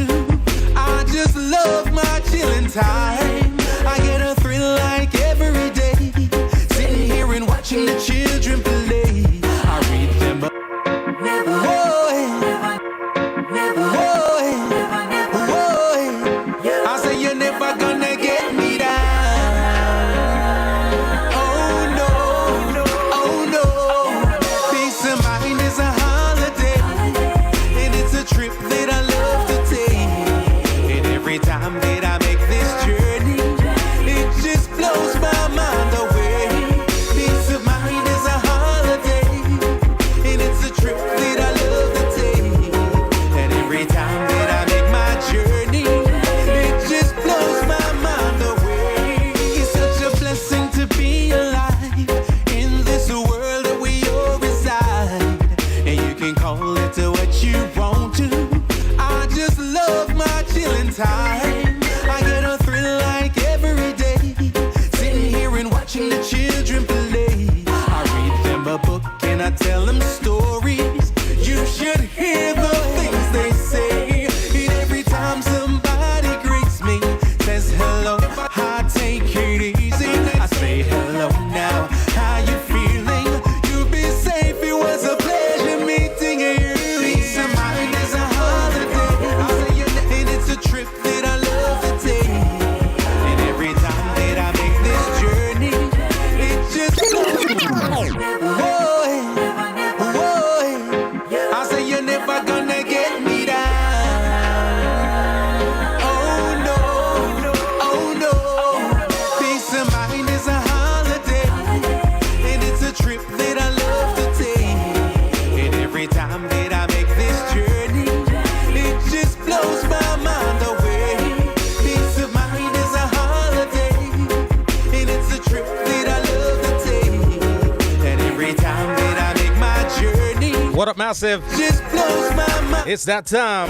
to. I just love my chilling time. I get a thrill like every day, sitting here and watching the children play. I read them up. I say you're never gonna get me down. Oh no, oh no. Peace of mind is a holiday, and it's a trip that I love to take. And every time that I make this journey, it just blows my mind away. Peace of mind is a holiday, and it's a trip that I love to take. And every time that I make my journey, it just blows my mind away. It's such a blessing to be alive in this world that we all reside. And you can call it to what you want to. I just love my chilling time. I get a thrill like every day, sitting here and watching the children play. I read them a book and I tell them stories. You should hear the things they say. And every time somebody greets me, says hello, I take it easy. I say hello now, how you feeling? You be safe, it was a pleasure meeting you. Peace of mind is a holiday, and it's a trip that I love to take. And every time that I make this journey, it just I say you're never gonna get me down. Oh no, oh no. Peace of mind is a holiday, and it's a trip that I love to take. And every time that I make this journey, it just blows my mind away. Peace of mind is a holiday, and it's a trip that I love to take. And every time that I make my journey, What up, Massive? just blows my mind. It's that time.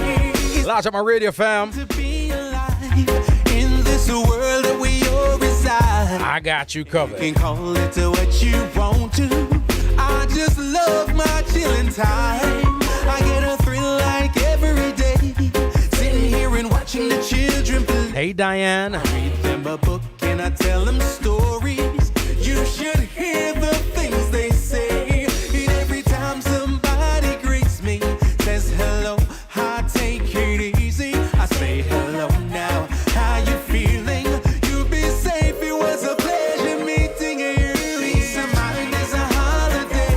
Large up my radio, fam. To be alive in this world that we all reside. I got you You covered. can call it to what you want to. I just love my chilling time. I get a thrill like every day, sitting here and watching the children play. Hey, Diane. I read them a book and I tell them stories. You should hear the things they say. And every time somebody greets me, says hello, I take it easy. I say hello now, how you feeling? You be safe, it was a pleasure meeting you. Peace of mind is a holiday,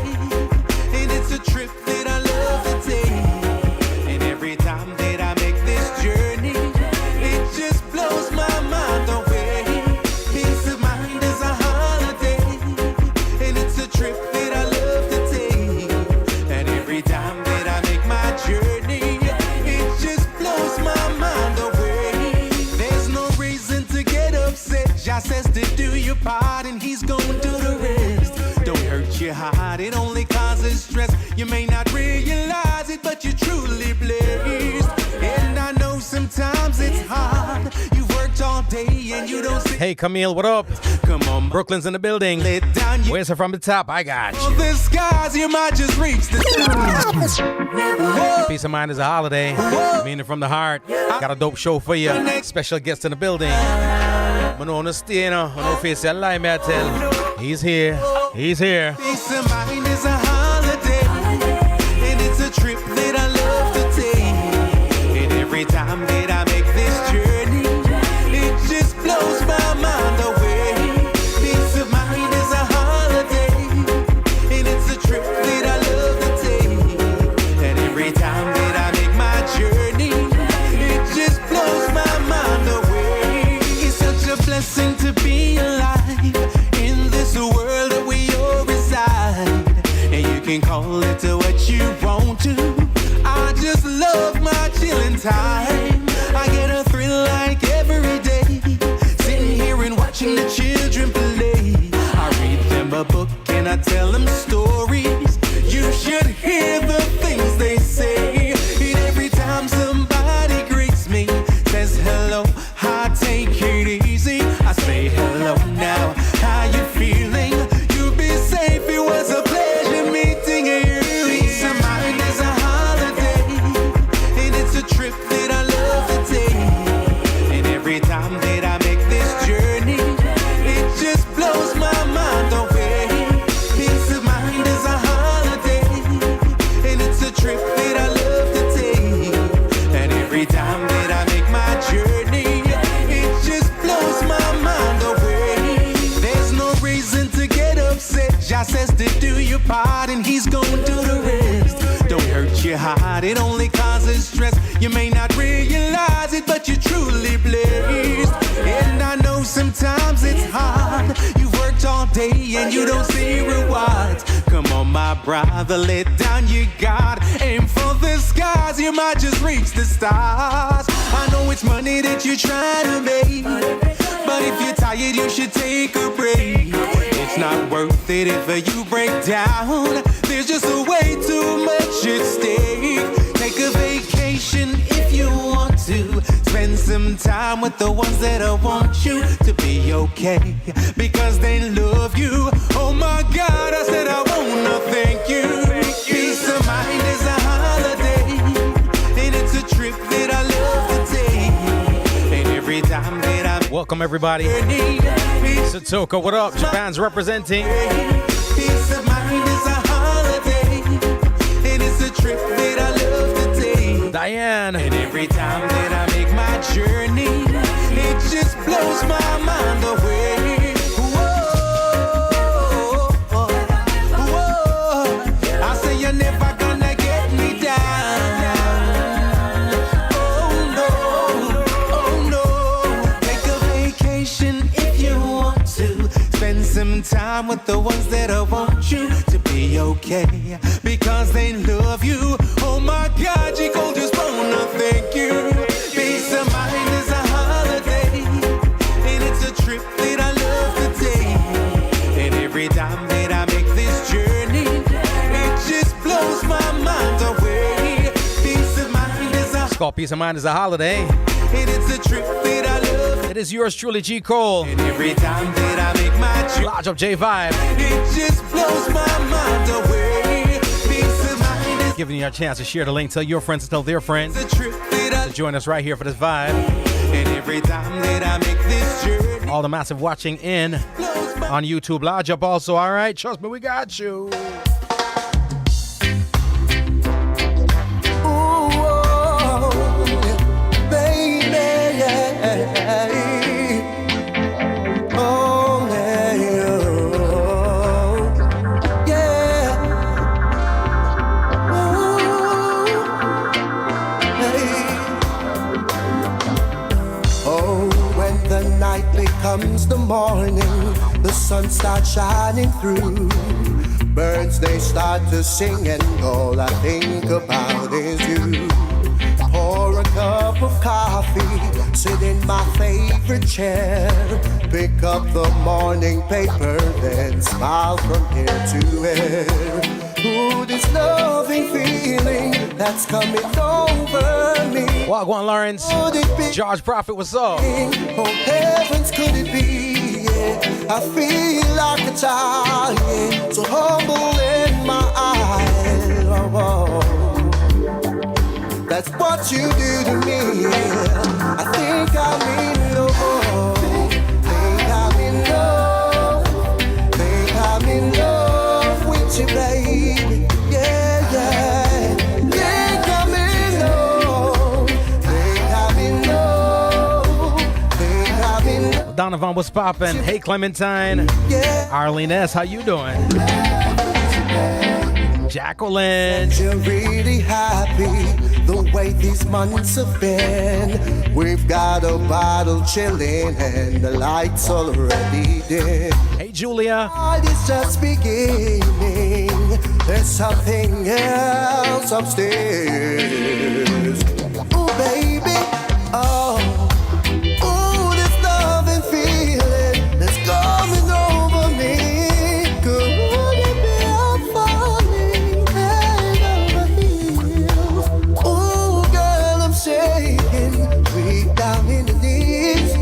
and it's a trip that I love to take. And every time that I make this journey, it just blows my mind away. Peace of mind is a holiday, and it's a trip that I love to take. And every time that I make my journey, it just blows my mind away. There's no reason to get upset. Just says to do your part, and he's gonna do the rest. Don't hurt your heart, it only causes stress. You may not realize it, but you're truly blessed. And I know sometimes it's hard. You've worked all day and you don't see. Hey, Camille, what up? Come on, bro. Brooklyn's in the building. Let down your Where's her from the top? I got you. the skies, you might just reach the stars. Peace of mind is a holiday. Meaning from the heart. Got a dope show for you. Special guest in the building. I know on the stage, I know face your lie, me I tell. He's here. He's here. Peace of mind is a holiday, and it's a trip that I love to take. And every time that I make this journey, it just blows my mind away. Peace of mind is a holiday, and it's a trip that I love to take. And every time that I make my journey, it just blows my mind away. It's such a blessing to be alive in this world that we all reside. And you can call it to what you want to. I just love my chilling time. I get a thrill like every day, sitting here and watching the children play. I read them a book and I tell them stories. You should hear the things they say. And every time somebody greets me, says hello, I take it easy. I say hello now, how you feeling? You be safe, it was a pleasure meeting you. Peace of mind is a holiday, and it's a trip that I love. hide. It only causes stress. You may not realize it, but you're truly blessed. And I know sometimes it's hard. You've worked all day and you don't see rewards. Come on, my brother, let down your guard. Aim for the skies, you might just reach the stars. I know it's money that you're trying to make, but if you're tired, you should take a break. It's not worth it if you break down. There's just a way too much at stake. Take a vacation if you want to. Spend some time with the ones that want you to be okay, because they love you. Oh my God, I said I wanna thank you. Peace of mind is a holiday, and it's a trip that I love to take. And every time that I welcome everybody. Satoko, what up? Japan's representing. Peace of mind is a holiday, and it's a trip that I love to take. Diane. And every time that I make my journey, it just blows my mind away. Whoa, whoa, I say you're never gonna get me down. Oh no, take a vacation if you want to. Spend some time with the ones that want you to be okay, because they love you. Oh my God, Chico, just wanna thank you. Peace of mind is a holiday, and it's a trip that I love to take. And every time that I make this journey, it just blows my mind away. Peace of mind is a It's called Peace of Mind is a Holiday. And it's a trip that I love. It is yours truly, G. Cole. And every time that I make my journey, Lodge up J Vibe. it just blows my mind away. Peace of mind is Giving you a chance to share the link, tell your friends to tell their friends. a trip that I To join us right here for this vibe. And every time that I make this journey, All the massive watching in blows my on YouTube. Lodge up also, all right? Trust me, we got you. Comes the morning, the sun starts shining through. Birds, they start to sing, and all I think about is you. Pour a cup of coffee, sit in my favorite chair. Pick up the morning paper, then smile from ear to ear. Ooh, this loving feeling that's coming over me. Wagwan Lawrence. Could it be? George Prophet, what's up? Oh heavens, could it be? Yeah, I feel like a child, yeah, so humble in my eyes. Oh, oh. That's what you do to me. I think I'm in love. Think I'm in love. Think I'm in love with you, baby. Yeah, yeah. Think I'm in love. Think I'm in love. Think I'm in love. Donovan, what's poppin'? Hey, Clementine. Yeah. Arlene S., how you doing? Jacqueline. You're really happy the way these months have been. We've got a bottle chilling and the lights already dim. Hey, Julia. Night is just beginning. There's something else upstairs. Ooh, baby. Oh. Ooh, this love and feeling that's coming over me. Could it be I'm falling head over heels? Ooh, girl, I'm shaking, weak down in the knees.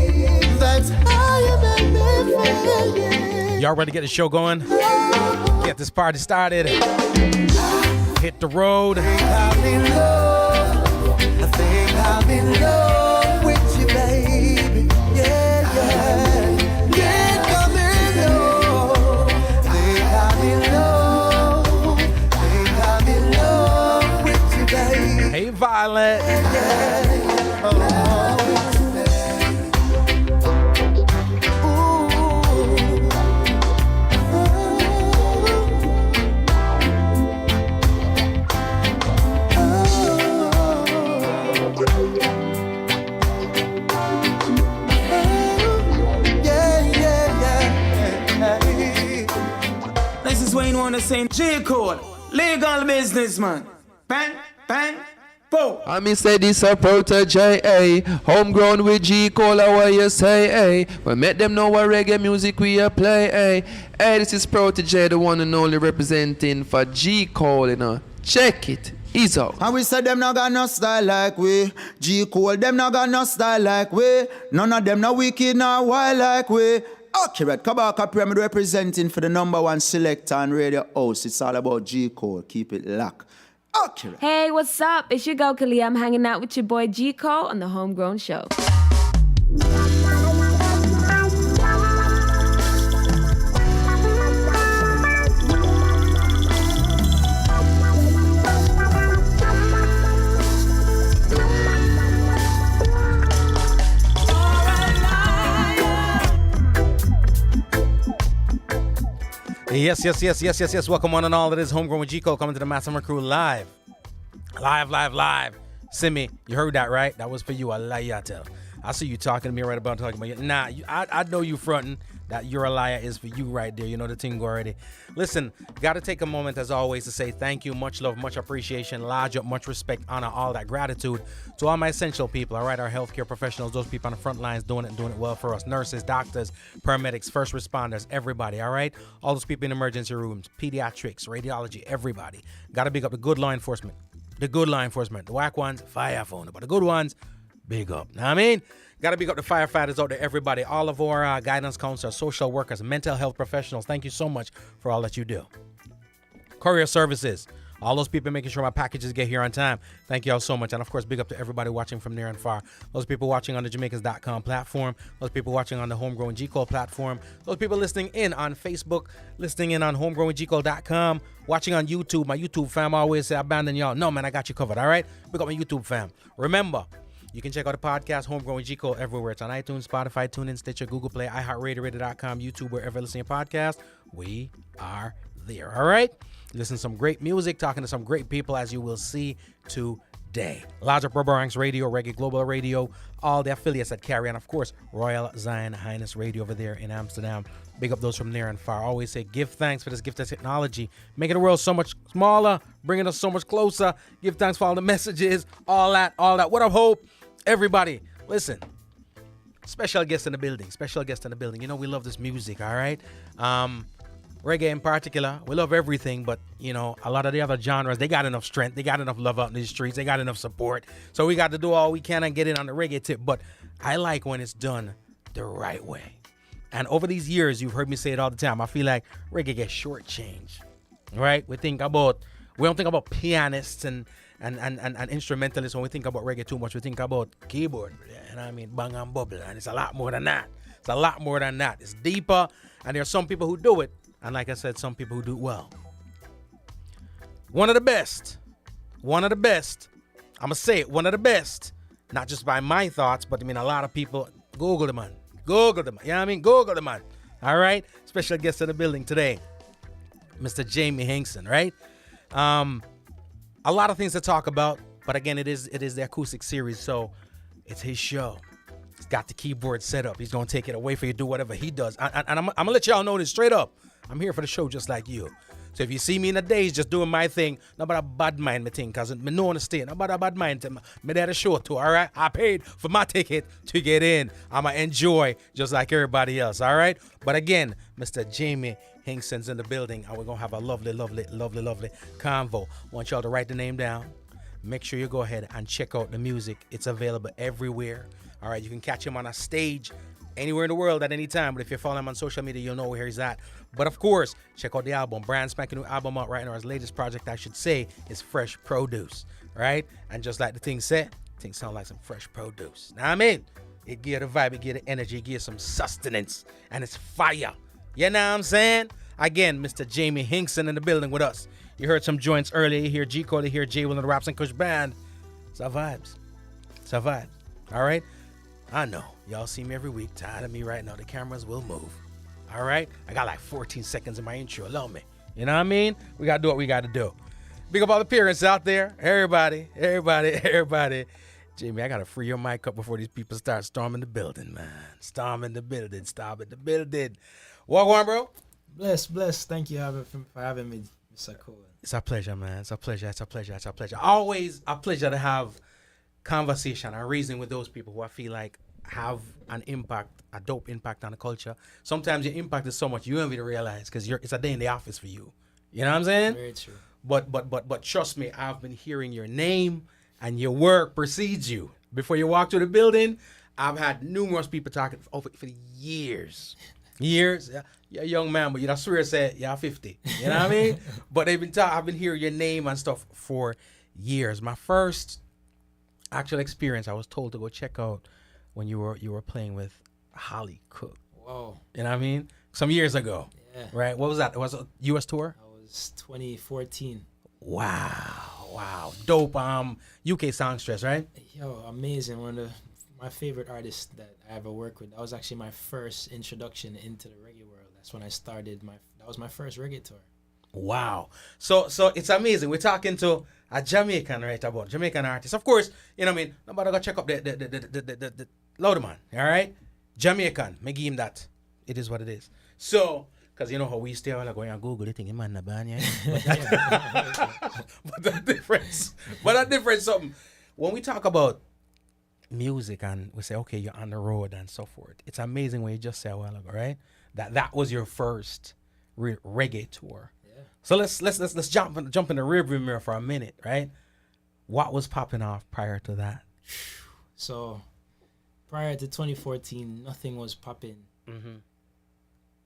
That's how you make me feel, yeah. Y'all ready to get the show going? Get this party started. Hit the road. I'm in love. I think I'm in love with you, baby. Yeah, yeah. Think I'm in love. Think I'm in love. Think I'm in love with you, baby. Hey, Violet. Yeah. Oh. Ooh. known as Saint J. Cole, legal businessman. Bang, bang, boom. I me say this a protege, eh? Homegrown with G Cole, what you say, eh? But make them know what reggae music we a play, eh? Hey, this is Protege, the one and only representing for G Cole, you know. Check it. He's out. And we said them not got no style like we. G Cole, them not got no style like we. None of them no wicked, no wild like we. Accurate. Kabaka Pyramid representing for the #1 selector and radio host. It's all about G Cole. Keep it locked. Accurate. Hey, what's up? It's your girl Kalia. I'm hanging out with your boy G Cole on the Homegrown Show. Yes. Welcome on and all. It is Homegrown with G Cole coming to the Massimo Crew live. Live. Simi, you heard that, right? That was for you. I lie, I tell. I see you talking to me right about talking about you. Nah, I know you fronting. That you're a liar is for you right there. You know the thing already. Listen, got to take a moment as always to say thank you, much love, much appreciation, large up, much respect, honor, all that gratitude to all my essential people. All right, our healthcare professionals, those people on the front lines doing it well for us. Nurses, doctors, paramedics, first responders, everybody. All right, all those people in emergency rooms, pediatrics, radiology, everybody. Got to big up the good law enforcement. The whack ones, fire phone. But the good ones, big up. Know what I mean? Got to big up the firefighters out there, everybody. All of our guidance counselors, social workers, mental health professionals. Thank you so much for all that you do. Courier services. All those people making sure my packages get here on time. Thank you all so much. And, of course, big up to everybody watching from near and far. Those people watching on the Jamaicans.com platform. Those people watching on the Homegrown G Cole platform. Those people listening in on Facebook, listening in on homegrowngcole.com, watching on YouTube. My YouTube fam always say, abandon y'all. No, man, I got you covered, all right? Big up my YouTube fam. Remember, you can check out the podcast, Homegrown G Cole, everywhere. It's on iTunes, Spotify, TuneIn, Stitcher, Google Play, iHeartRadio, Radio.com, YouTube, wherever you listen to your podcast. We are there, all right? Listen to some great music, talking to some great people, as you will see today. Logic Rubber Ranks Radio, Reggae Global Radio, all the affiliates that carry, and of course, Royal Zion Highness Radio over there in Amsterdam. Big up those from near and far. Always say, give thanks for this gift of technology, making the world so much smaller, bringing us so much closer. Give thanks for all the messages, all that. What up, Hope? Everybody, listen. Special guest in the building. You know, we love this music, all right? Reggae in particular, we love everything, but, you know, a lot of the other genres, they got enough strength, they got enough love out in these streets, they got enough support, so we got to do all we can and get it on the reggae tip, but I like when it's done the right way. And over these years, you've heard me say it all the time, I feel like reggae gets shortchanged, right? We don't think about pianists and instrumentalists when we think about reggae too much. We think about keyboard, you know what I mean, bang and bubble, and it's a lot more than that. It's deeper, and there are some people who do it. And like I said, some people who do it well. One of the best. I'm going to say it, one of the best. Not just by my thoughts, but I mean, a lot of people, Google the man. You know what I mean? Google the man. All right? Special guest in the building today, Mr. Jaime Hinckson, right? A lot of things to talk about, but again, it is the acoustic series, so it's his show. He's got the keyboard set up. He's going to take it away for you, do whatever he does. And I'm going to let y'all know this straight up. I'm here for the show just like you. So if you see me in the days just doing my thing, nobody bad mind me thing, because I know on the state. Nobody bad mind me there to show too, all right? I paid for my ticket to get in. I'm going to enjoy just like everybody else, all right? But again, Mr. Jaime Hinckson's in the building, and we're going to have a lovely convo. I want y'all to write the name down. Make sure you go ahead and check out the music. It's available everywhere. All right, you can catch him on a stage anywhere in the world at any time, but if you follow him on social media, you'll know where he's at. But of course, check out the album. Brand spanking new album out right now. His latest project, I should say, is Fresh Produce, right? And just like the thing said, things sound like some fresh produce. Now I mean, it give the vibe, it give the energy, it give some sustenance, and it's fire. You know what I'm saying? Again, Mr. Jaime Hinckson in the building with us. You heard some joints earlier. You hear G Cole, you hear Jay Will and the Raps and Kush Band. It's our vibes. All right? I know. Y'all see me every week. Tired of me right now. The cameras will move. All right? I got like 14 seconds in my intro. Allow me. You know what I mean? We got to do what we got to do. Big up all the parents out there. Everybody. Jamie, I got to free your mic up before these people start storming the building, man. Storming the building. Walk on, bro. Bless. Thank you for having me, Mr. Cole. It's a pleasure, man. It's a pleasure. It's a pleasure. It's a pleasure. Always a pleasure to have conversation and reason with those people who I feel like have an impact, a dope impact on the culture. Sometimes your impact is so much you don't even realize because it's a day in the office for you. You know what I'm saying? Very true. But trust me, I've been hearing your name and your work precedes you. Before you walk through the building, I've had numerous people talking for years. Years. Yeah, you're a young man, but you know, swear said you're 50. You know what I mean? But I've been hearing your name and stuff for years. My first actual experience, I was told to go check out when you were playing with Holly Cook. Whoa. You know what I mean? Some years ago. Yeah. Right? What was that? Was it a US tour? That was 2014. Wow. Dope. UK Songstress, right? Yo, amazing. One of my favorite artists that I ever worked with. That was actually my first introduction into the reggae world. That's when I started that was my first reggae tour. Wow. So it's amazing. We're talking to a Jamaican, right? About Jamaican artist. Of course, you know what I mean? Nobody go check up the Louder Man, all right? Jamaican. Me give him that. It is what it is. So, because you know how we stay all like going and Google the thing, man, the band, yeah. But that difference something. When we talk about music and we say, okay, you're on the road and so forth, it's amazing when you just say a while ago, right? That was your first reggae tour. Yeah. So let's jump in the rearview mirror for a minute, right? What was popping off prior to that? So prior to 2014, nothing was popping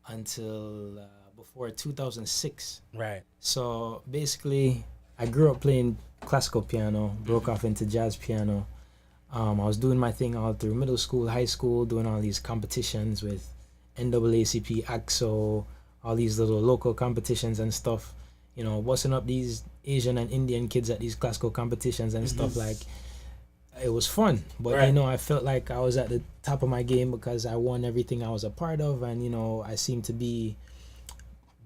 until before 2006. Right. So basically, I grew up playing classical piano, broke off into jazz piano. I was doing my thing all through middle school, high school, doing all these competitions with NAACP, AXO, all these little local competitions and stuff. You know, busting up these Asian and Indian kids at these classical competitions and stuff. Like, it was fun. But, right. you know, I felt like I was at the top of my game because I won everything I was a part of. And, you know, I seemed to be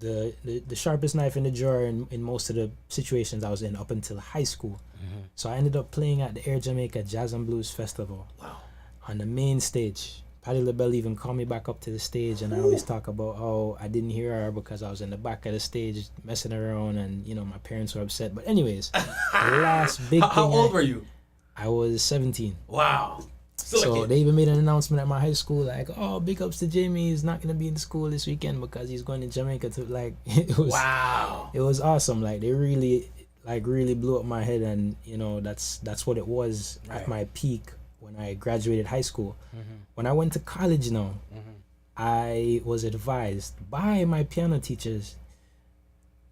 the sharpest knife in the drawer in most of the situations I was in up until high school. So I ended up playing at the Air Jamaica Jazz and Blues Festival. Wow. On the main stage. Patty LaBelle even called me back up to the stage, and I always talk about how I didn't hear her because I was in the back of the stage messing around, and, you know, my parents were upset. But anyways, the last big thing. How old were you? I was 17. Wow. So they even made an announcement at my high school, like, oh, big ups to Jamie. He's not going to be in school this weekend because he's going to Jamaica to, like, it was, wow. It was awesome. Like, they really blew up my head, and, you know, that's what it was at my peak when I graduated high school. When I went to college now, I was advised by my piano teachers,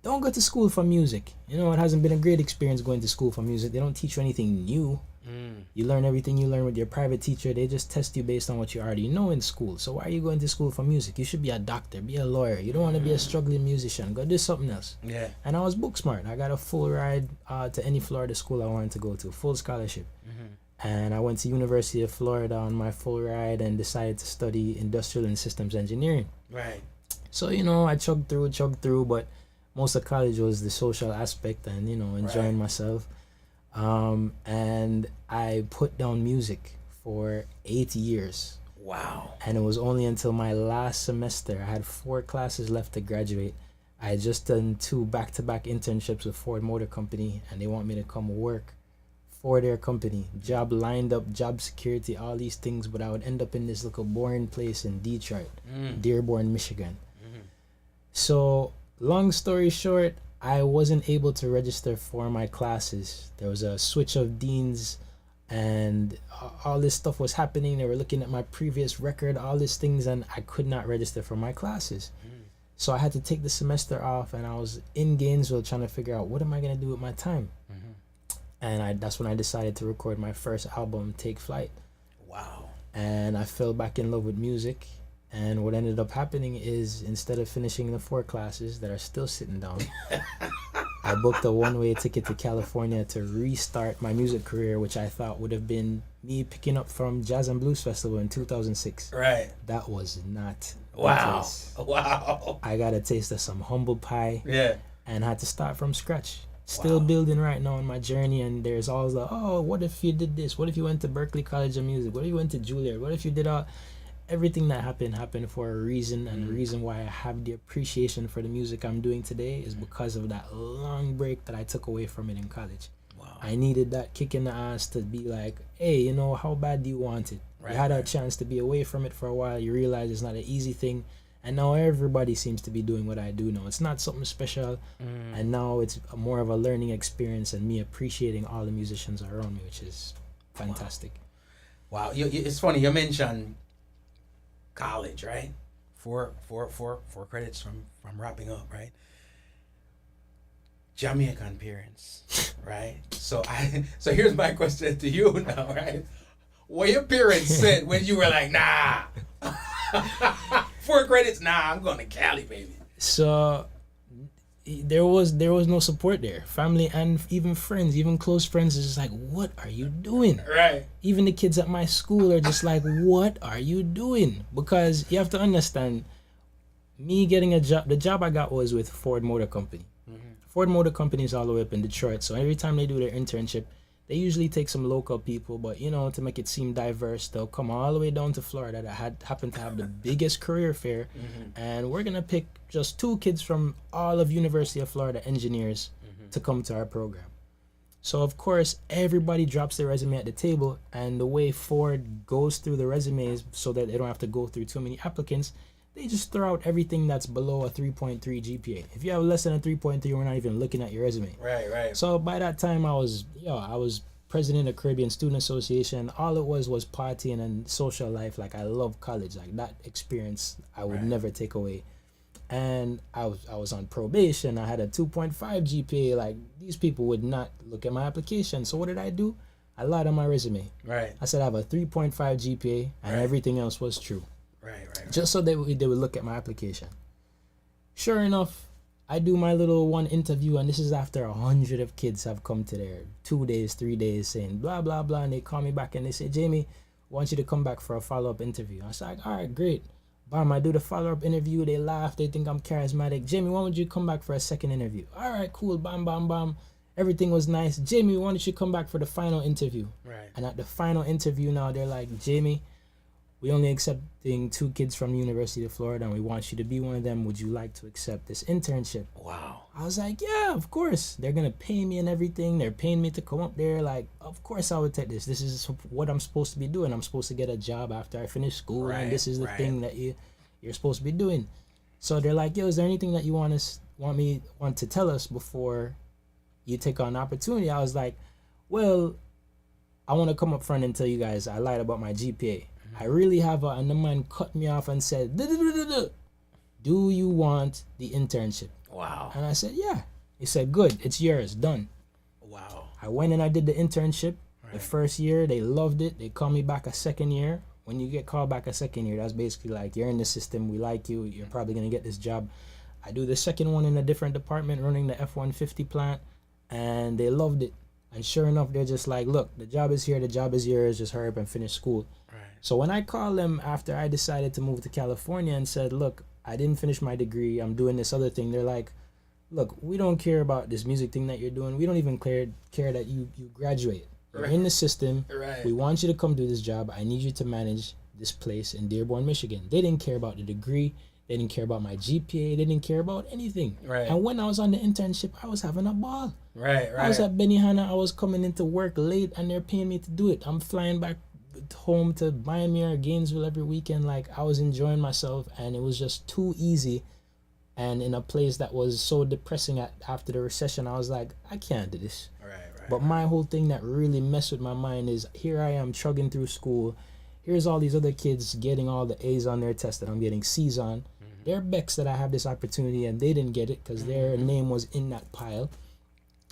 don't go to school for music. You know, it hasn't been a great experience going to school for music. They don't teach you anything new. You learn everything you learn with your private teacher. They just test you based on what you already know in school. So why are you going to school for music? You should be a doctor, be a lawyer. You don't want to be a struggling musician. Go do something else. Yeah. And I was book smart. I got a full ride to any Florida school I wanted to go to, full scholarship. And I went to University of Florida on my full ride and decided to study industrial and systems engineering. Right. So, you know, I chugged through, but most of college was the social aspect and, you know, enjoying myself. And I put down music for 8 years. Wow. And it was only until my last semester, I had 4 classes left to graduate. I had just done 2 back-to-back internships with Ford Motor Company, and they want me to come work for their company. Job lined up, job security, all these things, but I would end up in this little boring place in Detroit, Dearborn, Michigan. So, long story short, I wasn't able to register for my classes. There was a switch of deans, and all this stuff was happening. They were looking at my previous record, all these things, and I could not register for my classes. So I had to take the semester off, and I was in Gainesville trying to figure out what am I going to do with my time. And that's when I decided to record my first album, Take Flight. Wow. And I fell back in love with music. And what ended up happening is, instead of finishing the 4 classes that are still sitting down, I booked a one-way ticket to California to restart my music career, which I thought would have been me picking up from Jazz and Blues Festival in 2006. Right. That was not the case. Wow. I got a taste of some humble pie. Yeah. And had to start from scratch. Still building right now on my journey, and there's always like, oh, what if you did this? What if you went to Berklee College of Music? What if you went to Juilliard? What if you did all... everything that happened for a reason, and the reason why I have the appreciation for the music I'm doing today is because of that long break that I took away from it in college. Wow. I needed that kick in the ass to be like, hey, you know, how bad do you want it? You had a chance to be away from it for a while. You realize it's not an easy thing. And now everybody seems to be doing what I do now. It's not something special. And now it's more of a learning experience and me appreciating all the musicians around me, which is fantastic. Wow. It's funny. You mentioned college, right? Four credits from wrapping up, right? Jamaican parents, right? So here's my question to you now, right? What your parents said when you were like, nah, 4 credits, nah, I'm going to Cali, baby. So there was no support there. Family and even friends, even close friends, is just like, what are you doing? Right. Even the kids at my school are just like, what are you doing? Because you have to understand, me getting a job, the job I got was with Ford Motor Company. Ford Motor Company is all the way up in Detroit. So every time they do their internship, they usually take some local people, but you know, to make it seem diverse, they'll come all the way down to Florida that happened to have the biggest career fair, and we're gonna pick just 2 kids from all of University of Florida engineers to come to our program. So of course, everybody drops their resume at the table, and the way Ford goes through the resumes so that they don't have to go through too many applicants, they just throw out everything that's below a 3.3 GPA. If you have less than a 3.3, we're not even looking at your resume. Right. So by that time, I was president of Caribbean Student Association. All it was partying and social life. Like, I love college. Like, that experience I would never take away. And I was on probation. I had a 2.5 GPA. Like, these people would not look at my application. So what did I do? I lied on my resume. Right. I said I have a 3.5 GPA, and everything else was true. Right. Just so they would look at my application. Sure enough, I do my little one interview, and this is after 100 of kids have come to there, 2 days, 3 days, saying blah, blah, blah, and they call me back and they say, Jamie, I want you to come back for a follow-up interview. I was like, all right, great. Bam, I do the follow-up interview, they laugh, they think I'm charismatic. Jamie, why don't you come back for a second interview? All right, cool, bam, bam, bam. Everything was nice. Jamie, why don't you come back for the final interview? Right. And at the final interview now, they're like, Jamie, we only accepting 2 kids from the University of Florida, and we want you to be one of them. Would you like to accept this internship? Wow. I was like, yeah, of course. They're going to pay me and everything. They're paying me to come up there. Like, of course I would take this. This is what I'm supposed to be doing. I'm supposed to get a job after I finish school, and this is the thing that you're supposed to be doing. So they're like, yo, is there anything that you want to tell us before you take on an opportunity? I was like, well, I want to come up front and tell you guys I lied about my GPA. I really have and the man cut me off and said, do you want the internship? Wow. And I said, yeah. He said, good, it's yours, done. Wow. I went and I did the internship. The first year, they loved it. They called me back a second year. When you get called back a second year, that's basically like, you're in the system, we like you, you're probably going to get this job. I do the second one in a different department, running the F-150 plant, and they loved it. And sure enough, they're just like, look, the job is here, the job is yours, just hurry up and finish school. Right. So when I called them after I decided to move to California and said, look, I didn't finish my degree, I'm doing this other thing, they're like, look, we don't care about this music thing that you're doing. We don't even care that you graduate. You're in the system. Right. We want you to come do this job. I need you to manage this place in Dearborn, Michigan. They didn't care about the degree. They didn't care about my GPA. They didn't care about anything. Right. And when I was on the internship, I was having a ball. Right. I was at Benihana. I was coming into work late, and they're paying me to do it. I'm flying back home to Miami or Gainesville every weekend. Like, I was enjoying myself, and it was just too easy. And in a place that was so depressing after the recession, I was like, I can't do this. Right. But my whole thing that really messed with my mind is, here I am chugging through school. Here's all these other kids getting all the A's on their test that I'm getting C's on. They're becks that I have this opportunity, and they didn't get it because their name was in that pile.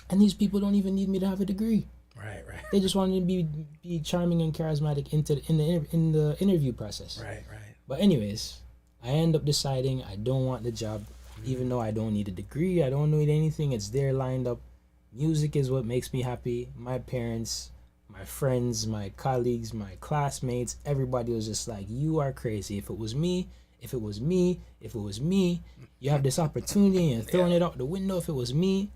And these people don't even need me to have a degree. Right. They just wanted to be charming and charismatic in the interview process. Right. But anyways, I end up deciding I don't want the job, even though I don't need a degree. I don't need anything. It's there lined up. Music is what makes me happy. My parents, my friends, my colleagues, my classmates, everybody was just like, you are crazy. If it was me, you have this opportunity and throwing it out the window. If it was me,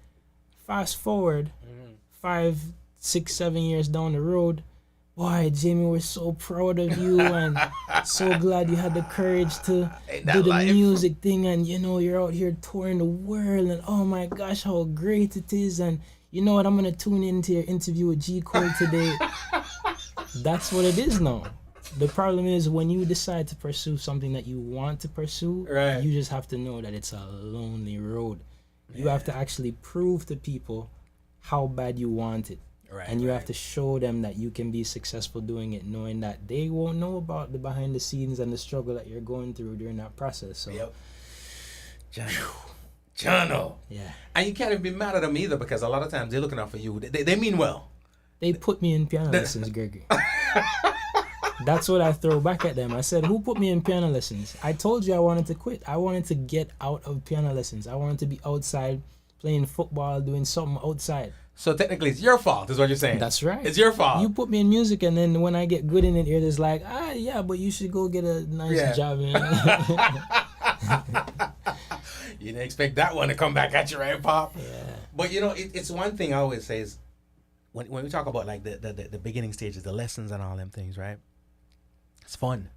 fast forward 5, 6, 7 years down the road, boy, Jamie, we're so proud of you and so glad you had the courage to do the music thing. And, you know, you're out here touring the world. And, oh, my gosh, how great it is. And you know what? I'm going to tune into your interview with G. Cole today. That's what it is now. The problem is when you decide to pursue something that you want to pursue, right, you just have to know that it's a lonely road. You have to actually prove to people how bad you want it. Right, and you have to show them that you can be successful doing it, knowing that they won't know about the behind the scenes and the struggle that you're going through during that process. So, yep. Jono. Yeah. And you can't even be mad at them either, because a lot of times they're looking out for you. They mean well. They put me in piano lessons, Gregory. That's what I throw back at them. I said, who put me in piano lessons? I told you I wanted to quit. I wanted to get out of piano lessons. I wanted to be outside playing football, doing something outside. So technically it's your fault, is what you're saying. That's right. It's your fault. You put me in music, and then when I get good in it, you're just like, yeah, but you should go get a nice job, man. You didn't expect that one to come back at you, right, Pop? Yeah. But, you know, it's one thing I always say is, when we talk about, like, the beginning stages, the lessons and all them things, right? It's fun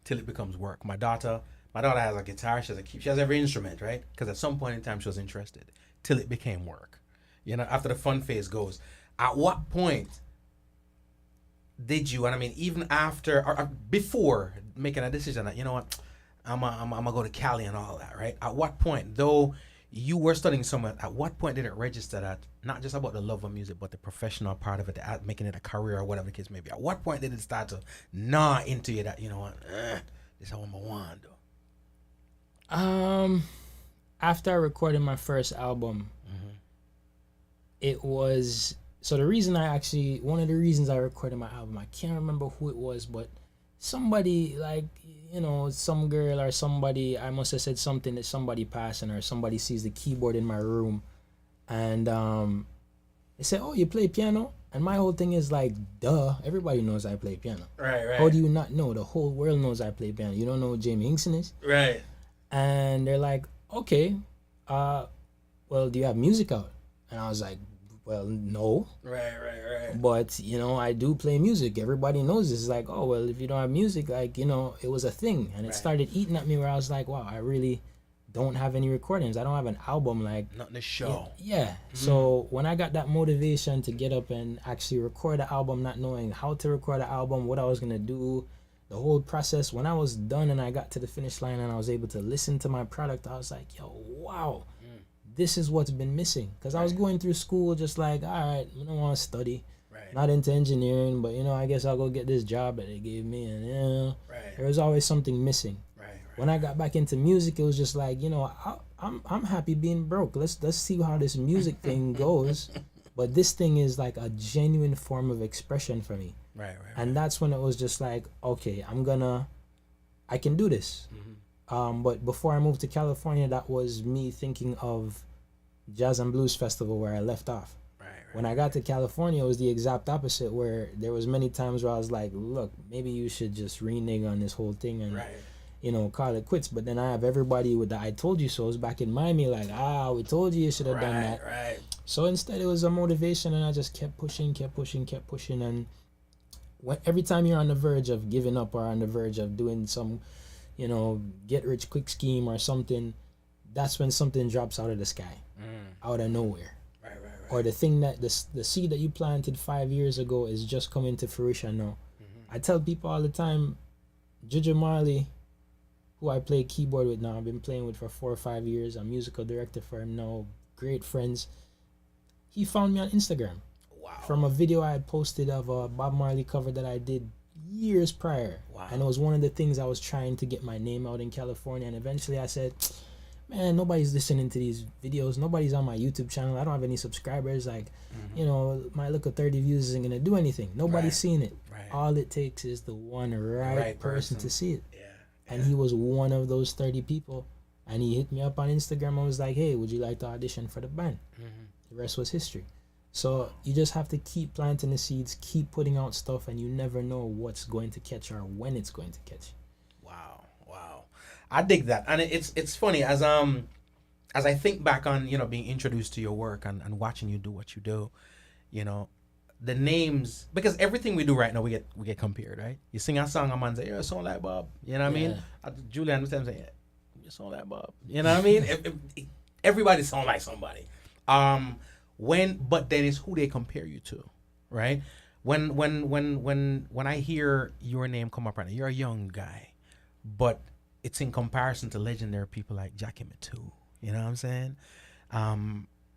till it becomes work. My daughter has a guitar. She has every instrument, right? Because at some point in time she was interested. Till it became work. You know, after the fun phase goes. At what point did you, and I mean, even after or before making a decision that, you know what, I'm gonna go to Cali and all that, right? At what point, though you were studying somewhere, at what point did it register that not just about the love of music, but the professional part of it, making it a career or whatever the case may be? At what point did it start to gnaw into you that, you know what, this is how I'm gonna want to do? After I recorded my first album, it was, so the reason one of the reasons I recorded my album, I can't remember who it was, but somebody, like, you know, some girl or somebody, I must have said something that somebody passing, or somebody sees the keyboard in my room, and they said, oh, you play piano? And my whole thing is like, duh, everybody knows I play piano. Right. How do you not know? The whole world knows I play piano. You don't know who Jaime Hinckson is? Right. And they're like, okay, well, do you have music out? And I was like, well, no. Right. But, you know, I do play music. Everybody knows this. It's like, oh, well, if you don't have music, like, you know, it was a thing. And it started eating at me where I was like, wow, I really don't have any recordings. I don't have an album. Like, nothing to show. Yeah. So when I got that motivation to get up and actually record an album, not knowing how to record an album, what I was going to do, the whole process, when I was done and I got to the finish line and I was able to listen to my product, I was like, yo, wow. This is what's been missing, because I was going through school just like, all right, I don't want to study, not into engineering, but, you know, I guess I'll go get this job that they gave me, and, you know, there was always something missing. When I got back into music, it was just like, you know, I'm happy being broke. Let's see how this music thing goes, but this thing is like a genuine form of expression for me. And that's when it was just like, okay, I can do this. But before I moved to California, that was me thinking of Jazz and Blues Festival, where I left off. When I got to California, it was the exact opposite, where there was many times where I was like, look, maybe you should just renege on this whole thing and, you know, call it quits. But then I have everybody with the I told you so's back in Miami, like, we told you should have done that. So instead, it was a motivation, and I just kept pushing. And every time you're on the verge of giving up or on the verge of doing some, you know, get rich quick scheme or something, that's when something drops out of the sky, out of nowhere. Or the thing that the seed that you planted 5 years ago is just coming to fruition now. I tell people all the time, Ginger Marley, who I play keyboard with now, I've been playing with for 4 or 5 years, I'm musical director for him now, great friends. He found me on Instagram. From a video I had posted of a Bob Marley cover that I did years prior. And it was one of the things I was trying to get my name out in California. And eventually I said, man, nobody's listening to these videos. Nobody's on my YouTube channel. I don't have any subscribers. Like, you know, my look at 30 views isn't going to do anything. Nobody's seen it. All it takes is the one right person to see it. And he was one of those 30 people. And he hit me up on Instagram and was like, hey, would you like to audition for the band? The rest was history. So you just have to keep planting the seeds, keep putting out stuff, and you never know what's going to catch or when it's going to catch. Wow. I dig that. And it's funny, as I think back on, you know, being introduced to your work and watching you do what you do, you know, the names, because everything we do right now we get compared, right? You sing a song, a man say, "Yeah, you sound like Bob." You know what I mean? Julian was saying, "Yeah, you sound like Bob." You know what I mean? Everybody sound like somebody. But then it's who they compare you to, right? When I hear your name come up right now, you're a young guy, but it's in comparison to legendary people like Jackie Matu. You know what I'm saying?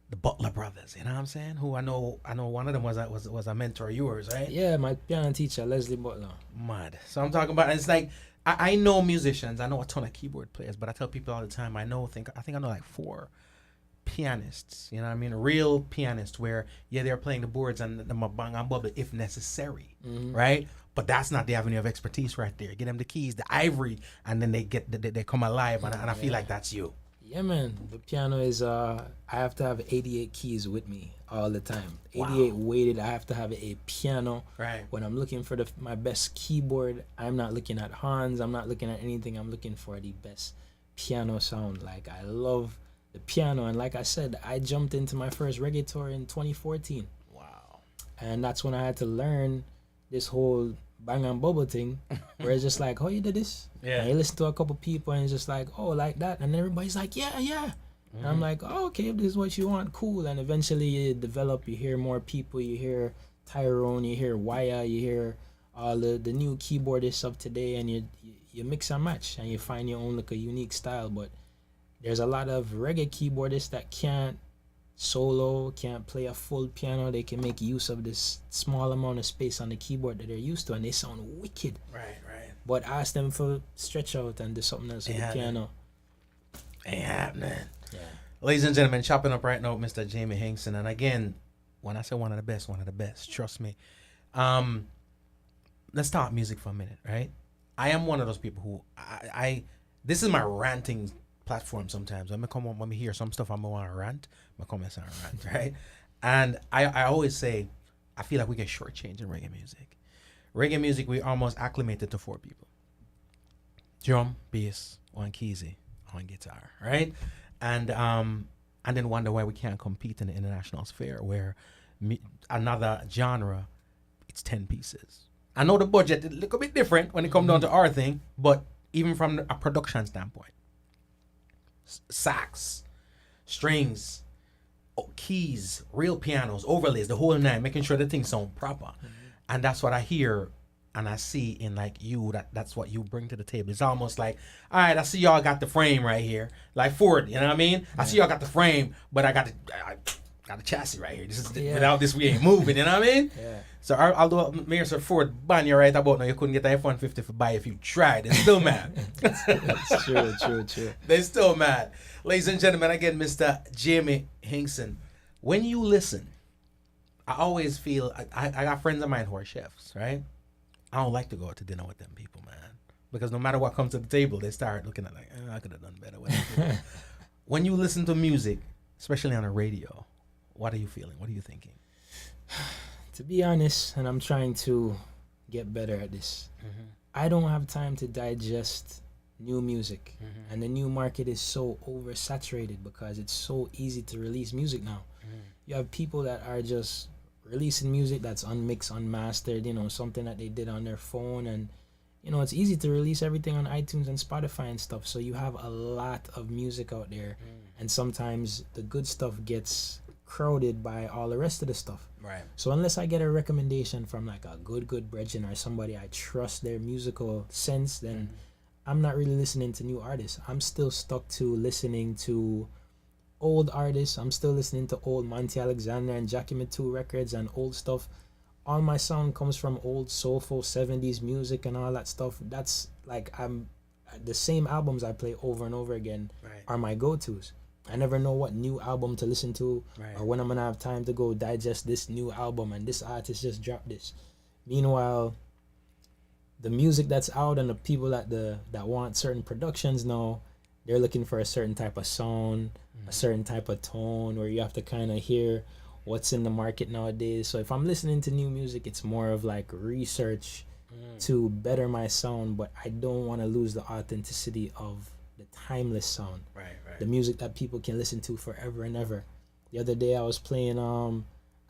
The Butler brothers. You know what I'm saying? Who I know one of them was a mentor of yours, right? Yeah, my piano teacher, Leslie Butler. Mad. So I'm talking about. It's like I know musicians. I know a ton of keyboard players, but I tell people all the time. I think I know like 4 pianists. You know what I mean? Real pianists where they're playing the boards and the bang and bubble if necessary, right? But that's not the avenue of expertise right there. Get them the keys, the ivory, and then they come alive. And I feel like that's you. Yeah, man. The piano is, I have to have 88 keys with me all the time. 88 weighted. I have to have a piano. Right. When I'm looking for my best keyboard, I'm not looking at horns. I'm not looking at anything. I'm looking for the best piano sound. Like, I love the piano. And like I said, I jumped into my first reggae tour in 2014. Wow. And that's when I had to learn this whole bang and bubble thing, where it's just like, oh, you did this? Yeah. And you listen to a couple people and it's just like, oh, like that. And everybody's like, yeah. And I'm like, oh, okay, if this is what you want, cool. And eventually you develop, you hear more people, you hear Tyrone, you hear Waya, you hear all the new keyboardists of today, and you mix and match and you find your own like a unique style. But there's a lot of reggae keyboardists that can't solo, can't play a full piano. They can make use of this small amount of space on the keyboard that they're used to, and they sound wicked. Right. But ask them for stretch out and do something else with the piano. Ain't happening. Yeah. Ladies and gentlemen, chopping up right now with Mr. Jaime Hinckson. And again, when I say one of the best, trust me. Let's talk music for a minute, right? I am one of those people who this is my ranting platform sometimes. When me hear some stuff, I'm going to want to rant. I'm going to come and rant, right? And I always say, I feel like we get shortchanged in reggae music. Reggae music, we almost acclimated to 4 people. Drum, bass, one keysy, one guitar, right? And then wonder why we can't compete in the international sphere where another genre, it's 10 pieces. I know the budget is a little bit different when it comes down to our thing, but even from a production standpoint, sax, strings, keys, real pianos, overlays, the whole nine, making sure the things sound proper. And that's what I hear and I see in like you, that's what you bring to the table. It's almost like, all right, I see y'all got the frame right here. Like Ford, you know what I mean? I see y'all got the frame, but I got the chassis right here. This is without this, we ain't moving, you know what I mean? Yeah. So although Mayor Sir Ford ban you right about now, you couldn't get the F-150 for buy if you tried. They're still mad. It's true. They're still mad. Ladies and gentlemen, again, Mr. Jaime Hinckson. When you listen, I always feel, I got friends of mine who are chefs, right? I don't like to go out to dinner with them people, man. Because no matter what comes to the table, they start looking at like, I could have done better with it. When you listen to music, especially on the radio, what are you feeling? What are you thinking? To be honest, and I'm trying to get better at this, I don't have time to digest new music. And the new market is so oversaturated because it's so easy to release music now. You have people that are just releasing music that's unmixed, unmastered, something that they did on their phone. And, it's easy to release everything on iTunes and Spotify and stuff. So you have a lot of music out there. And sometimes the good stuff gets crowded by all the rest of the stuff. Right. So unless I get a recommendation from like a good brethren or somebody I trust their musical sense, then I'm not really listening to new artists. I'm still stuck to listening to old artists. I'm still listening to old Monty Alexander and Jackie Matu records and old stuff. All my sound comes from old soulful 70s music and all that stuff. That's like, the same albums I play over and over again are my go-tos. I never know what new album to listen to or when I'm gonna have time to go digest this new album and this artist just dropped this. Meanwhile, the music that's out and the people that want certain productions now, they're looking for a certain type of sound, a certain type of tone, where you have to kind of hear what's in the market nowadays. So if I'm listening to new music, it's more of like research to better my sound, but I don't want to lose the authenticity of the timeless sound. Right. The music that people can listen to forever and ever. The other day I was playing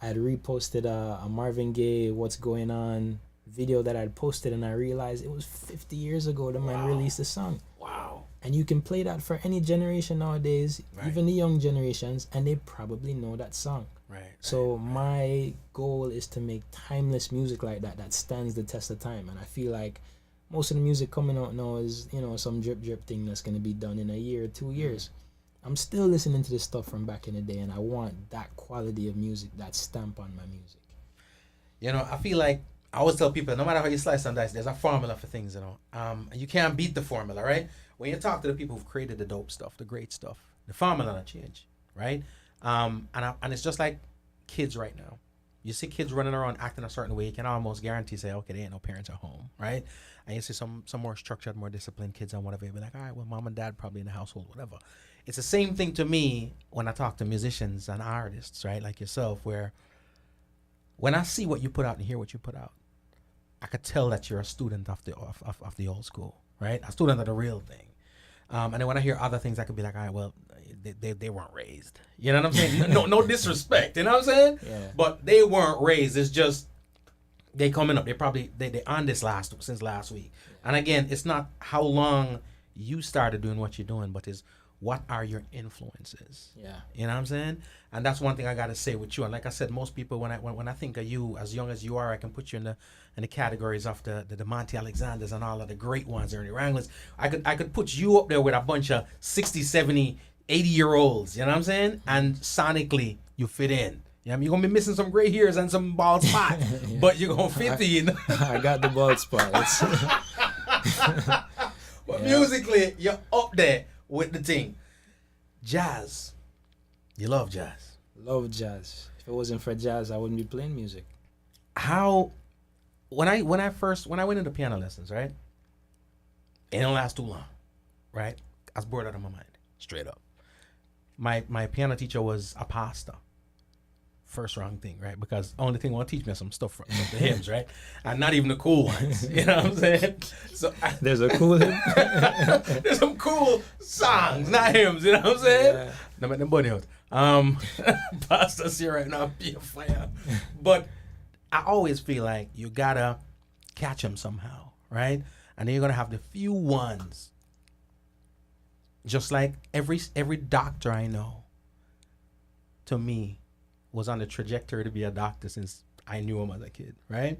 I had reposted a Marvin Gaye "What's Going On" video that I'd posted, and I realized it was 50 years ago the man released the song. Wow. And you can play that for any generation nowadays, Right. even the young generations, and they probably know that song. Right. So my goal is to make timeless music like that that stands the test of time. And I feel like most of the music coming out now is, you know, some drip thing that's going to be done in a year or 2 years. I'm still listening to the stuff from back in the day, and I want that quality of music, that stamp on my music. You know, I feel like I always tell people, no matter how you slice and dice, there's a formula for things, you know. And you can't beat the formula, right? When you talk to the people who've created the dope stuff, the great stuff, the formula don't change, right? And it's just like kids right now. You see kids running around acting a certain way, you can almost guarantee, say, okay, there ain't no parents at home, right? And you see some more structured, more disciplined kids and whatever, you'll be like, all right, well, mom and dad probably in the household, whatever. It's the same thing to me when I talk to musicians and artists, right, like yourself, where when I see what you put out and hear what you put out, I could tell that you're a student of the old school, right? A student of the real thing. And then when I hear other things, I could be like, all right, well, they weren't raised. You know what I'm saying? No disrespect. You know what I'm saying? Yeah. But they weren't raised. It's just they coming up. They on this since last week. And again, it's not how long you started doing what you're doing, but is what are your influences? Yeah. You know what I'm saying? And that's one thing I gotta say with you. And like I said, most people when I think of you, as young as you are, I can put you in the categories of the Monty Alexanders and all of the great ones, Ernie Wranglers. I could put you up there with a bunch of 60, 70, 80-year-olds, you know what I'm saying? And sonically you fit in. You know, you're gonna be missing some gray hairs and some bald spots, but you're gonna fit in. I got the bald spot. But musically, you're up there with the thing. Jazz. You love jazz. Love jazz. If it wasn't for jazz, I wouldn't be playing music. How when I went into piano lessons, right? It didn't last too long, right? I was bored out of my mind, straight up. My piano teacher was a pastor. First wrong thing, right? Because only thing want to teach me some stuff from the hymns, right? And not even the cool ones. You know what I'm saying? So There's a cool hymn. there's some cool songs, not hymns. You know what I'm saying? Yeah. No, make them bunny out. Pastor's here right now, be a fire. But I always feel like you gotta catch them somehow, right? And then you're gonna have the few ones. Just like every doctor I know, to me, was on the trajectory to be a doctor since I knew him as a kid, right?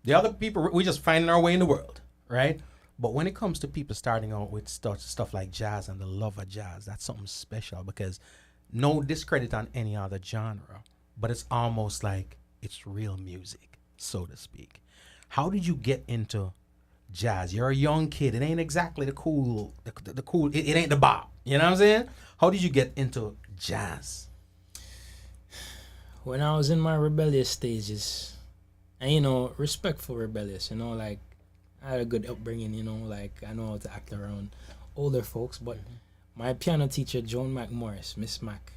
The other people, we're just finding our way in the world, right? But when it comes to people starting out with stuff like jazz and the love of jazz, that's something special because no discredit on any other genre, but it's almost like it's real music, so to speak. How did you get into jazz? You're a young kid. It ain't exactly the cool, it ain't the bop. You know what I'm saying? How did you get into jazz? When I was in my rebellious stages, and respectful rebellious, like I had a good upbringing, like I know how to act around older folks, but my piano teacher, Joan McMorris, Miss Mac,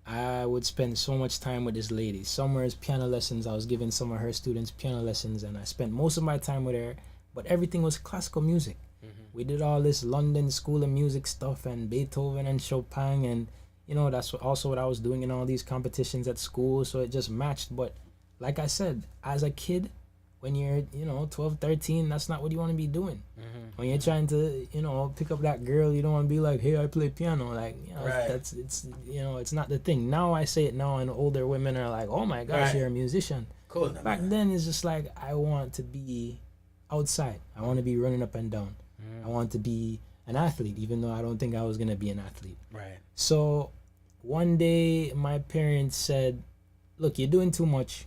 I would spend so much time with this lady. Summers, piano lessons, I was giving some of her students piano lessons, and I spent most of my time with her, but everything was classical music. We did all this London School of Music stuff and Beethoven and Chopin, and that's also what I was doing in all these competitions at school, so it just matched. But like I said, as a kid, when you're 12, 13, that's not what you want to be doing. When you're trying to pick up that girl, you don't want to be like, hey, I play piano, like Right. it's not the thing. Now I say it now, and older women are like, oh my gosh, Right. you're a musician. Cool. Back then it's just like, I want to be outside, I want to be running up and down, I want to be an athlete, even though I don't think I was gonna be an athlete. Right. So one day my parents said, look, you're doing too much.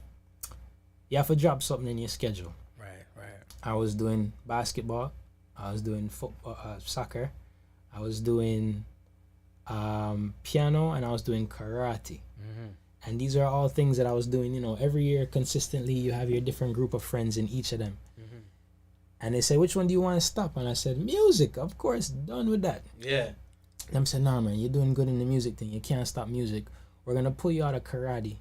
You have to drop something in your schedule. Right. I was doing basketball. I was doing football, soccer. I was doing piano, and I was doing karate. And these are all things that I was doing, every year consistently. You have your different group of friends in each of them. And they say, which one do you want to stop? And I said, music, of course, done with that. Yeah. Them said, nah, man, you're doing good in the music thing. You can't stop music. We're going to pull you out of karate.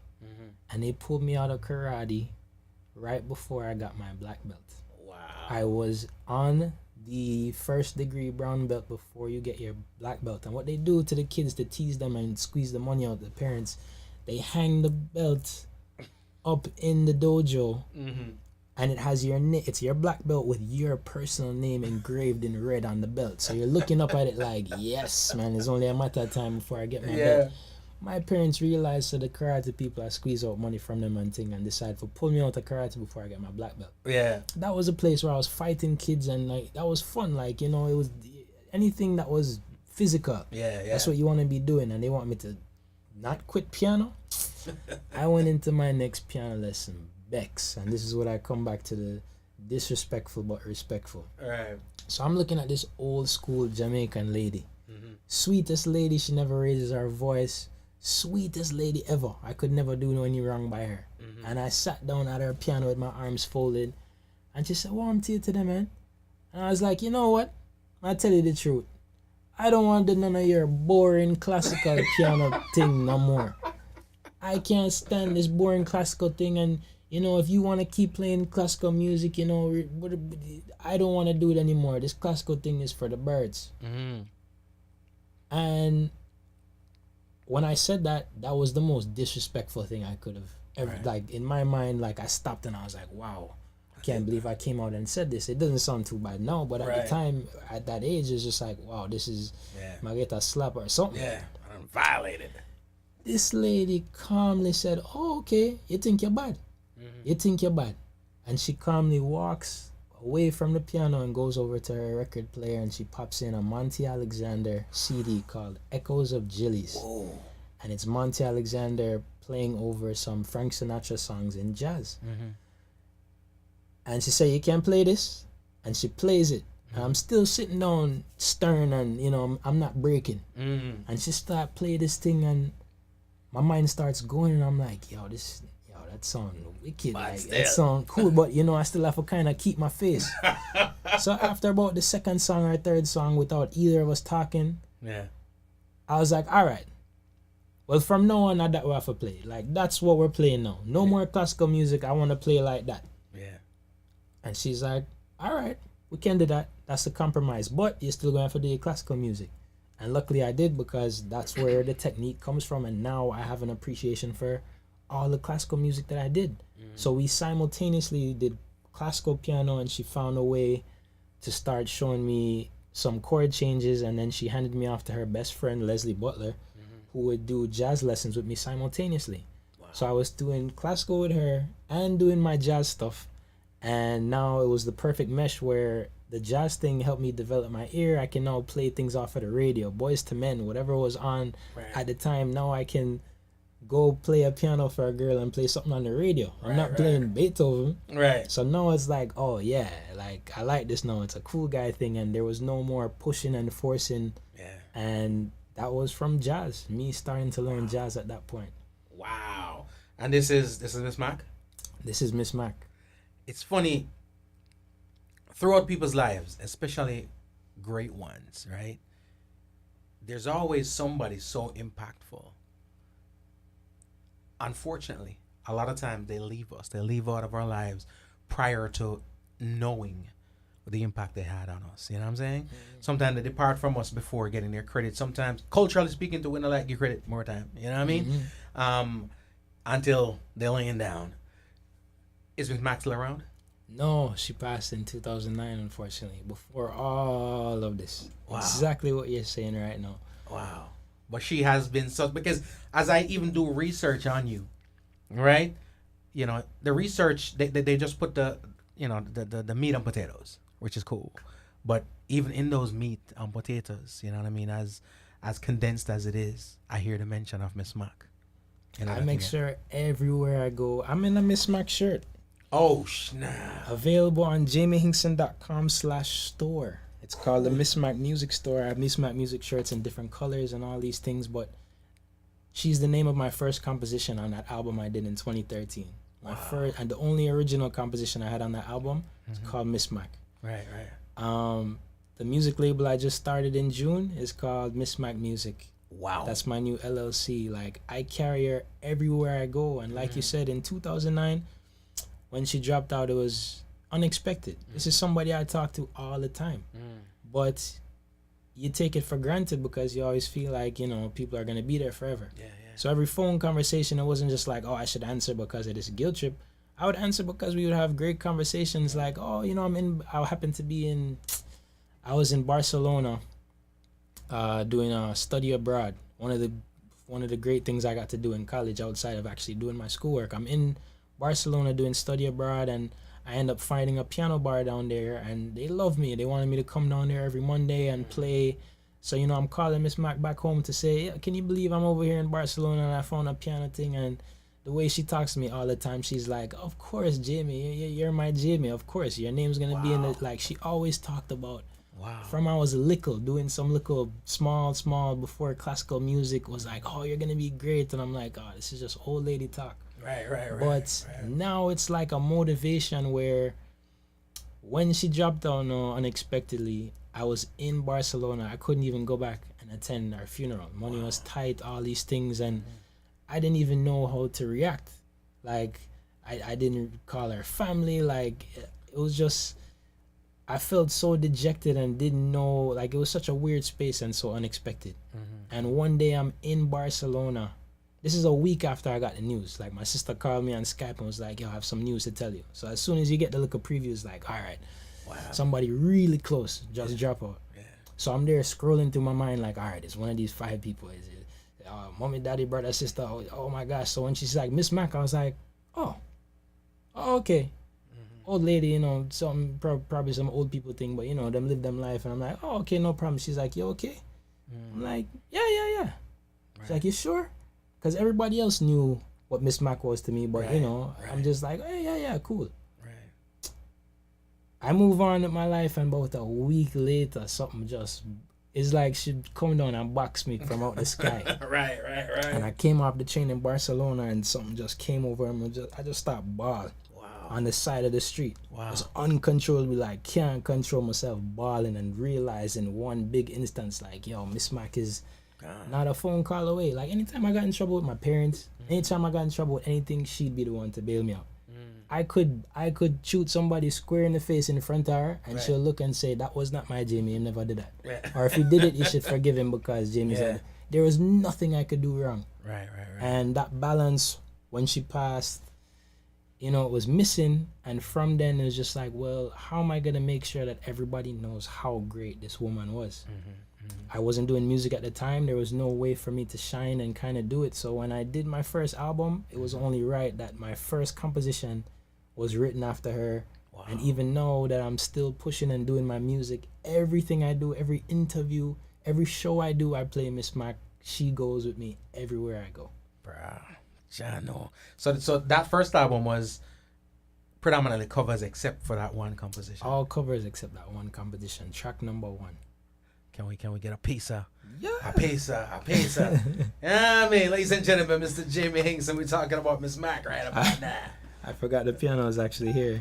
And they pulled me out of karate right before I got my black belt. Wow. I was on the first degree brown belt before you get your black belt. And what they do to the kids to tease them and squeeze the money out of the parents, they hang the belt up in the dojo, and it has it's your black belt with your personal name engraved in red on the belt. So you're looking up at it like, yes, man, it's only a matter of time before I get my belt. My parents realized, so the karate people, I squeeze out money from them and thing, and decide to pull me out of karate before I get my black belt. Yeah. That was a place where I was fighting kids, and like that was fun. Like, you know, it was anything that was physical. Yeah. That's what you want to be doing, and they want me to not quit piano. I went into my next piano lesson, Bex, and this is what I come back to the disrespectful but respectful. Right. So I'm looking at this old school Jamaican lady. Sweetest lady, she never raises her voice. Sweetest lady ever. I could never do any wrong by her. And I sat down at her piano with my arms folded, and she said, "Warm tea today, man." And I was like, you know what? I'll tell you the truth. I don't want to do none of your boring classical piano thing no more. I can't stand this boring classical thing, and you know, if you want to keep playing classical music, you know, I don't want to do it anymore. This classical thing is for the birds. And when I said that, that was the most disrespectful thing I could have ever, like, in my mind, like, I stopped and I was like, wow, I can't believe I came out and said this. It doesn't sound too bad now, but at the time, at that age, it's just like, wow, this is, I get a slap or something. Yeah, I'm violated. This lady calmly said, "Oh, okay, you think you're bad. You think you're bad." And she calmly walks away from the piano and goes over to her record player, and she pops in a Monty Alexander CD called Echoes of Jillies. And it's Monty Alexander playing over some Frank Sinatra songs in jazz. And she said, "You can play this?" And she plays it. And I'm still sitting down stern, and you know, I'm not breaking. And she start play this thing, and my mind starts going, and I'm like, that sound wicked, like, that sound cool, but you know, I still have to kind of keep my face. So after about the second song or third song, without either of us talking, I was like, all right, well, from now on, that we have to play. Like, that's what we're playing now. No more classical music. I want to play like that. And she's like, all right, we can do that. That's the compromise, but you're still going to have to do your classical music. And luckily I did, because that's where the technique comes from, and now I have an appreciation for all the classical music that I did. So we simultaneously did classical piano, and she found a way to start showing me some chord changes, and then she handed me off to her best friend, Leslie Butler, who would do jazz lessons with me simultaneously. So I was doing classical with her and doing my jazz stuff, and now it was the perfect mesh where the jazz thing helped me develop my ear. I can now play things off of the radio, Boys to Men, whatever was on at the time. Now I can go play a piano for a girl and play something on the radio. I'm not playing Beethoven. So now it's like, oh yeah, like I like this now. It's a cool guy thing, and there was no more pushing and forcing. And that was from jazz. Me starting to learn jazz at that point. Wow. And this is Miss Mac? This is Miss Mac. It's funny, throughout people's lives, especially great ones, right? There's always somebody so impactful. Unfortunately, a lot of times they leave us. They leave out of our lives prior to knowing the impact they had on us. You know what I'm saying? Sometimes they depart from us before getting their credit. Sometimes, culturally speaking, to win a like, give credit more time. You know what I mean? Until they're laying down. Is Miss Mac still around? No, she passed in 2009, unfortunately, before all of this. Exactly what you're saying right now. Wow. But she has been such, because as I even do research on you, right? You know, the research, they just put the meat and potatoes, which is cool. But even in those meat and potatoes, you know what I mean, as condensed as it is, I hear the mention of Miss Mac. You know, I make sure everywhere I go, I'm in a Miss Mac shirt. Oh, snap. Available on JaimeHinckson.com/store. It's called the Miss Mac Music Store. I have Miss Mac music shirts in different colors and all these things, but she's the name of my first composition on that album I did in 2013. My first and the only original composition I had on that album is called Miss Mac. Right. The music label I just started in June is called Miss Mac Music. Wow. That's my new LLC. Like, I carry her everywhere I go, and like you said, in 2009, when she dropped out, it was unexpected. This is somebody I talk to all the time. But you take it for granted because you always feel like, you know, people are going to be there forever. Yeah. So every phone conversation, it wasn't just like, oh, I should answer because of this guilt trip. I would answer because we would have great conversations like, oh, you know, I was in Barcelona doing a study abroad. One of the great things I got to do in college outside of actually doing my schoolwork. I'm in Barcelona doing study abroad, and I end up finding a piano bar down there, and they love me. They wanted me to come down there every Monday and play. So, you know, I'm calling Miss Mac back home to say, yeah, can you believe I'm over here in Barcelona and I found a piano thing? And the way she talks to me all the time, she's like, of course, Jamie, you're my Jamie. Of course, your name's going to be in it. Like, she always talked about, from I was little, doing some little small, before classical music was like, oh, you're going to be great. And I'm like, oh, this is just old lady talk. Right. But now it's like a motivation where when she dropped down unexpectedly, I was in Barcelona. I couldn't even go back and attend her funeral. Money was tight, all these things, and I didn't even know how to react. Like, I didn't call her family. Like, it was just, I felt so dejected and didn't know, like, it was such a weird space and so unexpected. And one day I'm in Barcelona. This is a week after I got the news. Like, my sister called me on Skype and was like, yo, I have some news to tell you. So as soon as you get the little preview, it's like, all right, somebody really close just drop out. So I'm there scrolling through my mind like, all right, it's one of these 5 people. Is it mommy, daddy, brother, sister? Oh my gosh. So when she's like, Miss Mac, I was like, oh okay. Old lady, you know, some probably some old people thing, but you know, them live them life. And I'm like, oh, okay, no problem. She's like, you okay? I'm like, yeah. She's like, you sure? Because everybody else knew what Miss Mac was to me, but you know, I'm just like, hey, yeah, cool. I move on with my life, and about a week later, something just, it's like she come down and box me from out the sky. Right. And I came off the train in Barcelona, and something just came over me. I just started bawling on the side of the street. I was uncontrollably, like, can't control myself, bawling and realizing one big instance, like, yo, Miss Mac is not a phone call away. Like, anytime I got in trouble with my parents, anytime I got in trouble with anything, she'd be the one to bail me out. I could shoot somebody square in the face in front of her, and she'll look and say, that was not my Jamie, he never did that. Or if he did it, you should forgive him because Jamie said there was nothing I could do wrong. Right. And that balance, when she passed, you know, it was missing. And from then, it was just like, well, how am I going to make sure that everybody knows how great this woman was? I wasn't doing music at the time. There was no way for me to shine and kind of do it. So when I did my first album, it was only right that my first composition was written after her. And even now that I'm still pushing and doing my music, everything I do, every interview, every show I do, I play Miss Mac. She goes with me everywhere I go. Bruh, Jano. So that first album was predominantly covers except for that one composition. All covers except that one composition, track number 1. Can we get a piece of? Yeah. A piece of. Yeah, I mean, ladies and gentlemen, Mr. Jaime Hinckson, we're talking about Miss Mac right about now. I forgot the piano is actually here.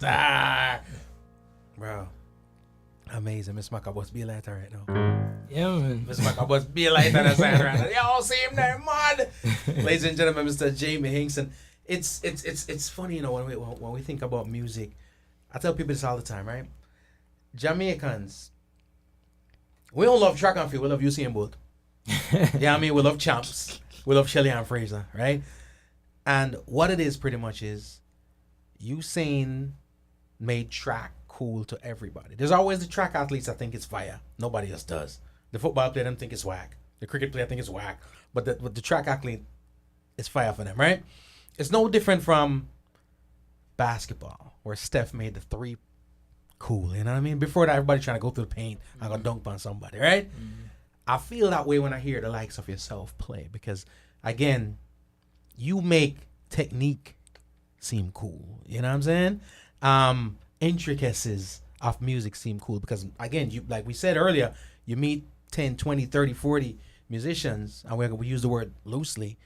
Star. Bro. Amazing. Miss Maka must be lighter right now. Yeah, man. Miss Maka must be lighter than the right now. Yo, see him there, man. Ladies and gentlemen, Mr. Jaime Hinckson. It's funny, you know, when we think about music. I tell people this all the time, right? Jamaicans, we don't love track and field, we love Usain Bolt. Yeah, I mean, we love champs. We love Shelly Ann Fraser, right? And what it is pretty much is Usain made track cool to everybody. There's always the track athletes that think it's fire. Nobody else does. The football player them think it's whack. The cricket player think it's whack. But the track athlete, it's fire for them, right? It's no different from basketball, where Steph made the three cool, you know what I mean? Before that, everybody trying to go through the paint and go dunk on somebody, right? I feel that way when I hear the likes of yourself play, because again, you make technique seem cool, you know what I'm saying? Intricacies of music seem cool, because again, you, like we said earlier, you meet 10, 20, 30, 40 musicians, and we use the word loosely,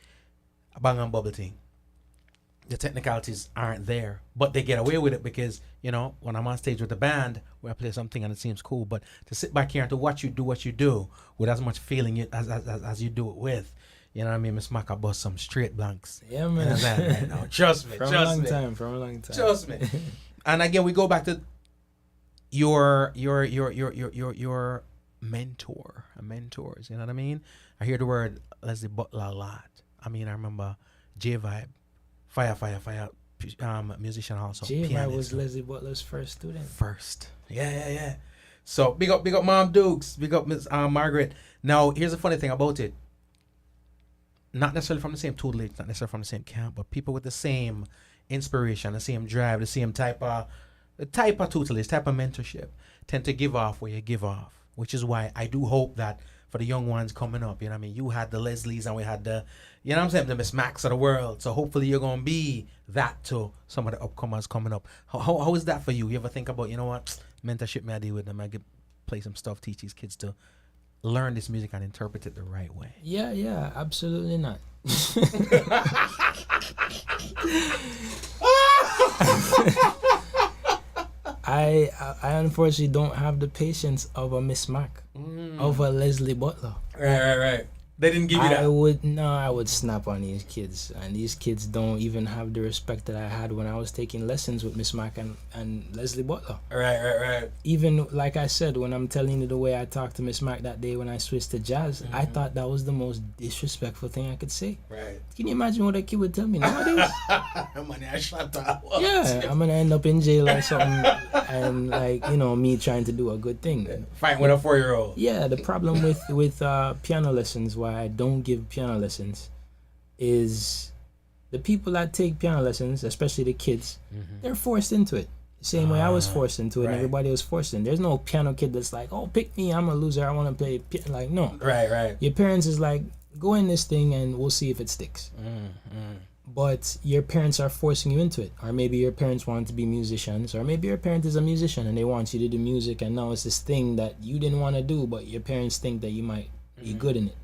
a bang and bubble thing. The technicalities aren't there, but they get away with it because, you know, when I'm on stage with the band, where I play something and it seems cool, but to sit back here and to watch you do what you do with as much feeling as you do it with, you know what I mean? Miss Maka bust some straight blanks. Yeah, man. Right now. Trust me. From a long time. Trust me. And again, we go back to your mentors. You know what I mean? I hear the word Leslie Butler a lot. I mean, I remember J-Vibe. Fire, musician also. J-Vibe was Leslie Butler's first student. Yeah. So big up Mom Dukes, big up Miss Margaret. Now here's the funny thing about it. Not necessarily from the same tutelage, not necessarily from the same camp, but people with the same inspiration, the same drive, the same type of tutelage, type of mentorship tend to give off where you give off. Which is why I do hope that for the young ones coming up, you know what I mean? You had the Leslies and we had the, you know what I'm saying, the Miss Max of the world. So hopefully you're going to be that to some of the upcomers coming up. How is that for you? You ever think about, you know what, mentorship may I deal with them, I play some stuff, teach these kids to learn this music and interpret it the right way? Yeah, absolutely not. I unfortunately don't have the patience of a Miss Mac, of a Leslie Butler. Right. They didn't give you that. I would snap on these kids, and these kids don't even have the respect that I had when I was taking lessons with Miss Mac and Leslie Butler. Right. Even like I said, when I'm telling you the way I talked to Miss Mac that day when I switched to jazz, I thought that was the most disrespectful thing I could say. Right. Can you imagine what a kid would tell me nowadays? Money I shot out. Yeah, I'm gonna end up in jail or something, and like, you know, me trying to do a good thing. Fighting with a 4-year-old. Yeah, the problem with piano lessons, why I don't give piano lessons, is the people that take piano lessons, especially the kids, they're forced into it. The same way I was forced into it, and everybody was forced in. There's no piano kid that's like, oh, pick me, I'm a loser, I want to play piano. Like, no. Right. Your parents is like, go in this thing and we'll see if it sticks. But your parents are forcing you into it. Or maybe your parents want to be musicians, or maybe your parent is a musician and they want you to do music, and now it's this thing that you didn't want to do, but your parents think that you might be good in it.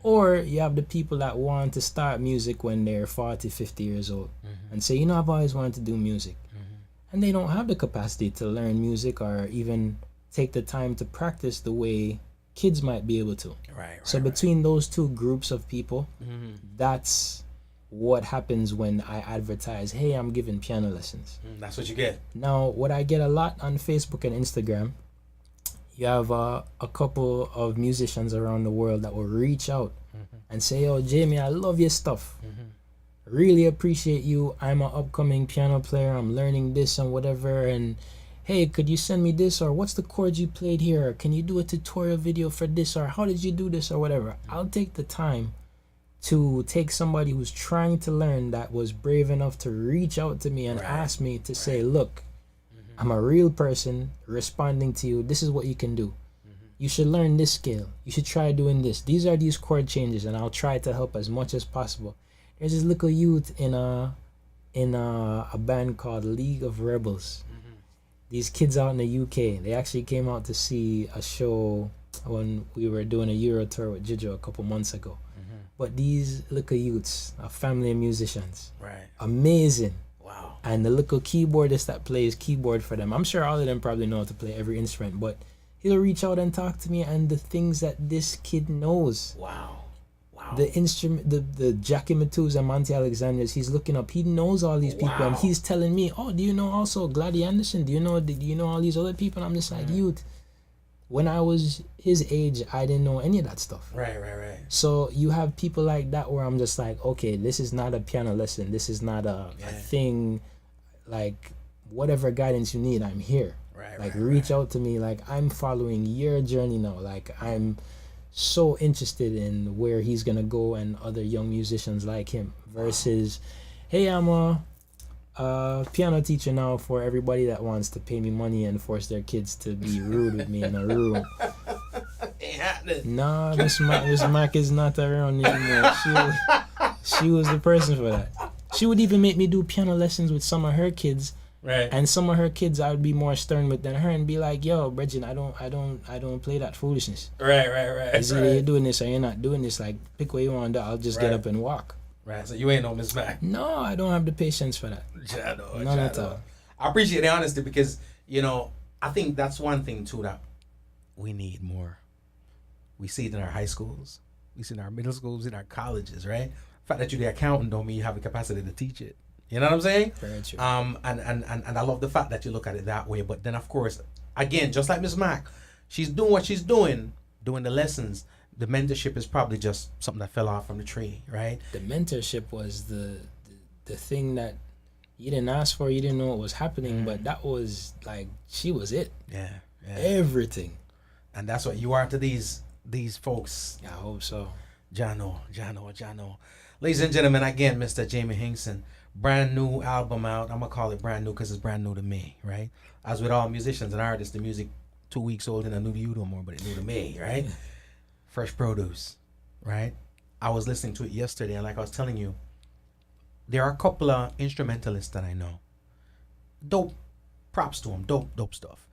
Or you have the people that want to start music when they're 40, 50 years old and say, you know, I've always wanted to do music. And they don't have the capacity to learn music or even take the time to practice the way kids might be able to. So between those two groups of people, that's what happens when I advertise, hey, I'm giving piano lessons. That's what you get. Now, what I get a lot on Facebook and Instagram, you have a couple of musicians around the world that will reach out and say, yo, Jamie, I love your stuff. Really appreciate you. I'm an upcoming piano player. I'm learning this and whatever. And hey, could you send me this? Or what's the chords you played here? Or can you do a tutorial video for this? Or how did you do this? Or whatever. I'll take the time to take somebody who's trying to learn, that was brave enough to reach out to me and ask me to say, look, I'm a real person responding to you. This is what you can do. You should learn this scale. You should try doing this. These are these chord changes, and I'll try to help as much as possible. There's this little youth in a band called League of Rebels. These kids out in the UK, they actually came out to see a show when we were doing a Euro tour with Jijo a couple months ago. But these little youths are family of musicians. Amazing. Wow. And the little keyboardist that plays keyboard for them, I'm sure all of them probably know how to play every instrument, but he'll reach out and talk to me, and the things that this kid knows. Wow. The instrument, the Jackie Matus and Monty Alexanders, he's looking up. He knows all these people, and he's telling me, oh, do you know also Gladys Anderson? Do you know all these other people? And I'm just like, youth, when I was his age, I didn't know any of that stuff. Right. So you have people like that where I'm just like, okay, this is not a piano lesson. This is not a thing. Like, whatever guidance you need, I'm here. Reach out to me. Like, I'm following your journey now. Like, I'm so interested in where he's gonna go and other young musicians like him. Versus, hey, I'm a piano teacher now for everybody that wants to pay me money and force their kids to be rude with me in a room. Ain't happening. Nah, Miss Mac is not around anymore. She was the person for that. She would even make me do piano lessons with some of her kids. And some of her kids I would be more stern with than her and be like, yo, Bridget, I don't play that foolishness. Right. Is either you're doing this or you're not doing this. Like, pick what you want to do. I'll just get up and walk. So you ain't no Miss Mac. No, I don't have the patience for that. None at all. I appreciate the honesty because, you know, I think that's one thing too that we need more. We see it in our high schools. We see it in our middle schools, in our colleges, right? The fact that you're the accountant don't mean you have the capacity to teach it. You know what I'm saying? Very true. And I love the fact that you look at it that way. But then, of course, again, just like Miss Mac, she's doing what she's doing the lessons. The mentorship is probably just something that fell off from the tree, right? The mentorship was the thing that you didn't ask for, you didn't know what was happening, but that was like, she was it. Yeah. Everything. And that's what you are to these folks. I hope so. Jano. Ladies and gentlemen, again, Mr. Jaime Hinckson. Brand new album out. I'm gonna call it brand new because it's brand new to me, right? As with all musicians and artists, the music 2 weeks old and I knew you no more, but it new to me, right? Fresh produce, right? I was listening to it yesterday, and like I was telling you, there are a couple of instrumentalists that I know. Dope, props to them, dope stuff.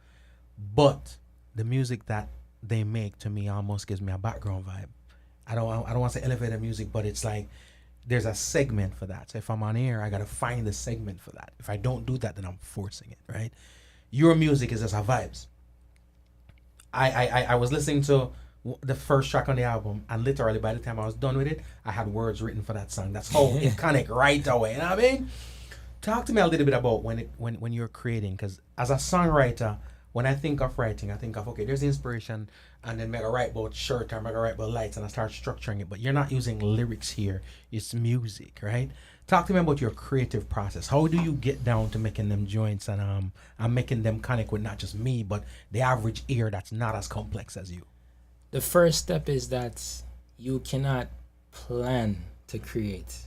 But the music that they make to me almost gives me a background vibe. I don't want to say elevator music, but it's like there's a segment for that. So if I'm on air, I gotta find the segment for that. If I don't do that, then I'm forcing it, right? Your music is just a vibes. I was listening to the first track on the album, and literally by the time I was done with it, I had words written for that song. That's how it connect right away. You know what I mean? Talk to me a little bit about when you're creating, because as a songwriter, when I think of writing, I think of, okay, there's inspiration, and then I write about shirt, or I write about lights, and I start structuring it. But you're not using lyrics here; it's music, right? Talk to me about your creative process. How do you get down to making them joints and making them connect with not just me, but the average ear that's not as complex as you? The first step is that you cannot plan to create.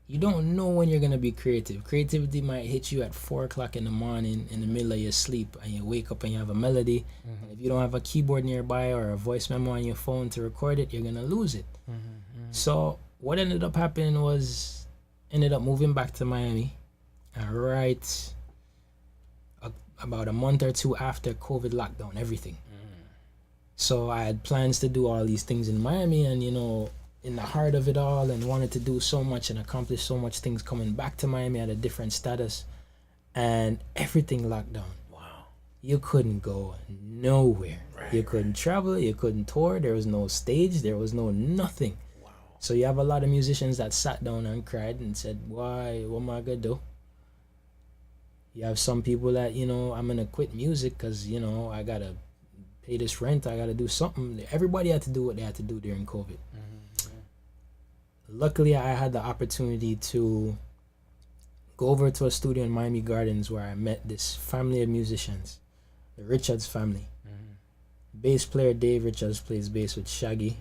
You don't know when you're gonna be creative. Creativity might hit you at 4 o'clock in the morning in the middle of your sleep, and you wake up and you have a melody. And if you don't have a keyboard nearby or a voice memo on your phone to record it, you're gonna lose it. So what ended up happening was, ended up moving back to Miami, and right about a month or two after COVID lockdown, everything. So I had plans to do all these things in Miami, and in the heart of it all, and wanted to do so much and accomplish so much things coming back to Miami at a different status, and everything locked down. Wow. You couldn't go nowhere. Right, you couldn't travel, you couldn't tour, there was no stage, there was no nothing. Wow. So you have a lot of musicians that sat down and cried and said, why, what am I gonna do? You have some people that, I'm gonna quit music because, I gotta pay this rent, I gotta do something. Everybody had to do what they had to do during COVID. Luckily, I had the opportunity to go over to a studio in Miami Gardens where I met this family of musicians, the Richards family. Bass player Dave Richards plays bass with Shaggy.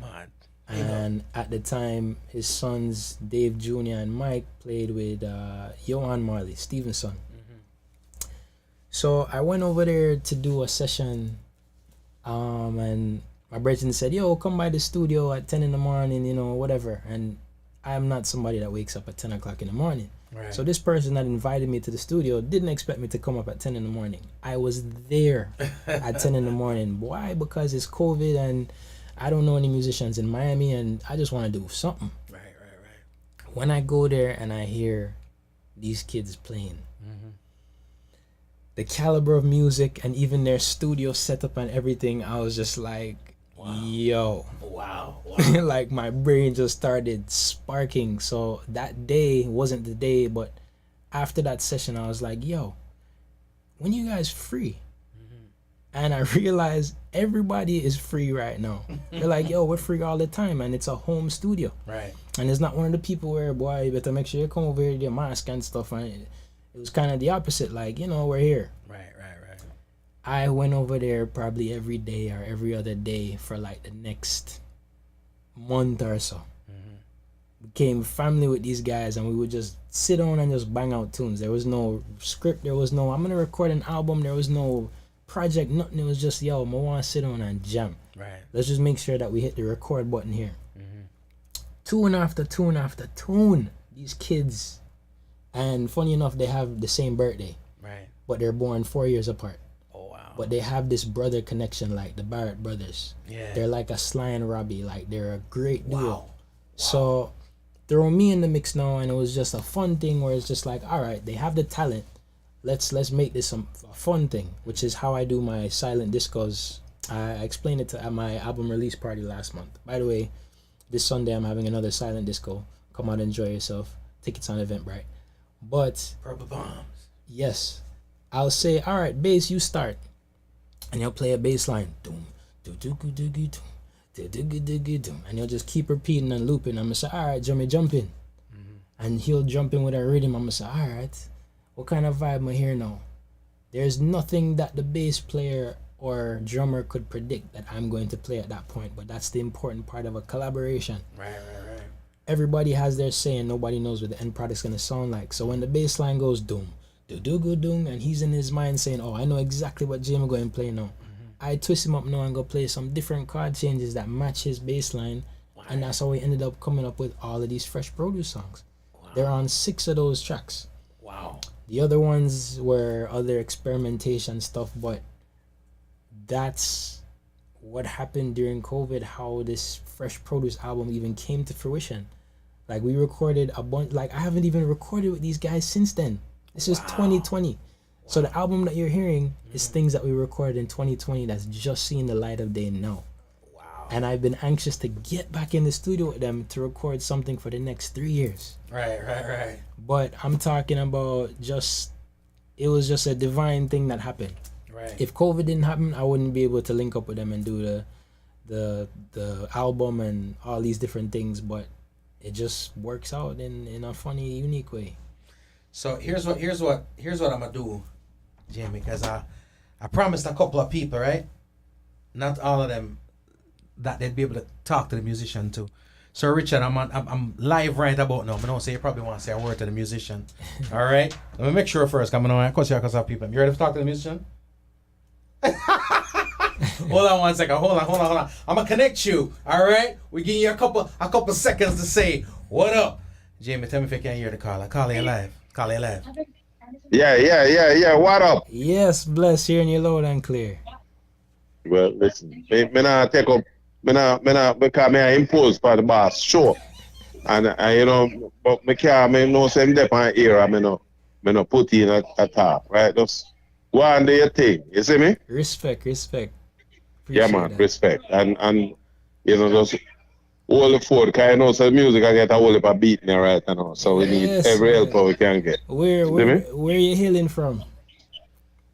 And at the time, his sons Dave Jr. and Mike played with Johan Marley, Steven's son. So I went over there to do a session, and my brethren said, yo, come by the studio at 10 in the morning, whatever. And I'm not somebody that wakes up at 10 o'clock in the morning. Right. So this person that invited me to the studio didn't expect me to come up at 10 in the morning. I was there at 10 in the morning. Why? Because it's COVID and I don't know any musicians in Miami, and I just want to do something. Right. When I go there and I hear these kids playing, the caliber of music and even their studio setup and everything, I was just like, yo. Wow. Like my brain just started sparking. So that day wasn't the day, but after that session, I was like, yo, when you guys free? And I realized everybody is free right now. They're like, yo, we're free all the time, and it's a home studio. Right. And it's not one of the people where, boy, you better make sure you come over here with your mask and stuff. And it was kind of the opposite, like, we're here. Right. I went over there probably every day or every other day for like the next month or so. Became family with these guys, and we would just sit down and just bang out tunes. There was no script, there was no, I'm gonna record an album, there was no project, nothing. It was just, yo, I want to sit down and jam. Right. Let's just make sure that we hit the record button here. Tune after tune after tune. These kids, and funny enough, they have the same birthday. Right. But they're born 4 years apart. Oh, wow. But they have this brother connection, like the Barrett brothers. Yeah. They're like a Sly and Robbie. Like, they're a great duo. Wow. So throw me in the mix now, and it was just a fun thing where it's just like, all right, they have the talent. Let's make this a fun thing, which is how I do my silent discos. I explained it at my album release party last month. By the way, this Sunday I'm having another silent disco. Come out and enjoy yourself. Tickets on Eventbrite. But Purple Bombs. yes, I'll say, all right, bass, you start. And you'll play a bass line. And you'll just keep repeating and looping. I'm going to say, all right, Jimmy, jump in. And he'll jump in with a rhythm. I'm going to say, all right, what kind of vibe am I here now? There's nothing that the bass player or drummer could predict that I'm going to play at that point. But that's the important part of a collaboration. Right. Everybody has their say, and nobody knows what the end product's going to sound like. So when the bass line goes doom, do-do-go-doom, and he's in his mind saying, oh, I know exactly what Jamie going to play now. I twist him up now and go play some different chord changes that match his bass line. Wow. And that's how we ended up coming up with all of these Fresh Produce songs. Wow. They're on 6 of those tracks. Wow. The other ones were other experimentation stuff, but that's what happened during COVID, how this Fresh Produce album even came to fruition. Like, we recorded a bunch, like, I haven't even recorded with these guys since then. This is 2020. So the album that you're hearing is things that we recorded in 2020 that's just seeing the light of day now. Wow. And I've been anxious to get back in the studio with them to record something for the next 3 years. Right. But I'm talking about it was just a divine thing that happened. Right. If COVID didn't happen, I wouldn't be able to link up with them and do the album and all these different things. But it just works out in a funny, unique way. So here's what I'm gonna do, Jamie, because I promised a couple of people, right? Not all of them, that they'd be able to talk to the musician too. So Richard, I'm live right about now. I don't say you probably want to say a word to the musician. All right? Let me make sure first. I'm gonna cause people. You ready to talk to the musician? Hold on 1 second. Hold on. I'm gonna connect you. All right? We give you a couple seconds to say what up. Jamie, tell me if you can hear the caller. Call you live. Yeah. What up? Yes, bless, hearing you loud and clear. Well, listen, me not take up, because I impose for the boss, sure. And but me no send them on ear, me no put in a talk, right? Just go on do your thing, you see me? Respect. Yeah, man, that. respect. And just hold the fort, because so the music I get a whole heap of beat there right now. So we need every help we can get. Where you hailing from?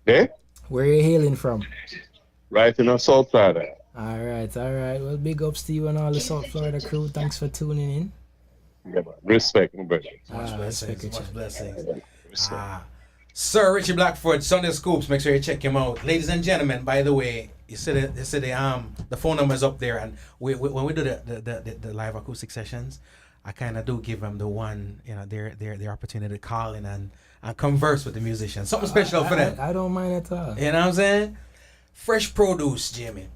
Eh? Where you hailing from? Right in the south side. All right. Well, big ups to you and all the South Florida crew. Thanks for tuning in. Yeah, man. Respect, my brother. Much blessings. Respect. Sir Richie Blackford, Sunday Scoops. Make sure you check him out, ladies and gentlemen. By the way, you see the phone number is up there, and when we do the live acoustic sessions, I kind of do give them the one, their opportunity to call in and converse with the musicians. Something special for them. I don't mind at all. You know what I'm saying? Fresh produce, Jimmy.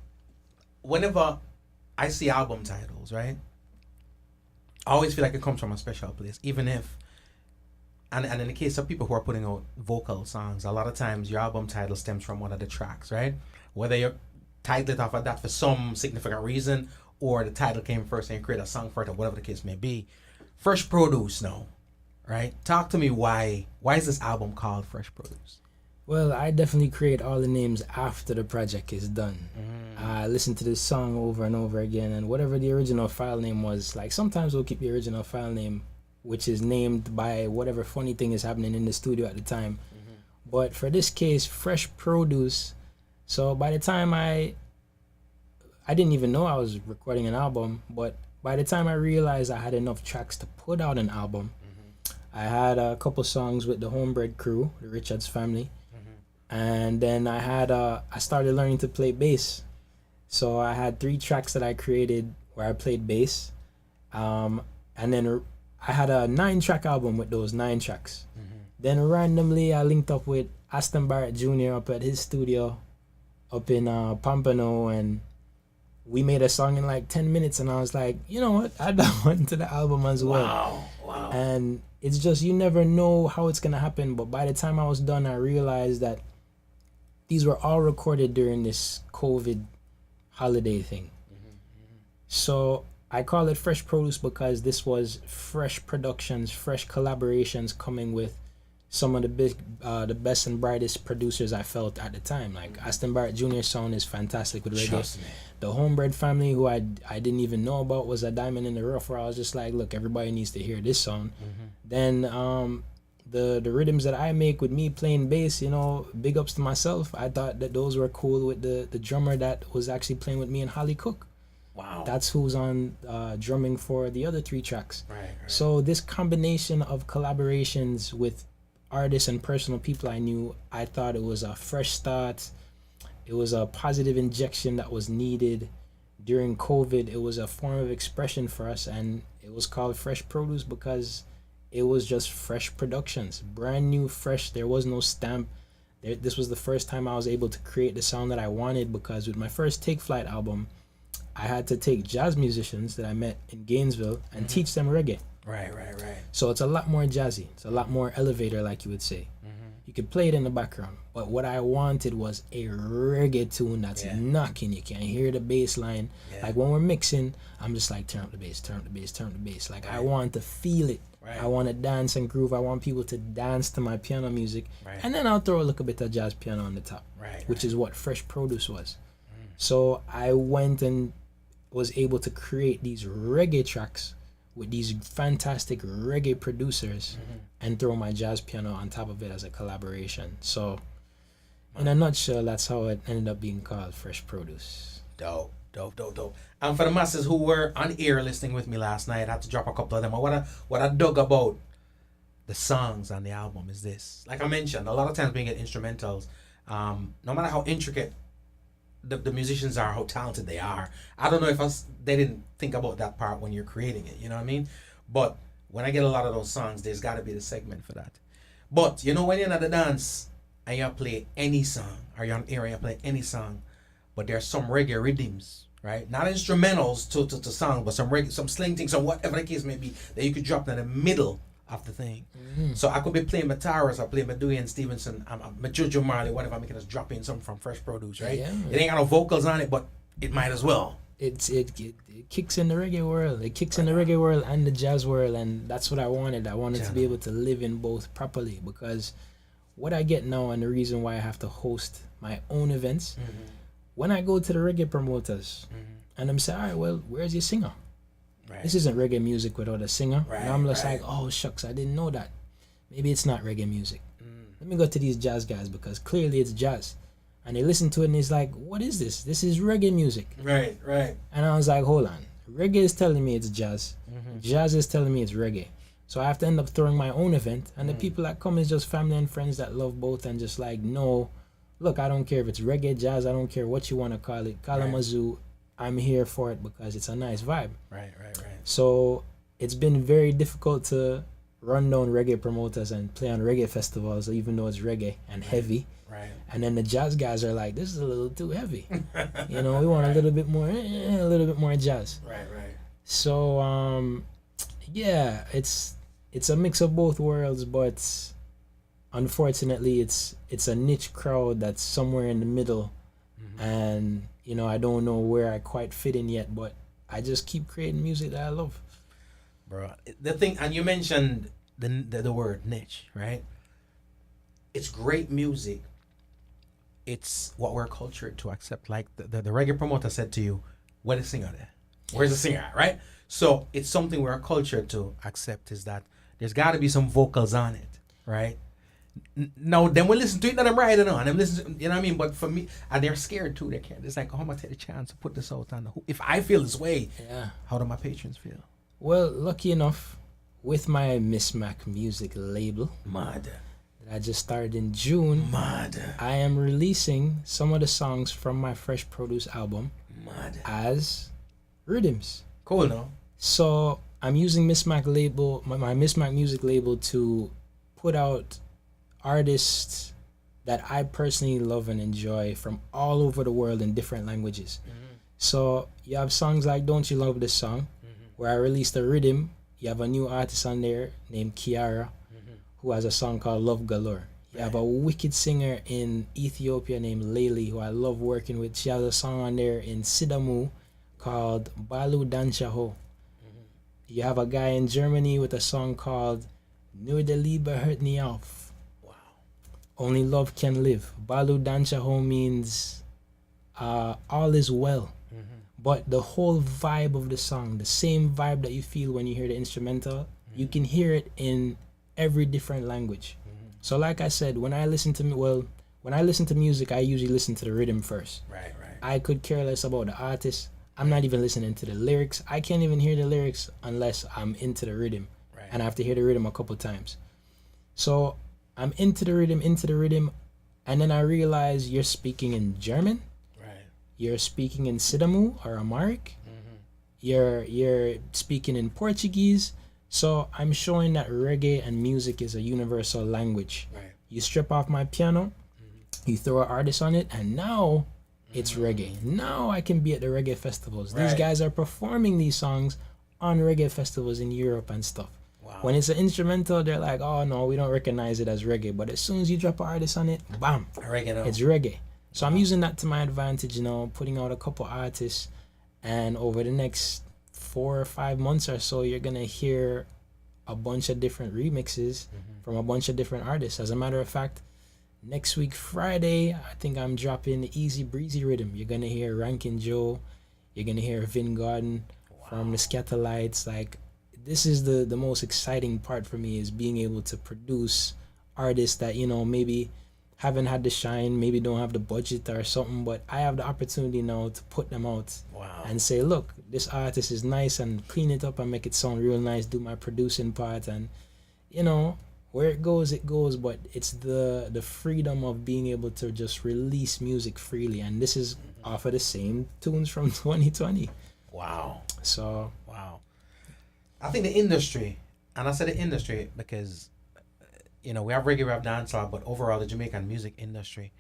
Whenever I see album titles, right, I always feel like it comes from a special place, even if. And in the case of people who are putting out vocal songs, a lot of times your album title stems from one of the tracks, right? Whether you title it off of that for some significant reason, or the title came first and you create a song for it, or whatever the case may be. Fresh Produce now, right? Talk to me why is this album called Fresh Produce? Well, I definitely create all the names after the project is done. I listen to this song over and over again, and whatever the original file name was, like sometimes we'll keep the original file name, which is named by whatever funny thing is happening in the studio at the time. But for this case, Fresh Produce. So by the time I didn't even know I was recording an album, but by the time I realized I had enough tracks to put out an album, I had a couple songs with the Homebred crew, the Richards family, and then I started learning to play bass. So I had 3 tracks that I created where I played bass, and then I had a 9-track album with those 9 tracks. Then randomly I linked up with Aston Barrett Jr. up at his studio up in Pompano, and we made a song in like 10 minutes, and I was like, you know what, add that one to the album as well. Wow. And it's just, you never know how it's gonna happen, but by the time I was done, I realized that these were all recorded during this COVID holiday thing. So I call it Fresh Produce because this was fresh productions, fresh collaborations coming with some of the best and brightest producers I felt at the time. Like Aston Barrett Jr.'s sound is fantastic with reggae. Trust me. The Homebred family, who I didn't even know about, was a diamond in the rough, where I was just like, look, everybody needs to hear this song. Then the rhythms that I make with me playing bass, big ups to myself. I thought that those were cool with the drummer that was actually playing with me and Holly Cook. Wow. That's who's on drumming for the other 3 tracks. Right. So this combination of collaborations with artists and personal people I knew, I thought it was a fresh start. It was a positive injection that was needed during COVID. It was a form of expression for us, and it was called Fresh Produce because it was just fresh productions, brand new, fresh. There was no stamp. This was the first time I was able to create the sound that I wanted, because with my first Take Flight album, I had to take jazz musicians that I met in Gainesville and teach them reggae. Right. So it's a lot more jazzy. It's a lot more elevator, like you would say. You could play it in the background. But what I wanted was a reggae tune that's knocking. You can't hear the bass line. Like when we're mixing, I'm just like, turn up the bass, turn up the bass, turn up the bass. Like I want to feel it. I want to dance and groove. I want people to dance to my piano music. And then I'll throw a little bit of jazz piano on the top, which is what Fresh Produce was. So I went and was able to create these reggae tracks with these fantastic reggae producers and throw my jazz piano on top of it as a collaboration. So in a nutshell, that's how it ended up being called Fresh Produce. Dope. And for the masses who were on air listening with me last night, I had to drop a couple of them. What I dug about the songs on the album is this. Like I mentioned, a lot of times being at instrumentals, no matter how intricate the musicians are, how talented they are, I don't know if they didn't think about that part when you're creating it, you know what I mean? But when I get a lot of those songs, there's got to be the segment for that. But you know, when you're at the dance and you play any song, or you're on air and you play any song, but there's some reggae rhythms, right? Not instrumentals to song, but some reggae, some sling things, or whatever the case may be, that you could drop in the middle of the thing. So I could be playing my Tyrus, or playing my Dewey and Stevenson, my Jojo Marley, whatever, I'm just drop in something from Fresh Produce, right? Yeah. It ain't got no vocals on it, but it might as well. It kicks in the reggae world. It kicks in the reggae world and the jazz world, and that's what I wanted. I wanted to be able to live in both properly, because what I get now, and the reason why I have to host my own events, when I go to the reggae promoters and I'm saying, all right, well, where's your singer? Right. This isn't reggae music without a singer. Right, And I'm just right. like, oh, shucks, I didn't know that. Maybe it's not reggae music. Let me go to these jazz guys, because clearly it's jazz. And they listen to it and it's like, what is this? This is reggae music. Right. And I was like, hold on. Reggae is telling me it's jazz. Jazz is telling me it's reggae. So I have to end up throwing my own event. And the people that come is just family and friends that love both, and just like, no, look, I don't care if it's reggae, jazz, I don't care what you want to call it. Kalamazoo, I'm here for it because it's a nice vibe. Right. So it's been very difficult to run down reggae promoters and play on reggae festivals, even though it's reggae and heavy. Right. And then the jazz guys are like, this is a little too heavy. You know, we want a little bit more jazz. Right. So yeah, it's a mix of both worlds, but unfortunately it's a niche crowd that's somewhere in the middle. And you know, I don't know where I quite fit in yet, but I just keep creating music that I love. Bro, the thing, and you mentioned the word niche, right? It's great music. It's what we're cultured to accept. Like the reggae promoter said to you, where's the singer there? Where's the singer at, right? So it's something we're cultured to accept, is that there's got to be some vocals on it, right? Now, then we listen to it, and I'm riding on. I'm listening, you know what I mean? But for me, and they're scared too. They can't. It's like, oh, I'm going to take the chance to put this out on the hoop. If I feel this way, how do my patrons feel? Well, lucky enough, with my Miss Mac music label, Mad. that I just started in June, I am releasing some of the songs from my Fresh Produce album as rhythms. Cool, no? So I'm using Miss Mac label, my Miss Mac music label, to put out artists that I personally love and enjoy from all over the world in different languages. So you have songs like Don't You Love This Song, where I released a rhythm. You have a new artist on there named Kiara, who has a song called Love Galore. You have a wicked singer in Ethiopia named Layli, who I love working with. She has a song on there in Sidamu called Balu Danshaho. You have a guy in Germany with a song called Nur de Liebe hört nie auf. Only love can live. Balu Danshaho means all is well. But the whole vibe of the song, the same vibe that you feel when you hear the instrumental, you can hear it in every different language. So like I said, when I listen to music, I usually listen to the rhythm first. Right. I could care less about the artist. I'm not even listening to the lyrics. I can't even hear the lyrics unless I'm into the rhythm. Right. And I have to hear the rhythm a couple times. So I'm into the rhythm, and then I realize you're speaking in German. You're speaking in Sidamu or Amharic. You're speaking in Portuguese. So I'm showing that reggae and music is a universal language. Right. You strip off my piano, you throw an artist on it, and now it's reggae. Now I can be at the reggae festivals. These guys are performing these songs on reggae festivals in Europe and stuff. Wow. When it's an instrumental, they're like, oh no, we don't recognize it as reggae. But as soon as you drop an artist on it, bam, it's reggae. So I'm using that to my advantage, you know, putting out a couple artists, and over the next 4 or 5 months or so, you're gonna hear a bunch of different remixes from a bunch of different artists. As a matter of fact, next week Friday, I think I'm dropping the Easy Breezy Rhythm. You're gonna hear Rankin Joe, You're gonna hear Vin Garden from the Scatterlights. Like, this is the most exciting part for me, is being able to produce artists that, you know, maybe haven't had the shine, maybe don't have the budget or something, but I have the opportunity now to put them out and say, look, this artist is nice, and clean it up and make it sound real nice, do my producing part, and, you know, where it goes, but it's the freedom of being able to just release music freely. And this is off of the same tunes from 2020. Wow. So, wow. I think the industry, and I say the industry because, you know, we have reggae, we have dancehall, but overall the Jamaican music industry,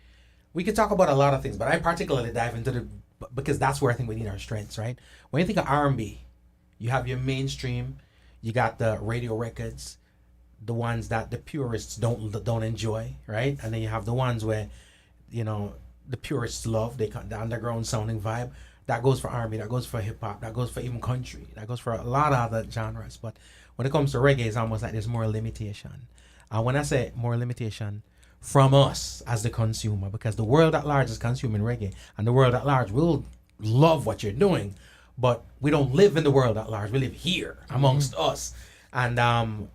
we could talk about a lot of things, but I particularly dive into because that's where I think we need our strengths, right? When you think of R&B, you have your mainstream, you got the radio records, the ones that the purists don't enjoy, right? And then you have the ones where, you know, the purists love, the underground sounding vibe. That goes for R&B, that goes for hip hop, that goes for even country, that goes for a lot of other genres. But when it comes to reggae, it's almost like there's more limitation. And when I say more limitation, from us as the consumer, because the world at large is consuming reggae, and the world at large will love what you're doing, but we don't live in the world at large. We live here amongst us. And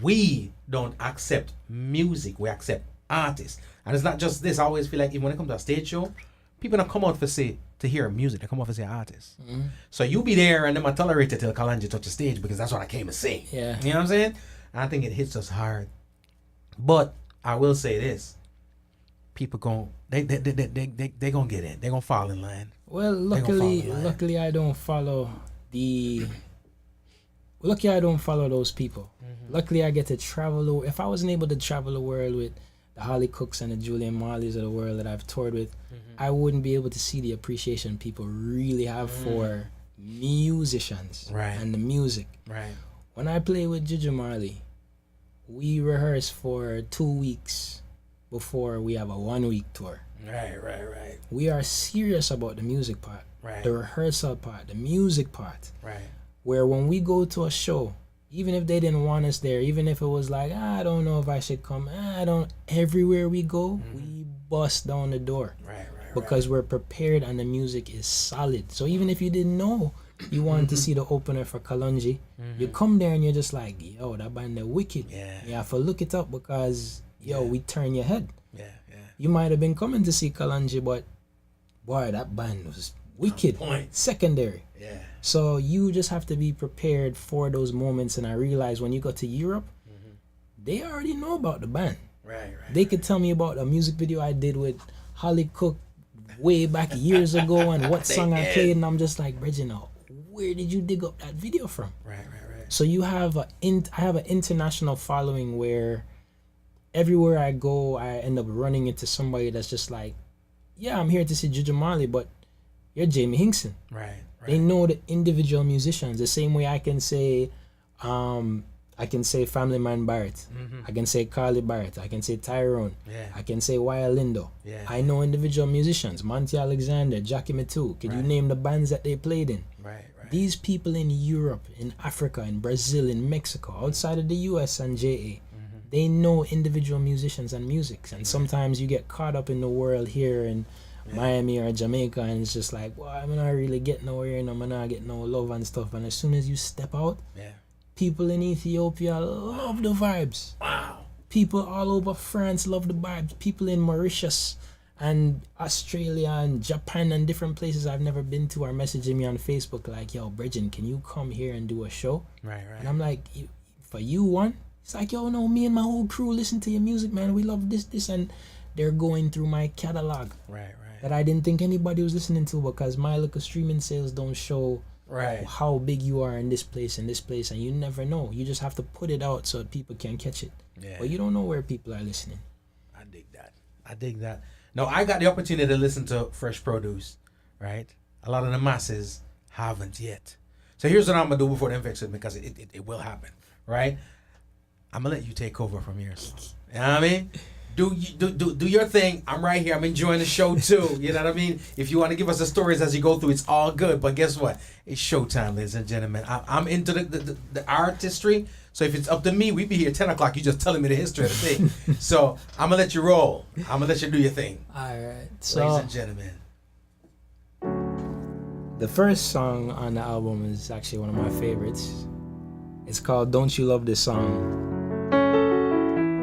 we don't accept music, we accept artists. And it's not just this. I always feel like even when it comes to a stage show, people don't come out to hear music, they come out to see artists. So you be there and them are tolerated till Kalanje touch the stage because that's what I came to see. Yeah. You know what I'm saying? I think it hits us hard. But I will say this. People they gonna get in. They gonna fall in line. Well, luckily I don't follow those people. Luckily I get to travel. If I wasn't able to travel the world with the Holly Cooks and the Julian Marleys of the world that I've toured with, I wouldn't be able to see the appreciation people really have for musicians and the music. Right. When I play with Juju Marley, we rehearse for 2 weeks before we have a 1 week tour. Right. We are serious about the music part, the rehearsal part, the music part. Right. Where when we go to a show, even if they didn't want us there, even if it was like, I don't know if I should come, everywhere we go, we bust down the door. Because we're prepared and the music is solid. So even if you didn't know you wanted to see the opener for Kalonji, you come there and you're just like, yo, that band, they're wicked. You have to look it up because, we turn your head. You might have been coming to see Kalonji, but boy, that band was wicked. Secondary. So you just have to be prepared for those moments. And I realized when you go to Europe, they already know about the band. They could tell me about a music video I did with Holly Cook way back years ago and what song I played, and I'm just like, Reginald, where did you dig up that video from? Right. So you have I have an international following where everywhere I go, I end up running into somebody that's just like, yeah, I'm here to see Juju Marley, but you're Jaime Hinckson. Right. They know the individual musicians the same way I can say Family Man Barrett. I can say Carly Barrett. I can say Tyrone. I can say Waya Lindo. I know individual musicians. Monty Alexander, Jackie Matu. Could you name the bands that they played in? These people in Europe, in Africa, in Brazil, in Mexico, outside of the US and JA, they know individual musicians and music. And sometimes you get caught up in the world here in Miami or Jamaica, and it's just like, well, I'm not really getting nowhere and I'm not getting no love and stuff. And as soon as you step out, people in Ethiopia love the vibes. Wow. People all over France love the vibes. People in Mauritius and Australia and Japan and different places I've never been to are messaging me on Facebook like, yo, Bridget, can you come here and do a show? Right. And I'm like, for you, one? It's like, yo, no, me and my whole crew listen to your music, man. We love this. And they're going through my catalog. Right. That I didn't think anybody was listening to because my local streaming sales don't show how big you are in this place, and you never know. You just have to put it out so people can catch it. But you don't know where people are listening. I dig that. No, I got the opportunity to listen to fresh produce, right? A lot of the masses haven't yet. So here's what I'm gonna do before the vex with me, because it will happen, right? I'm gonna let you take over from here. You know what I mean? Do your thing. I'm right here. I'm enjoying the show too. You know what I mean? If you want to give us the stories as you go through, it's all good. But guess what? It's showtime, ladies and gentlemen. I'm into the artistry. So if it's up to me, we'd be here 10 o'clock. You just telling me the history of the thing. So I'm gonna let you roll. I'm gonna let you do your thing. All right. So, ladies and gentlemen. The first song on the album is actually one of my favorites. It's called Don't You Love This Song.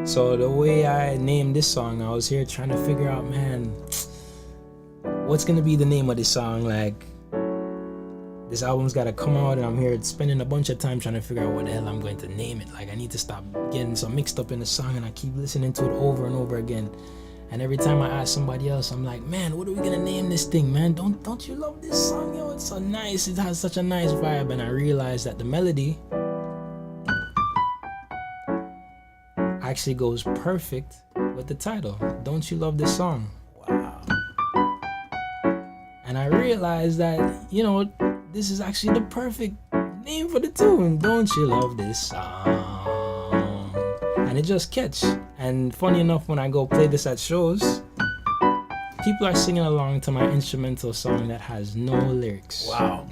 So the way I named this song, I was here trying to figure out, man, what's gonna be the name of this song? Like, this album's gotta come out, and I'm here spending a bunch of time trying to figure out what the hell I'm going to name it. Like, I need to stop getting so mixed up in the song, and I keep listening to it over and over again. And every time I ask somebody else, I'm like, man, what are we gonna name this thing, man? Don't you love this song? Yo, it's so nice. It has such a nice vibe. And I realized that the melody actually goes perfect with the title. Don't you love this song? Wow. And I realized that, you know, this is actually the perfect name for the tune. Don't you love this song? And it just catch. And funny enough, when I go play this at shows, people are singing along to my instrumental song that has no lyrics. Wow.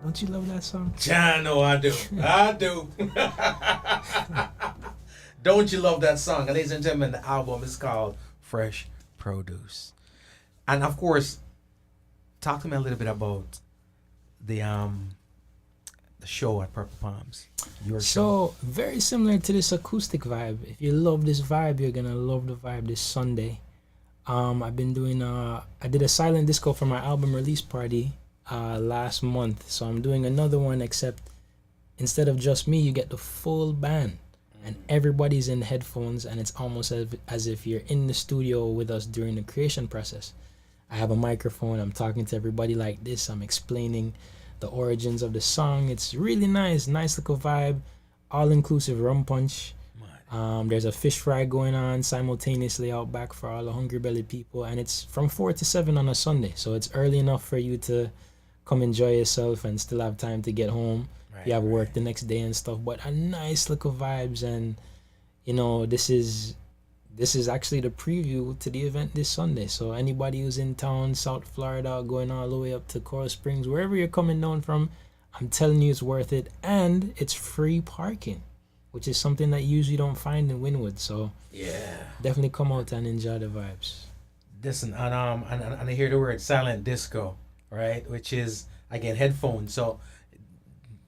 Don't you love that song? Yeah, I know I do. I do. Don't you love that song? And ladies and gentlemen, the album is called Fresh Produce. And of course, talk to me a little bit about the the show at Purple Palms? Your show. So very similar to this acoustic vibe. If you love this vibe, you're gonna love the vibe this Sunday. I've been doing I did a silent disco for my album release party last month. So I'm doing another one, except instead of just me, you get the full band and everybody's in headphones, and it's almost as if you're in the studio with us during the creation process. I have a microphone, I'm talking to everybody like this, I'm explaining the origins of the song. It's really nice little vibe, all-inclusive rum punch. There's a fish fry going on simultaneously out back for all the hungry belly people, and it's from 4 to 7 on a Sunday, so it's early enough for you to come enjoy yourself and still have time to get home. You have work the next day and stuff, but a nice little vibes. And you know, this is actually the preview to the event this Sunday. So anybody who's in town, South Florida, going all the way up to Coral Springs, wherever you're coming down from, I'm telling you, it's worth it. And it's free parking, which is something that you usually don't find in Wynwood. So Yeah. definitely come out and enjoy the vibes. Listen, and I hear the word silent disco, right? Which is again headphones. So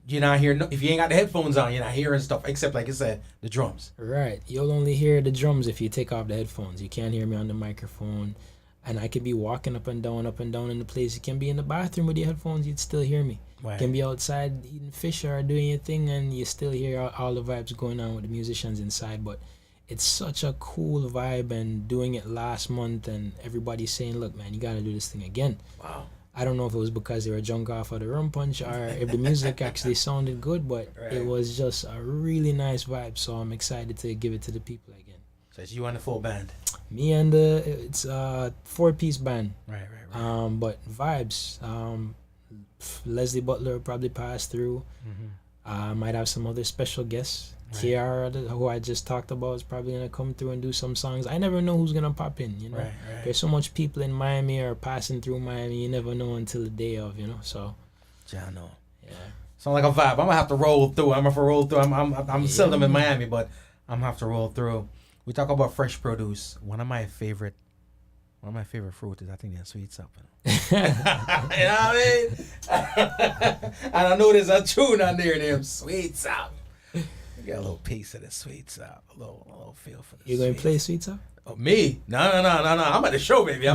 you're not hearing, if you ain't got the headphones on, you're not hearing stuff except, like you said, the drums. Right. You'll only hear the drums if you take off the headphones. You can't hear me on the microphone. And I could be walking up and down in the place. You can be in the bathroom with your headphones, you'd still hear me. Right. You can be outside eating fish or doing your thing, and you still hear all the vibes going on with the musicians inside. But it's such a cool vibe, and doing it last month, and everybody's saying, look, man, you got to do this thing again. Wow. I don't know if it was because they were drunk off of the rum punch or if the music actually sounded good, but it was just a really nice vibe. So I'm excited to give it to the people again. So it's you and the full band. Me and it's a 4-piece band. Right. But vibes. Leslie Butler will probably pass through. Might have some other special guests. Kiara, who I just talked about, is probably gonna come through and do some songs. I never know who's gonna pop in, you know. Right. There's so much people in Miami or passing through Miami, you never know until the day of, you know. So I know. yeah. Sound like a vibe. I'm gonna have to roll through. I'm seldom in Miami, but I'm gonna have to roll through. We talk about fresh produce. One of my favorite fruits is, I think, that sweet sap. You know what I mean? And I know there's a tune on there named Sweet Sap. You got a little piece of the sweet sap, a little feel for the You gonna play Sweet Sap? Oh, me? No. I'm at the show, baby. I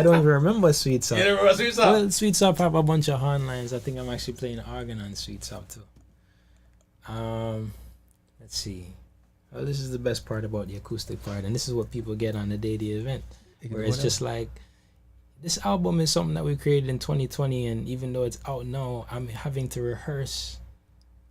don't even remember Sweet Sap. You never remember Sweet Sap? Well, Sweet Sap have a bunch of horn lines. I think I'm actually playing the organ on Sweet Sap too. Let's see. Well, this is the best part about the acoustic part, and this is what people get on the day of the event, where it's just like, this album is something that we created in 2020, and even though it's out now, I'm having to rehearse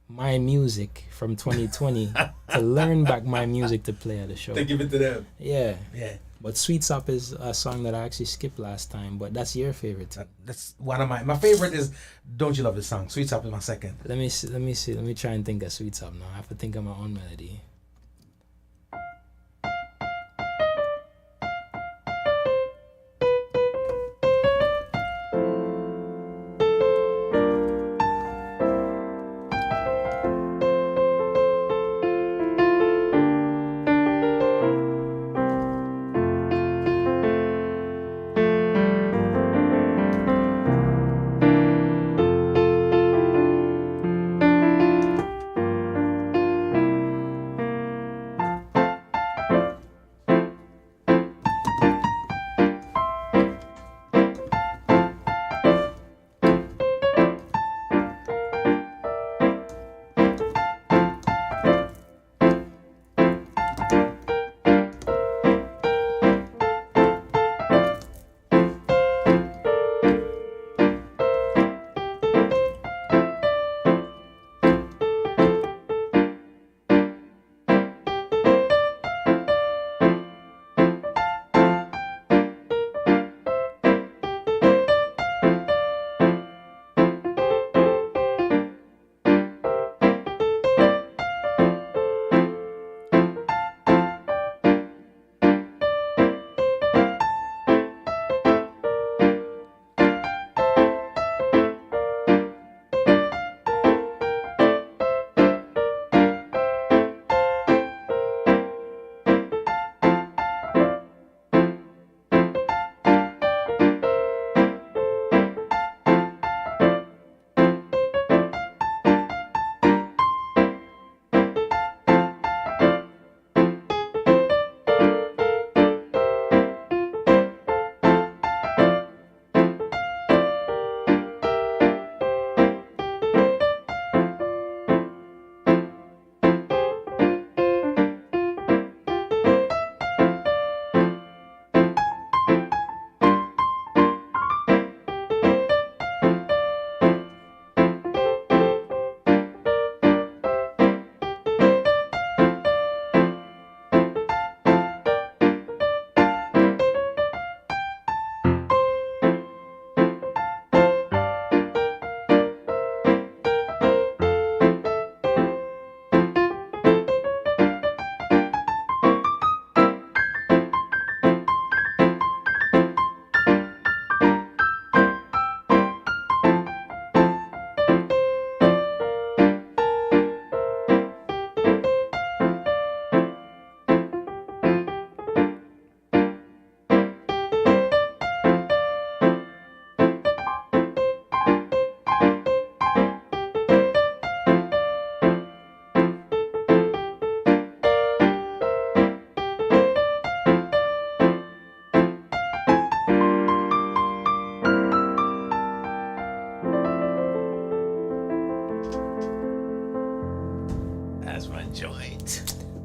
my music from 2020 to learn back my music to play at the show. To give it to them. Yeah. Yeah. But Sweet Sap is a song that I actually skipped last time, but that's your favorite too. That's one of my favorite is Don't You Love This Song. Sweet Sap is my second. Let me see. Let me try and think of Sweet Sap now. I have to think of my own melody.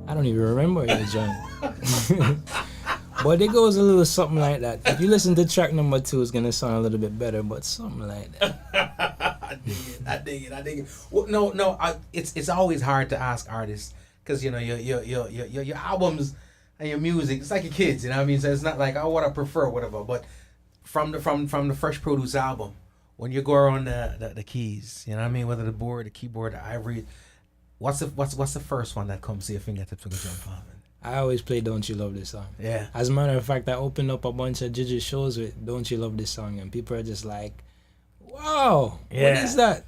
I don't even remember it, John. But it goes a little something like that. If you listen to track number 2, it's gonna sound a little bit better, but something like that. I dig it. Well, no. It's always hard to ask artists because you know your albums and your music. It's like your kids, you know what I mean. So it's not like what I prefer, whatever. But from the Fresh Produce album, when you go around the keys, you know what I mean, whether the board, the keyboard, the ivory, what's the first one that comes to your fingertips when you jump on? I always play Don't You Love This Song. Yeah. As a matter of fact, I opened up a bunch of Gigi shows with Don't You Love This Song, and people are just like, wow, Yeah. what is that?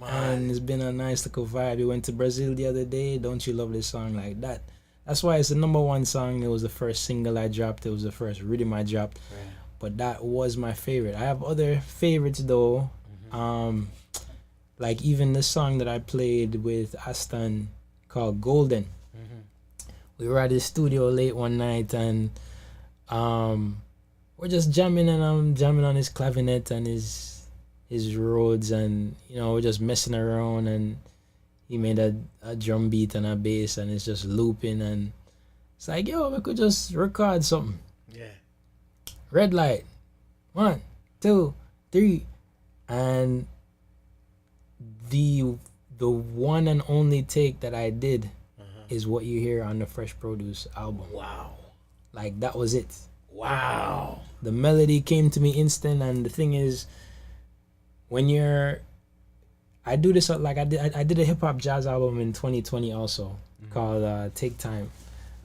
And it's been a nice little vibe. We went to Brazil the other day, Don't You Love This Song, like that. That's why it's the number 1 song. It was the first single I dropped. It was the first rhythm I dropped. Right. But that was my favorite. I have other favorites though. Like even the song that I played with Aston called Golden. We were at his studio late one night and we're just jamming, and I'm jamming on his clavinet and his Rhodes, and you know, we're just messing around, and he made a drum beat and a bass, and it's just looping, and it's like, yo, we could just record something. Yeah. Red light. 1, 2, 3. And the one and only take that I did is what you hear on the Fresh Produce album. Wow. Like that was it. Wow. The melody came to me instant, and the thing is, when I do this like I did a hip hop jazz album in 2020 also called Take Time.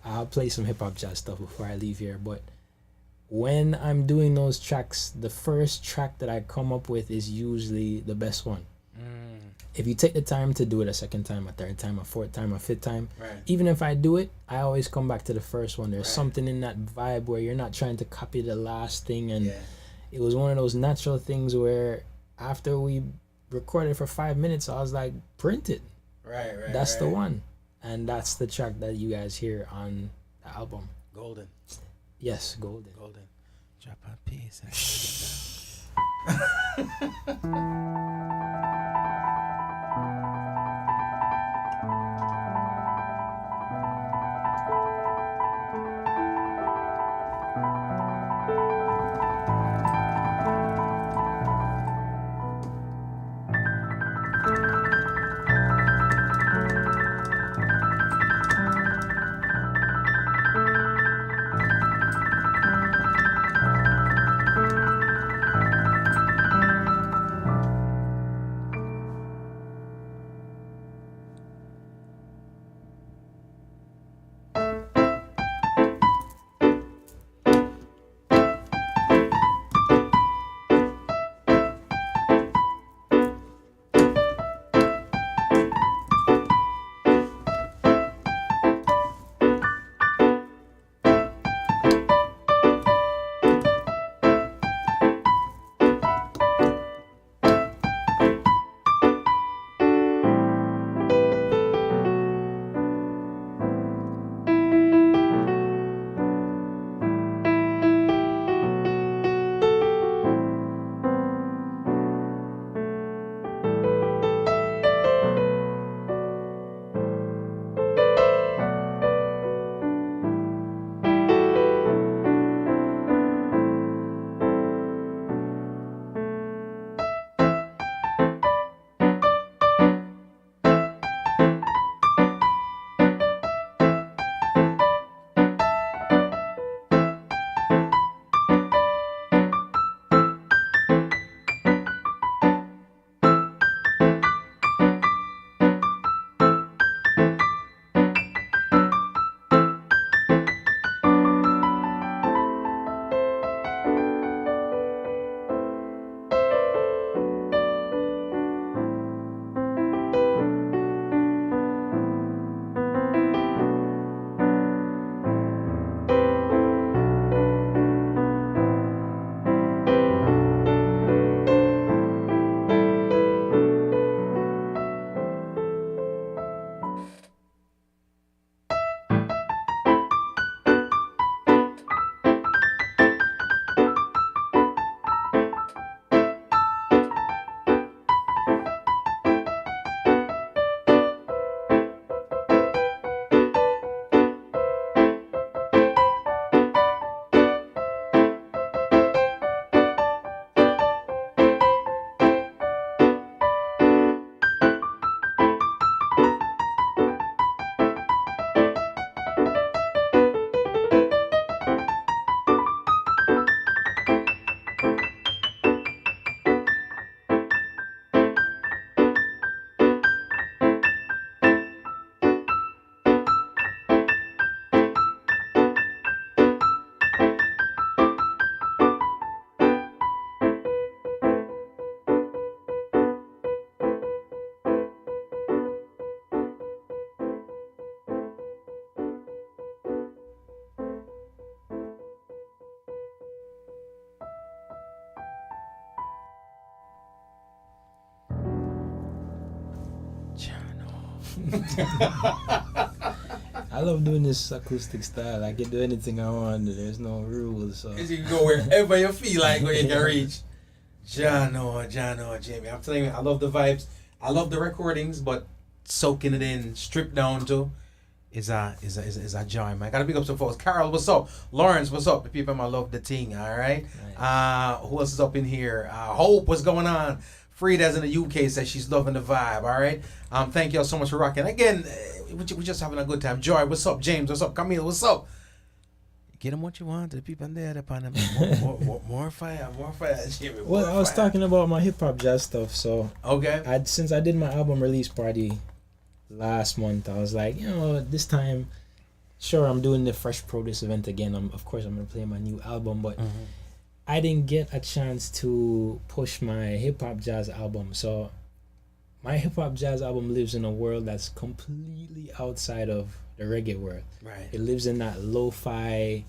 I'll play some hip hop jazz stuff before I leave here, but when I'm doing those tracks, the first track that I come up with is usually the best one. If you take the time to do it a second time, a third time, a fourth time, a fifth time, even if I do it, I always come back to the first one. There's something in that vibe where you're not trying to copy the last thing, and it was one of those natural things where after we recorded for 5 minutes, I was like, print it. Right. That's the one. And that's the track that you guys hear on the album. Golden. Yes, Golden. Drop a piece. I love doing this acoustic style. I can do anything I want. There's no rules. So. You can go wherever you feel like where you can reach. Jano, Jamie. I'm telling you, I love the vibes. I love the recordings, but soaking it in, stripped down to, is a joy, man. I gotta pick up some folks. Carol, what's up? Lawrence, what's up? The people I love the thing, all right? Nice. Who else is up in here? Hope, what's going on? Frida's in the UK says she's loving the vibe, all right? Thank y'all so much for rocking. Again, we're just having a good time. Joy, what's up? James, what's up? Camille, what's up? Get them what you want. The people in there, more fire, Jimmy. Well, I was talking about my hip hop jazz stuff. So okay, since I did my album release party last month, I was like, this time, sure, I'm doing the Fresh Produce event again. Of course, I'm gonna play my new album, but I didn't get a chance to push my hip hop jazz album. So my hip hop jazz album lives in a world that's completely outside of the reggae world. Right. It lives in that lo-fi,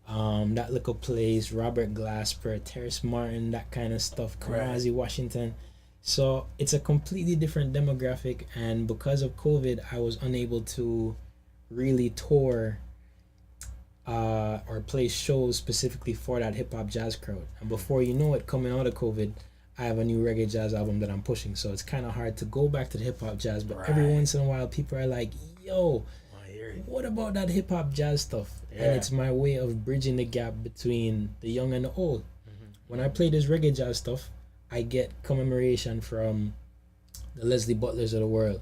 that little place, Robert Glasper, Terrace Martin, that kind of stuff, Kamasi Washington. So it's a completely different demographic, and because of COVID, I was unable to really tour or play shows specifically for that hip-hop jazz crowd. And before you know it, coming out of COVID, I have a new reggae jazz album that I'm pushing. So it's kind of hard to go back to the hip-hop jazz, but every once in a while, people are like, yo, what about that hip-hop jazz stuff? And it's my way of bridging the gap between the young and the old. When I play this reggae jazz stuff, I get commemoration from the Leslie Butlers of the world.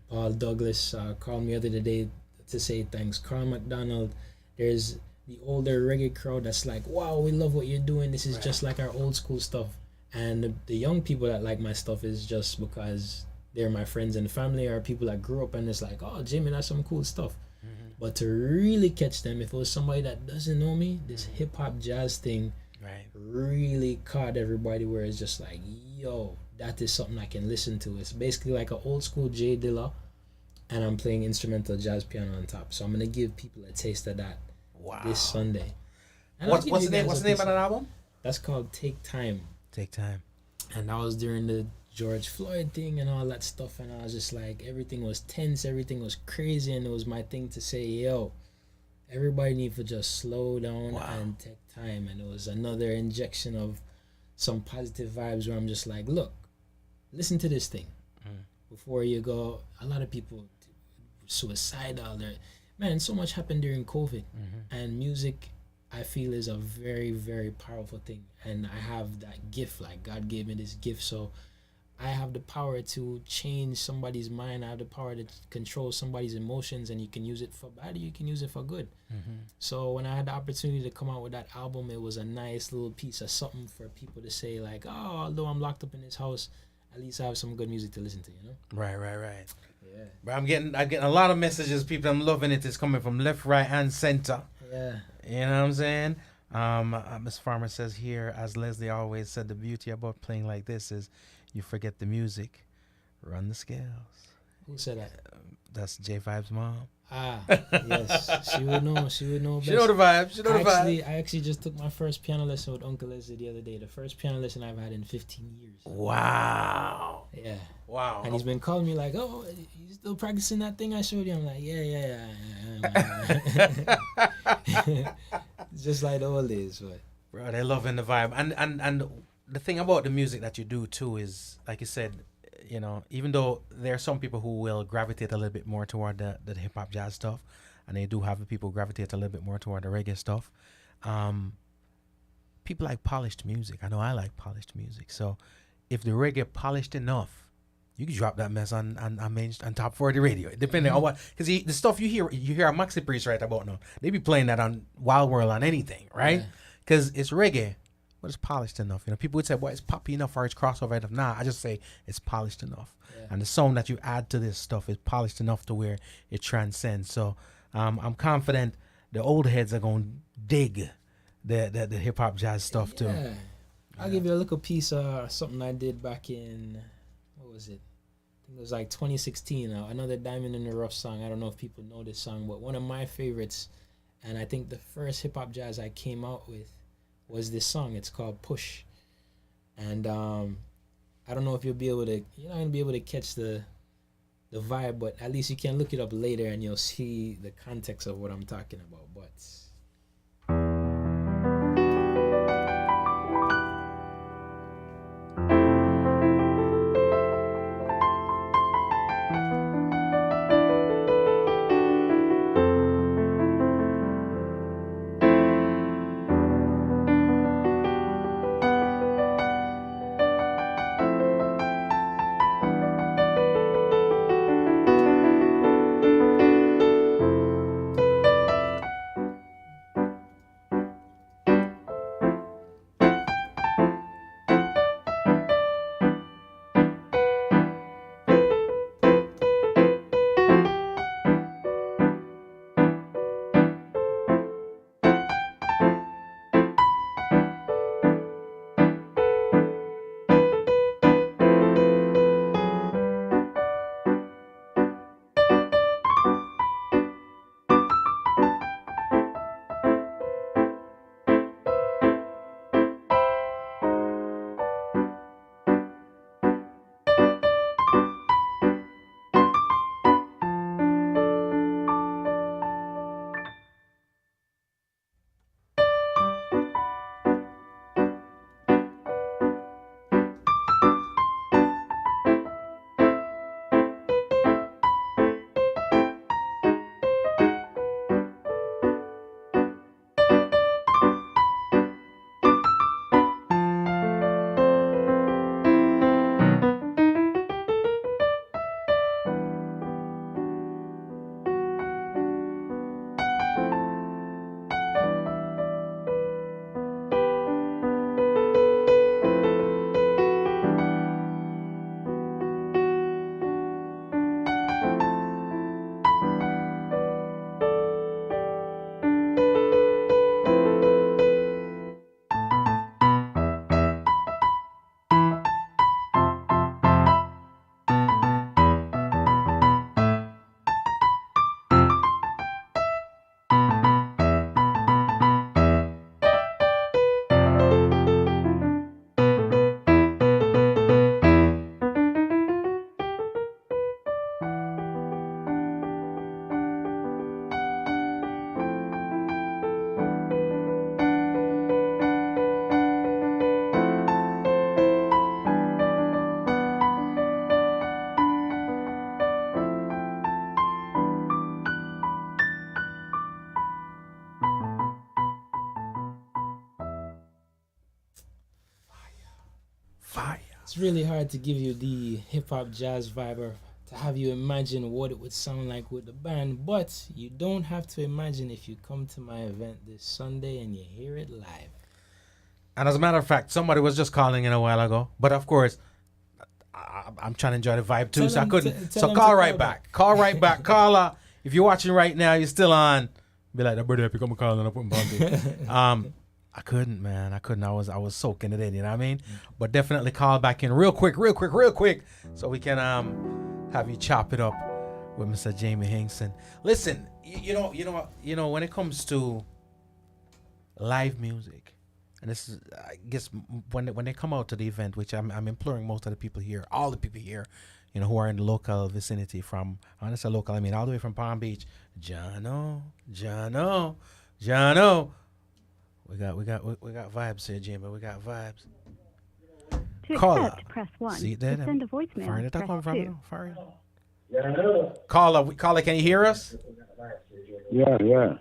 Paul Douglas called me the other day to say thanks. Carl McDonald. There's the older reggae crowd that's like, wow, we love what you're doing. This is just like our old school stuff. And the young people that like my stuff is just because they're my friends and family, or people that grew up and it's like, oh, Jimmy, that's some cool stuff. But to really catch them, if it was somebody that doesn't know me, this hip-hop jazz thing really caught everybody, where it's just like, yo, that is something I can listen to. It's basically like an old school Jay Dilla, and I'm playing instrumental jazz piano on top. So I'm going to give people a taste of that this Sunday. What's the name of that album? That's called Take Time. Take Time. And that was during the George Floyd thing and all that stuff, and I was just like, everything was tense, everything was crazy, and it was my thing to say, yo, everybody needs to just slow down and take time. And it was another injection of some positive vibes where I'm just like, look, listen to this thing before you go. A lot of people suicidal. Man, so much happened during COVID, and music, I feel, is a very, very powerful thing. And I have that gift, like God gave me this gift, so I have the power to change somebody's mind. I have the power to control somebody's emotions, and you can use it for bad, you can use it for good. So when I had the opportunity to come out with that album, it was a nice little piece of something for people to say, like, oh, although I'm locked up in this house, at least I have some good music to listen to, you know? Right. Yeah. But I'm getting a lot of messages. People, I'm loving it. It's coming from left, right, and center. Yeah. You know what I'm saying? Miss Farmer says here, as Leslie always said, the beauty about playing like this is you forget the music, run the scales. Who said that? That's J5's mom. Yes. She would know best. She know the vibe. I actually just took my first piano lesson with Uncle Leslie the other day. The first piano lesson I've had in 15 years. Wow. Yeah. Wow. And he's been calling me like, oh, you still practicing that thing I showed you? I'm like, yeah. It's just like the old days, but. Bro, they're loving the vibe. And the thing about the music that you do too is, like you said, you know, even though there are some people who will gravitate a little bit more toward the hip hop jazz stuff, and they do have the people gravitate a little bit more toward the reggae stuff, people like polished music. I know I like polished music. So if the reggae polished enough, you can drop that mess on top 40 radio, depending on what, because the stuff you hear a Maxi Priest right about now, they be playing that on Wild World on anything, right? Because it's reggae, but it's polished enough. You know, people would say, well, it's poppy enough or it's crossover enough. Nah, I just say it's polished enough. And the sound that you add to this stuff is polished enough to where it transcends. So I'm confident the old heads are going to dig the hip-hop jazz stuff too. I'll give you a little piece of something I did back in, what was it? I think it was like 2016. Another Diamond in the Rough song. I don't know if people know this song, but one of my favorites, and I think the first hip-hop jazz I came out with, was this song. It's called Push. And I don't know if you're not going to be able to catch the the vibe, but at least you can look it up later and you'll see the context of what I'm talking about. But Fire. it's really hard to give you the hip hop jazz vibe or to have you imagine what it would sound like with the band. But you don't have to imagine if you come to my event this Sunday and you hear it live. And as a matter of fact, somebody was just calling in a while ago. But of course, I'm trying to enjoy the vibe too, Tell so I them couldn't. to So call call right back. back. Call right back. Caller, if you're watching right now, you're still on. Be like, that brother, pick up a call and I put him on. I couldn't, man. I couldn't. I was soaking it in. You know what I mean? But definitely call back in real quick, so we can have you chop it up with Mr. Jaime Hinckson. Listen, you know, when it comes to live music, and this is, I guess, when they come out to the event, which I'm imploring most of the people here, all the people here, you know, who are in the local vicinity from, when I say local, I mean all the way from Palm Beach, Jono. We got vibes here, Jimmy. We got vibes. To Caller. accept, press 1. See to that? send a voicemail, Far in the press 2. Caller, can you hear us? Yeah.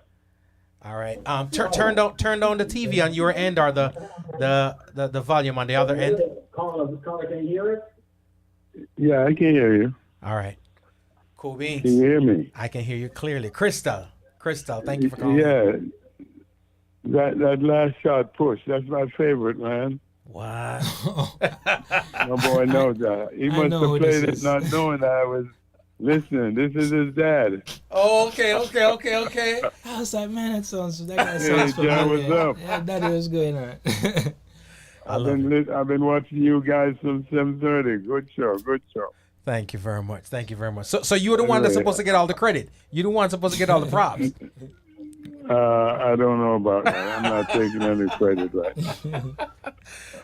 All right. Turn down the TV on your end or the volume on the other end. Caller, can you hear it? Yeah, I can hear you. All right. Cool beans. Can you hear me? I can hear you clearly. Crystal, thank you for calling. Yeah. That last shot push, that's my favorite, man. What? No boy knows that. He must have played it not knowing that I was listening. This is his dad. Oh, okay. I was like, man, that guy sounds familiar. John, what's up? Yeah, Daddy, what's going on? I've been watching you guys since 7:30. Good show. Thank you very much. So you're the one that's supposed to get all the credit. You're the one supposed to get all the props. I don't know about that. I'm not taking any credit right now.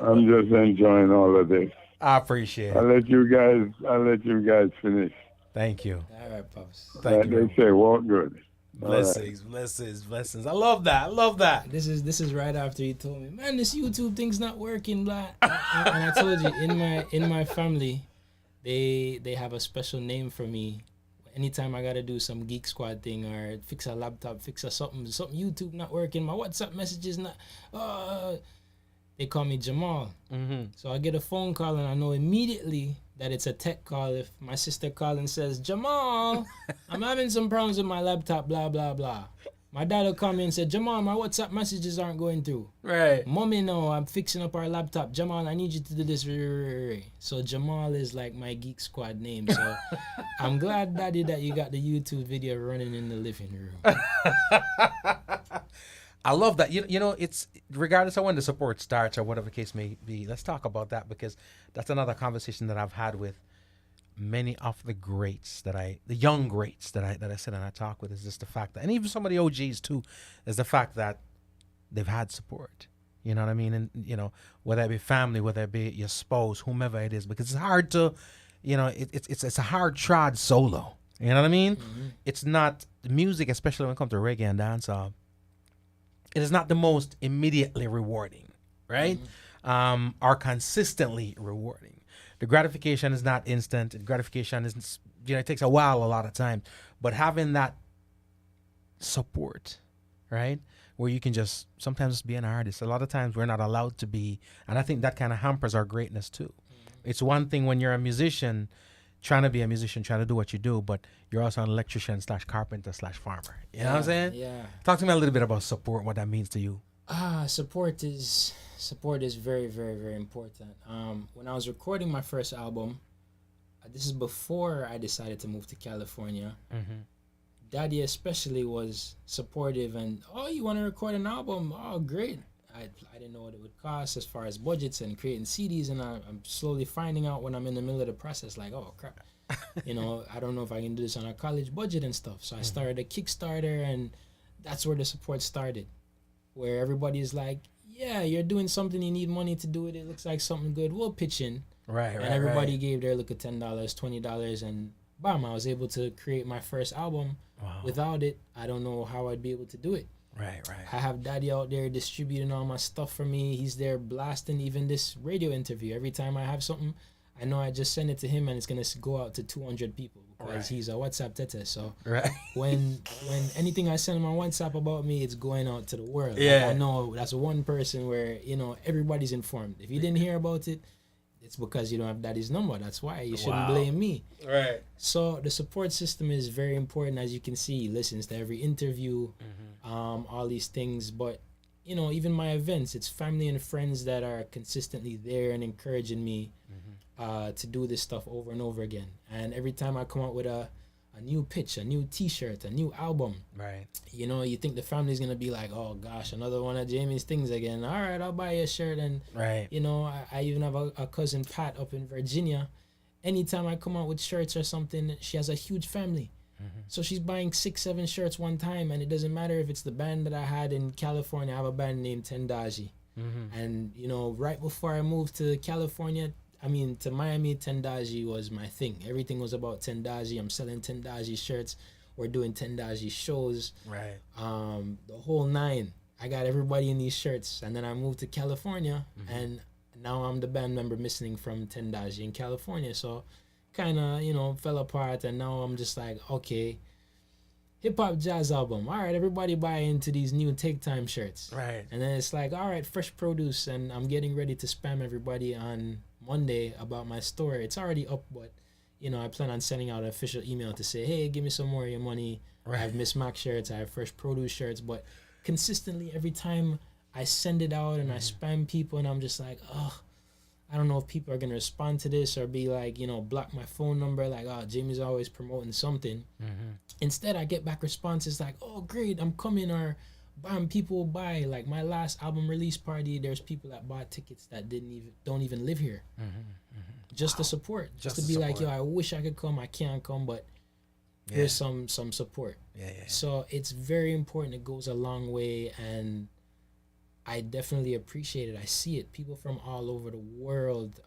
I'm just enjoying all of this. I appreciate it. I'll let you guys finish. Thank you. All right, pops. Thank you. They say walk good. All right. Blessings. I love that. This is right after he told me, man, this YouTube thing's not working, blah. And I told you, in my family, they have a special name for me. Anytime I gotta do some Geek Squad thing or fix a laptop, fix a something YouTube not working, my WhatsApp messages not, they call me Jamal. So I get a phone call and I know immediately that it's a tech call. If my sister calls and says, Jamal, I'm having some problems with my laptop, blah, blah, blah. My dad will call me and say, Jamal, my WhatsApp messages aren't going through. Right. Mommy, no, I'm fixing up our laptop. Jamal, I need you to do this. So Jamal is like my Geek Squad name. So I'm glad, Daddy, that you got the YouTube video running in the living room. I love that. You know, it's regardless of when the support starts or whatever the case may be, let's talk about that, because that's another conversation that I've had with many of the greats the young greats that I sit and I talk with, is just the fact that, and even some of the OGs too, is the fact that they've had support. You know what I mean? And, you know, whether it be family, whether it be your spouse, whomever it is, because it's hard to, you know, it's a hard trod solo. You know what I mean? It's not music, especially when it comes to reggae and dancehall. It is not the most immediately rewarding, right? Or consistently rewarding. The gratification is not instant. The gratification is, you know, it takes a while a lot of times. But having that support, right, where you can just sometimes just be an artist. A lot of times we're not allowed to be, and I think that kind of hampers our greatness too. It's one thing when you're a musician, trying to be a musician, trying to do what you do, but you're also an electrician / carpenter / farmer. You know what I'm saying? Yeah. Talk to me a little bit about support, what that means to you. Support is very, very, very important. When I was recording my first album, this is before I decided to move to California. Daddy especially was supportive and, oh, you want to record an album? Oh, great. I didn't know what it would cost as far as budgets and creating CDs, and I'm slowly finding out when I'm in the middle of the process, like, oh crap, you know, I don't know if I can do this on a college budget and stuff. So I started a Kickstarter, and that's where the support started, where everybody's like, yeah, you're doing something, you need money to do it, it looks like something good, we'll pitch in. And everybody gave their look at $10, $20, and bam, I was able to create my first album. Without it, I don't know how I'd be able to do it. I have Daddy out there distributing all my stuff for me. He's there blasting even this radio interview. Every time I have something, I know I just send it to him and it's gonna go out to 200 people because he's a WhatsApp tete. So when anything I send him on WhatsApp about me, it's going out to the world. Like, I know that's one person where, you know, everybody's informed. If you didn't hear about it, it's because you don't have Daddy's number. That's why you shouldn't blame me. So the support system is very important. As you can see, he listens to every interview, all these things. But, you know, even my events, it's family and friends that are consistently there and encouraging me to do this stuff over and over again. And every time I come out with a new pitch, a new T-shirt, a new album, you know, you think the family's gonna be like, oh gosh, another one of Jamie's things again. All right, I'll buy you a shirt. And you know, I even have a cousin Pat up in Virginia. Anytime I come out with shirts or something, she has a huge family, so she's buying 6-7 shirts one time, and it doesn't matter if it's the band that I had in California. I have a band named Tendaji, and you know, right before I moved to to Miami, Tendaji was my thing. Everything was about Tendaji. I'm selling Tendaji shirts. We're doing Tendaji shows. The whole nine. I got everybody in these shirts. And then I moved to California, and now I'm the band member missing from Tendaji in California. So kind of, you know, fell apart. And now I'm just like, okay, hip-hop jazz album. All right, everybody buy into these new Take Time shirts. And then it's like, all right, fresh produce. And I'm getting ready to spam everybody on Monday about my store. It's already up, but you know, I plan on sending out an official email to say, hey, give me some more of your money. I have Miss Mac shirts, I have fresh produce shirts, but consistently every time I send it out and I spam people, and I'm just like, oh, I don't know if people are gonna respond to this or be like, you know, block my phone number, like, oh, Jamie's always promoting something. Instead, I get back responses like, oh, great, I'm coming, or bam, people will buy. Like my last album release party, there's people that bought tickets that don't even live here, just to support, just to be like, yo, I wish I could come, I can't come, but here's some support. So it's very important. It goes a long way, and I definitely appreciate it. I see it. People from all over the world,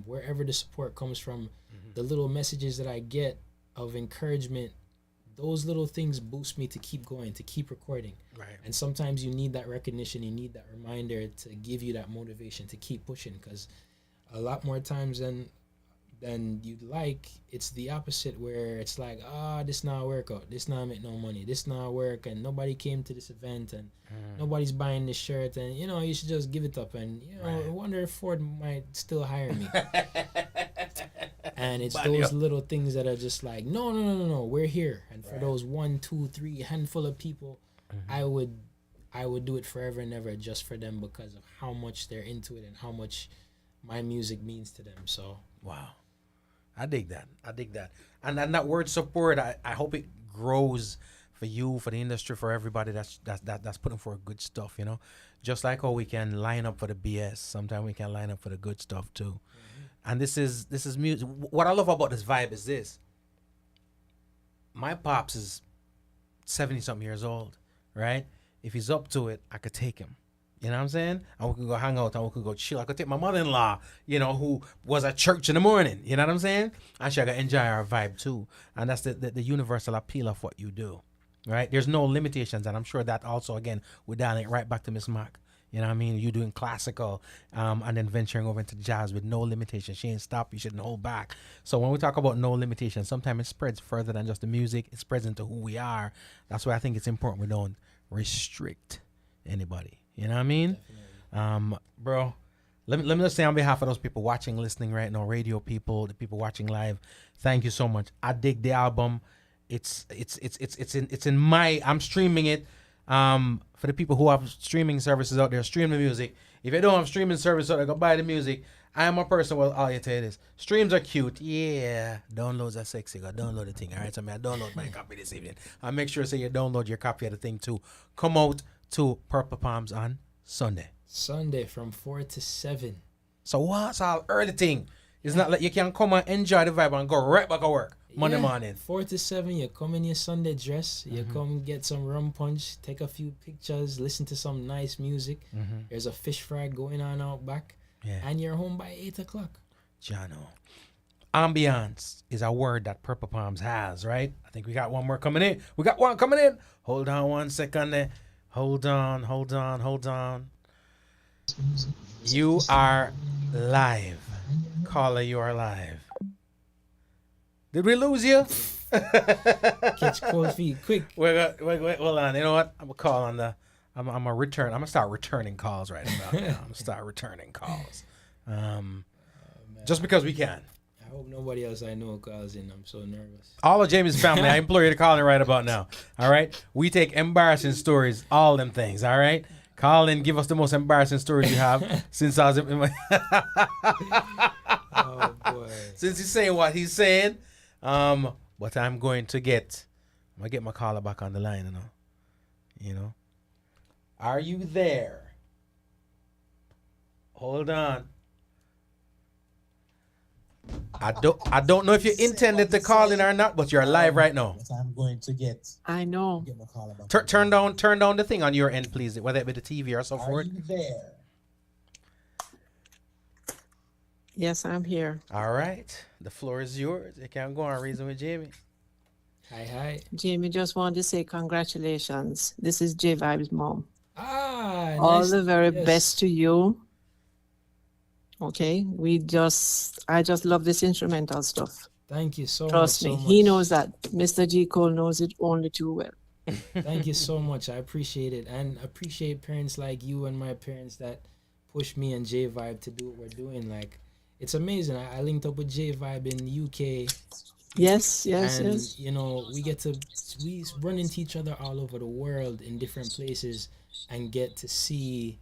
wherever the support comes from, the little messages that I get of encouragement, those little things boost me to keep going, to keep recording. Right. And sometimes you need that recognition, you need that reminder to give you that motivation to keep pushing, because a lot more times than you'd like, it's the opposite, where it's like, this not work out, this not make no money, this not work, and nobody came to this event, and nobody's buying this shirt, and you should just give it up, and I wonder if Ford might still hire me. And it's those little things that are just like, no, we're here. And for those 1, 2, 3 handful of people, I would do it forever and ever just for them, because of how much they're into it and how much my music means to them. So wow, I dig that. And that word support, I hope it grows for you, for the industry, for everybody that's putting forth good stuff, just like how we can line up for the BS, sometimes we can line up for the good stuff too. And this is music. What I love about this vibe is this. My pops is 70-something years old, right? If he's up to it, I could take him. You know what I'm saying? And we could go hang out and we could go chill. I could take my mother-in-law, who was at church in the morning. You know what I'm saying? And she could enjoy our vibe too. And that's the universal appeal of what you do, right? There's no limitations. And I'm sure that also, again, we're dialing it right back to Miss Mac. You know what I mean? You doing classical and then venturing over into jazz with no limitations. She ain't stop. You shouldn't hold back. So when we talk about no limitations, sometimes it spreads further than just the music. It spreads into who we are. That's why I think it's important we don't restrict anybody. You know what I mean? Bro, let me just say on behalf of those people watching, listening right now, radio people, the people watching live, thank you so much. I dig the album. It's in my, I'm streaming it. For the people who have streaming services out there, stream the music. If you don't have streaming service out there, go buy the music. I am a person, well, all you tell you this. Streams are cute. Yeah. Downloads are sexy. Go download the thing. All right. So I download my copy this evening. I'll make sure you download your copy of the thing too. Come out to Purple Palms on Sunday. Sunday from 4 to 7. So what's all early thing? It's not like you can come and enjoy the vibe and go right back to work Monday morning. 4 to 7, you come in your Sunday dress, you come get some rum punch, take a few pictures, listen to some nice music. There's a fish fry going on out back, and you're home by 8 o'clock. Jano. Ambiance is a word that Purple Palms has, right? I think we got one more coming in. We got one coming in. Hold on 1 second there. Hold on. You are live. Caller, you are live. Did we lose you? Catch cold feet, quick. Wait, hold on. You know what? I'm gonna call on the. I'm gonna start returning calls right about now. I'm gonna start returning calls. Just because we can. I hope nobody else I know calls in. I'm so nervous. All of Jamie's family, I implore you to call in right about now. All right? We take embarrassing stories, all them things. All right? Call in, give us the most embarrassing stories you have since I was in my. Oh boy! Since he's saying what he's saying, but I'm gonna get my caller back on the line. You know. Are you there? Hold on. I don't know if you intended to call in or not, but you're live right now. I'm going to get. I know. Get my caller back. Turn down the thing on your end, please, whether it be the TV or so forth. Are you there? Yes, I'm here. All right, the floor is yours. You can go on Reason with Jamie. Hi. Jamie, just wanted to say congratulations. This is J Vibe's mom. All the very best to you. Okay, I just love this instrumental stuff. Thank you so much. Trust me, he knows that. Mr. G. Cole knows it only too well. Thank you so much. I appreciate it, and appreciate parents like you and my parents that push me and J Vibe to do what we're doing. Like, it's amazing. I linked up with J Vibe in UK. Yes. You know, we run into each other all over the world in different places and get to see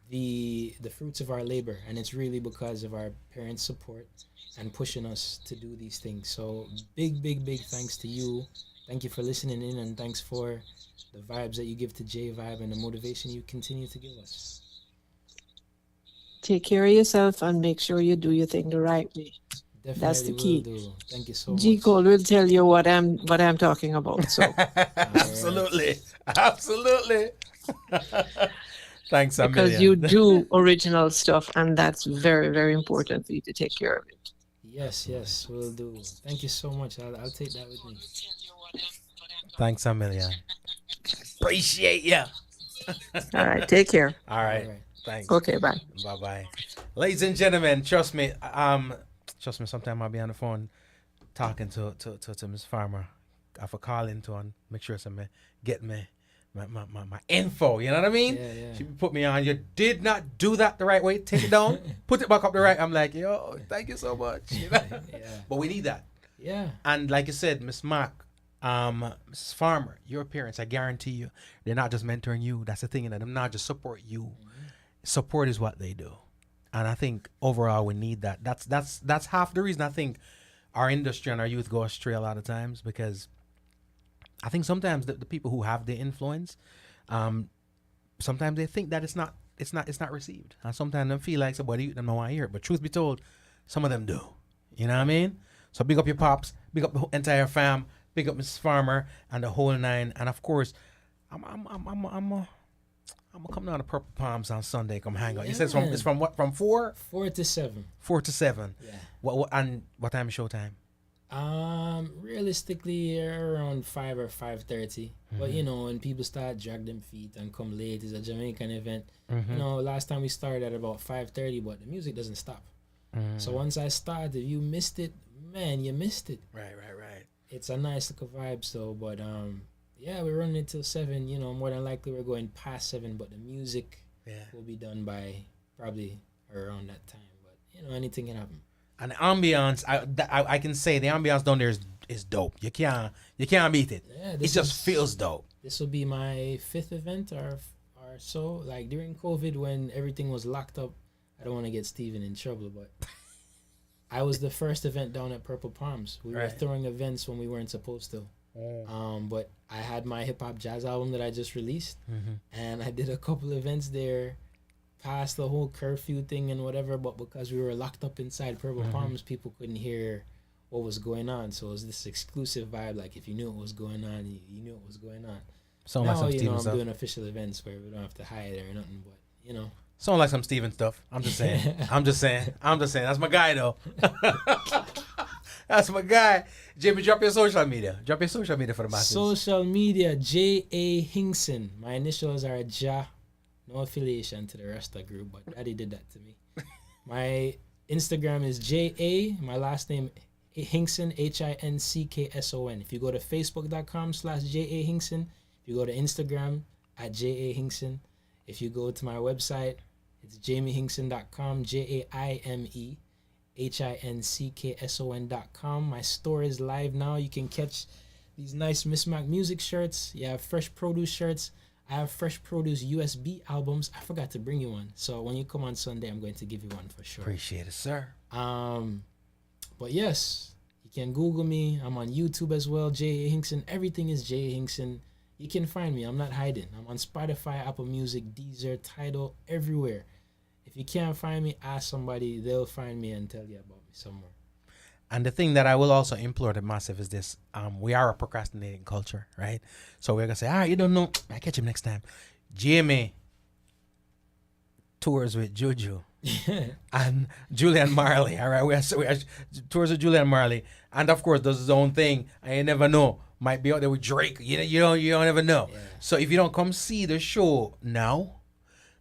the fruits of our labor, and it's really because of our parents' support and pushing us to do these things. So big thanks to you. Thank you for listening in, and thanks for the vibes that you give to J Vibe and the motivation you continue to give us. Take care of yourself and make sure you do your thing the right way. Definitely that's the key. Will do. Thank you so much. G. Cole will tell you what I'm talking about. So absolutely. Thanks a million. Because you do original stuff, and that's very, very important for you to take care of it. Yes, we'll do. Thank you so much. I'll take that with me. Thanks a million. Appreciate ya. All right, take care. All right. Thanks. Okay, bye. Bye bye. Ladies and gentlemen, trust me, sometime I'll be on the phone talking to Miss Farmer. I have to call into and make sure somebody get me my info. You know what I mean? Yeah. She put me on. You did not do that the right way. Take it down. Put it back up the right. I'm like, yo, thank you so much. You know? But we need that. Yeah. And like you said, Miss Mark, Mrs. Farmer, your parents, I guarantee you, they're not just mentoring you. That's the thing, and them not just support you. Mm-hmm. Support is what they do, and I think overall we need that. That's half the reason I think our industry and our youth go astray a lot of times, because I think sometimes the people who have the influence, sometimes they think that it's not received, and sometimes they feel like somebody them don't want to hear it. But truth be told, some of them do. You know what I mean? So big up your pops, big up the entire fam, big up Mrs. Farmer and the whole nine, and of course, I'm coming down to Purple Palms on Sunday. Come hang out. Yeah, You said it's from what? From 4? 4 to 7. 4 to 7. Yeah. What time is showtime? Realistically around 5 or 5:30. But you know, when people start drag them feet and come late, it's a Jamaican event. You know, last time we started at about 5:30, but the music doesn't stop. So once I start, if you missed it, man, you missed it. Right. It's a nice little vibe, so but yeah, we're running it till 7. You know, more than likely we're going past 7, but the music will be done by probably around that time. But you know, anything can happen. And the ambiance, I can say the ambiance down there is dope. You can't beat it. Yeah, it just feels dope. This will be my 5th event or so. Like during COVID when everything was locked up, I don't want to get Steven in trouble, but I was the first event down at Purple Palms. We were throwing events when we weren't supposed to. But I had my hip hop jazz album that I just released, and I did a couple events there, past the whole curfew thing and whatever. But because we were locked up inside Purple Palms, people couldn't hear what was going on. So it was this exclusive vibe. Like if you knew what was going on, you knew what was going on. Sound like some you know, Steven I'm stuff. doing official events where we don't have to hide or nothing. But you know. Sound like some Steven stuff. I'm just saying. That's my guy, though. That's my guy. Jimmy, drop your social media. Drop your social media for the masses. Social media, J.A. Hinckson. My initials are Ja. No affiliation to the Rasta group, but Daddy did that to me. My Instagram is J.A. My last name, Hinckson, Hinckson. If you go to facebook.com/J.A. Hinckson, if you go to Instagram at J.A. Hinckson, if you go to my website, it's JaimeHinckson.com, JaimeHinckson.com. My store is live now. You can catch these nice Miss Mac music shirts. You have Fresh Produce shirts. I have Fresh Produce USB albums. I forgot to bring you one. So when you come on Sunday, I'm going to give you one for sure. Appreciate it, sir. But yes, you can Google me. I'm on YouTube as well, J.A. Hinckson. Everything is J.A. Hinckson. You can find me. I'm not hiding. I'm on Spotify, Apple Music, Deezer, Tidal, everywhere. If you can't find me, ask somebody. They'll find me and tell you about me somewhere. And the thing that I will also implore the massive is this. We are a procrastinating culture, right? So we're going to say, all right, you don't know. I'll catch him next time. Jamie tours with Juju and Julian Marley, all right? We are tours with Julian Marley. And, of course, does his own thing. And you never know. Might be out there with Drake. You don't ever know. Yeah. So if you don't come see the show now,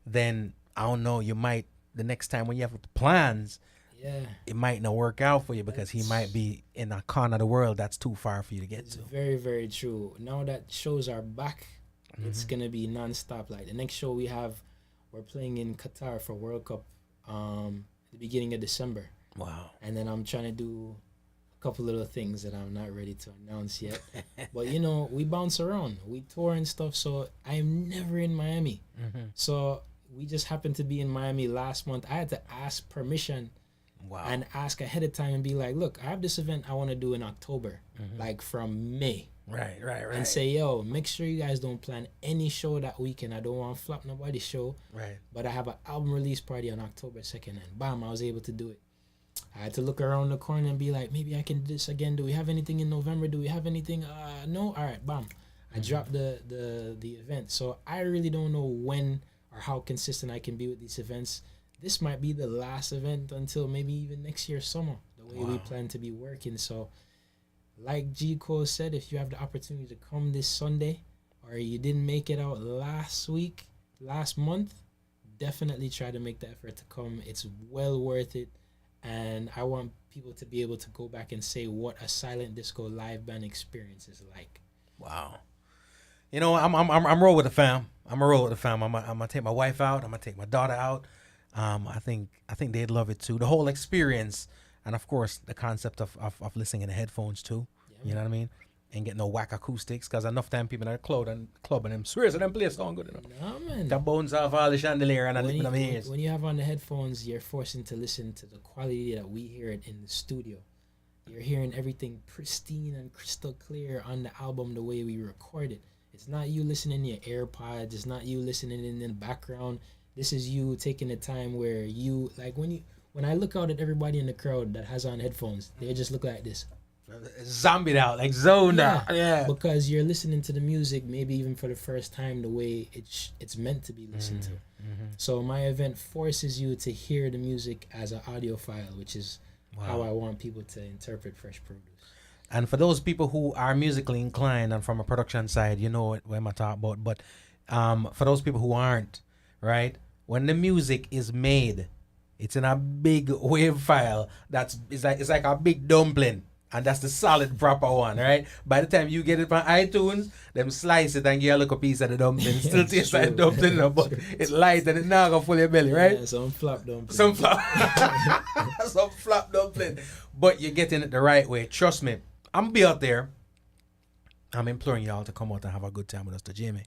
then I don't know. You might the next time when you have plans. Yeah. It might not work out for you because he might be in a corner of the world that's too far for you to get to. Very, very true. Now that shows are back, it's gonna be nonstop. Like the next show we're playing in Qatar for World Cup, the beginning of December. Wow. And then I'm trying to do couple little things that I'm not ready to announce yet. But you know, we bounce around, we tour and stuff, so I'm never in Miami. So we just happened to be in Miami last month. I had to ask permission and ask ahead of time and be like, look, I have this event I want to do in October, like from May. Right. And say, yo, make sure you guys don't plan any show that weekend. I don't want to flop nobody's show. Right. But I have an album release party on October 2nd, and bam, I was able to do it. I had to look around the corner and be like, maybe I can do this again. Do we have anything in November? Do we have anything? No? All right, bam. I dropped the event. So I really don't know when or how consistent I can be with these events. This might be the last event until maybe even next year summer. The the way we plan to be working. So, like G. Cole said, if you have the opportunity to come this Sunday, or you didn't make it out last month, definitely try to make the effort to come. It's well worth it. And I want people to be able to go back and say what a silent disco live band experience is like. Wow. You know, I'm roll with the fam. I'm gonna take my wife out. I'm gonna take my daughter out. I think they'd love it too. The whole experience, and of course the concept of listening in the headphones too. Yeah, you know what I mean? And get no whack acoustics, because enough time people in the club and them swears that them play sound good enough. No, man. The bones off all the chandelier and when you have on the headphones, you're forcing to listen to the quality that we hear it in the studio. You're hearing everything pristine and crystal clear on the album the way we record it. It's not you listening in your AirPods. It's not you listening in the background. This is you taking the time where you, like, when I look out at everybody in the crowd that has on headphones, they just look like this. Zombied out, like zoned out. Yeah. Because you're listening to the music maybe even for the first time the way it's meant to be listened to. So my event forces you to hear the music as an audio file, which is how I want people to interpret Fresh Produce. And for those people who are musically inclined and from a production side, you know what I'm talking about. But for those people who aren't, right? When the music is made, it's in a big wave file it's like a big dumpling. And that's the solid proper one, right? By the time you get it from iTunes, them slice it and get a little piece of the dumpling. Still tastes like dumpling, but it's light and it's not gonna fill your belly, right? Yeah, some flop dumpling. Some flop dumpling. But you're getting it the right way. Trust me. I'm gonna be out there. I'm imploring y'all to come out and have a good time with us to Jamie.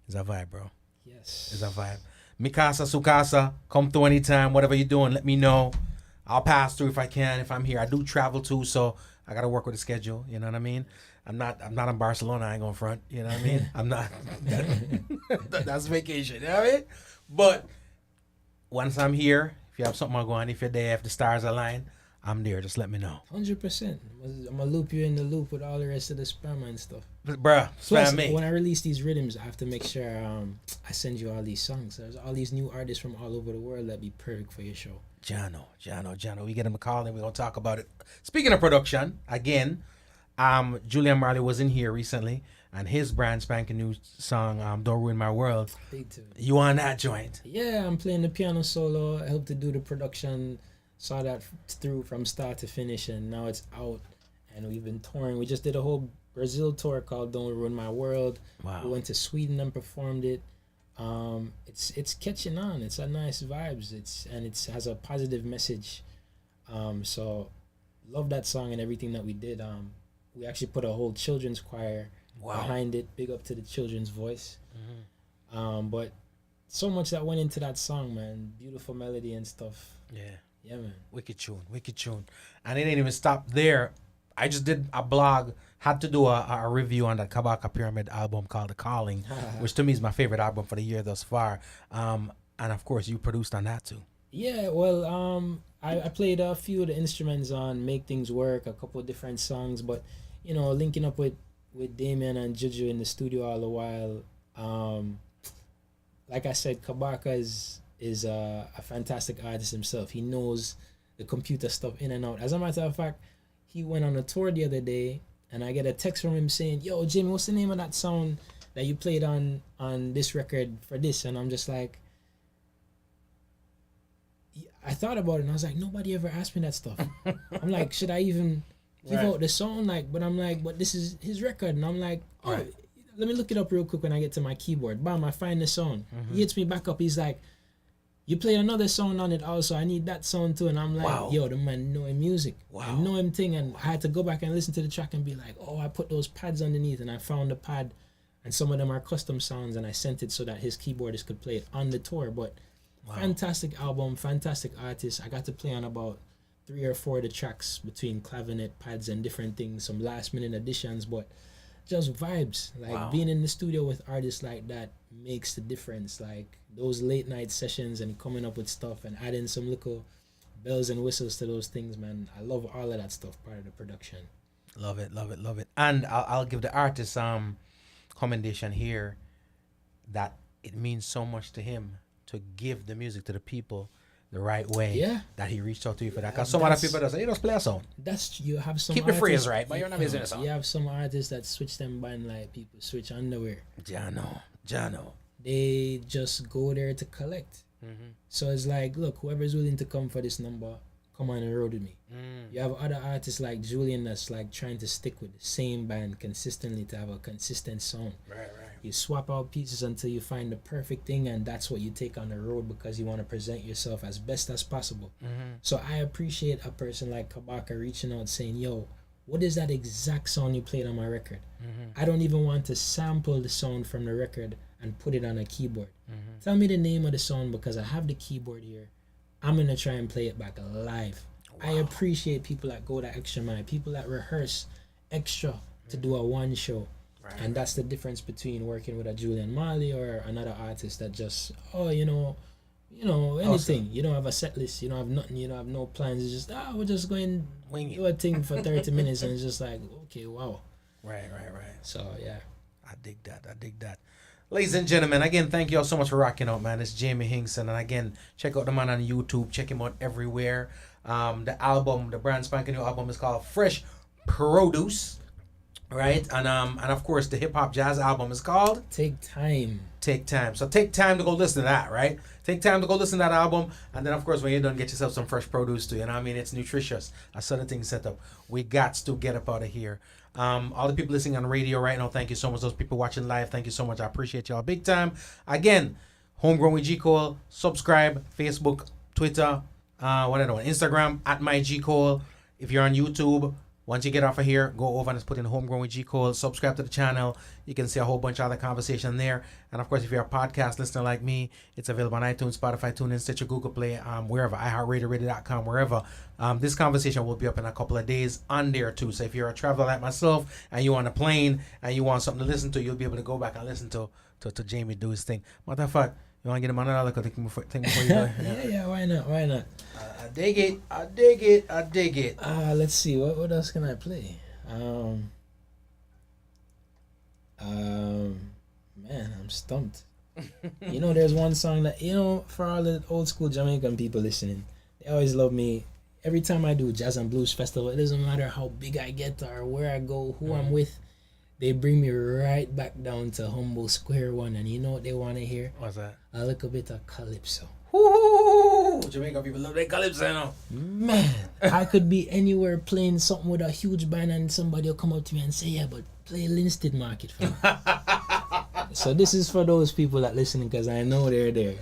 It's a vibe, bro. Yes. It's a vibe. Mikasa, Sukasa, come through anytime. Whatever you're doing, let me know. I'll pass through if I can. If I'm here, I do travel too, so I gotta work with the schedule. You know what I mean? I'm not in Barcelona. I ain't gonna front. You know what I mean? I'm not. That's vacation. You know what I mean? But once I'm here, if you have something going on, if you're there, if the stars align, I'm there. Just let me know. 100%. I'm gonna loop you in the loop with all the rest of the spam and stuff. Bruh, Plus, spam me. when I release these rhythms, I have to make sure I send you all these songs. There's all these new artists from all over the world that be perfect for your show. Jano. We get him a call and we're gonna talk about it. Speaking of production, again, Julian Marley was in here recently, and his brand spanking new song, Don't Ruin My World. Big tune. You on that joint? Yeah, I'm playing the piano solo. I helped to do the production, saw that through from start to finish, and now it's out. And we've been touring. We just did a whole Brazil tour called Don't Ruin My World. Wow. We went to Sweden and performed it. It's catching on. It's a nice vibes. It has a positive message. So love that song and everything that we did. We actually put a whole children's choir behind it. Big up to the children's voice. But so much that went into that song, man. Beautiful melody and stuff. Yeah, man. Wicked tune. And it didn't even stop there. I just did a blog, had to do a review on that Kabaka Pyramid album called The Calling, which to me is my favorite album for the year thus far. And of course, you produced on that too. Yeah, well, I played a few of the instruments on Make Things Work, a couple of different songs, but, you know, linking up with Damien and Juju in the studio all the while. Like I said, Kabaka is a fantastic artist himself. He knows the computer stuff in and out. As a matter of fact, he went on a tour the other day, and I get a text from him saying, "Yo, Jimmy, what's the name of that song that you played on this record for this?" And I'm just like, I thought about it, and I was like, nobody ever asked me that stuff. I'm like, should I even give out the song? Like, but I'm like, but this is his record, and I'm like, let me look it up real quick when I get to my keyboard. Bam, I find the song. He hits me back up. He's like, you played another song on it also. I need that song too. And I'm like, yo, the man know him music. I know him thing. And I had to go back and listen to the track and be like, oh, I put those pads underneath, and I found the pad, and some of them are custom sounds, and I sent it so that his keyboardist could play it on the tour. But fantastic album, fantastic artist. I got to play on about 3 or 4 of the tracks between clavinet, pads, and different things, some last minute additions, but just vibes. Like being in the studio with artists like that makes the difference. Like those late night sessions and coming up with stuff and adding some little bells and whistles to those things, man. I love all of that stuff, part of the production. Love it. And I'll give the artist commendation here that it means so much to him to give the music to the people the right way. Yeah. That he reached out to you for that. Because some other people say, you just play a song. That's you have some. Keep the phrase artists, right, but you're not missing a song. You have some artists that switch them band like people switch underwear. Jano. They just go there to collect. So it's like, look, whoever's willing to come for this number, come on the road with me. You have other artists like Julian that's like trying to stick with the same band consistently to have a consistent sound. Right. You swap out pieces until you find the perfect thing, and that's what you take on the road because you want to present yourself as best as possible. So I appreciate a person like Kabaka reaching out saying, yo, what is that exact sound you played on my record? I don't even want to sample the sound from the record and put it on a keyboard. Tell me the name of the song because I have the keyboard here. I'm going to try and play it back live. Wow. I appreciate people that go that extra mile, people that rehearse extra to do a one show. And that's the difference between working with a Julian Marley or another artist that just, anything. Awesome. You don't have a set list, you don't have nothing, you don't have no plans. It's just, we're just going to do a thing for 30 minutes and it's just like, okay, wow. Right. So, yeah. I dig that. Ladies and gentlemen, again, thank you all so much for rocking out, man. It's Jaime Hinckson. And again, check out the man on YouTube. Check him out everywhere. The brand spanking new album is called Fresh Produce. Right? And of course, the hip-hop jazz album is called Take Time. So take time to go listen to that, right? Take time to go listen to that album. And then, of course, when you're done, get yourself some fresh produce too. You know what I mean? It's nutritious. I saw the thing set up. We got to get up out of here. All the people listening on radio right now, thank you so much. Those people watching live, thank you so much. I appreciate y'all big time. Again, Homegrown with G. Cole. Subscribe, Facebook, Twitter, Instagram, at my G. Cole. If you're on YouTube, once you get off of here, go over and just put in Homegrown with G. Cole. Subscribe to the channel. You can see a whole bunch of other conversation there. And of course, if you're a podcast listener like me, it's available on iTunes, Spotify, TuneIn, Stitcher, Google Play, wherever, iHeartRadio, radio.com, wherever. This conversation will be up in a couple of days on there too. So if you're a traveler like myself and you're on a plane and you want something to listen to, you'll be able to go back and listen to Jamie do his thing. Matter of fact, you want to get him another look? Thing before you go? Yeah, why not? I dig it. Let's see, what else can I play? Man, I'm stumped. There's one song that, for all the old school Jamaican people listening, they always love me. Every time I do Jazz and Blues Festival, it doesn't matter how big I get or where I go, who I'm with, they bring me right back down to humble square one. And you know what they want to hear? What's that? A little bit of calypso. Ooh, Jamaican people love that calypso, Man, I could be anywhere playing something with a huge band and somebody will come up to me and say, yeah, but play Linstead Market for me. So this is for those people that listening because I know they're there.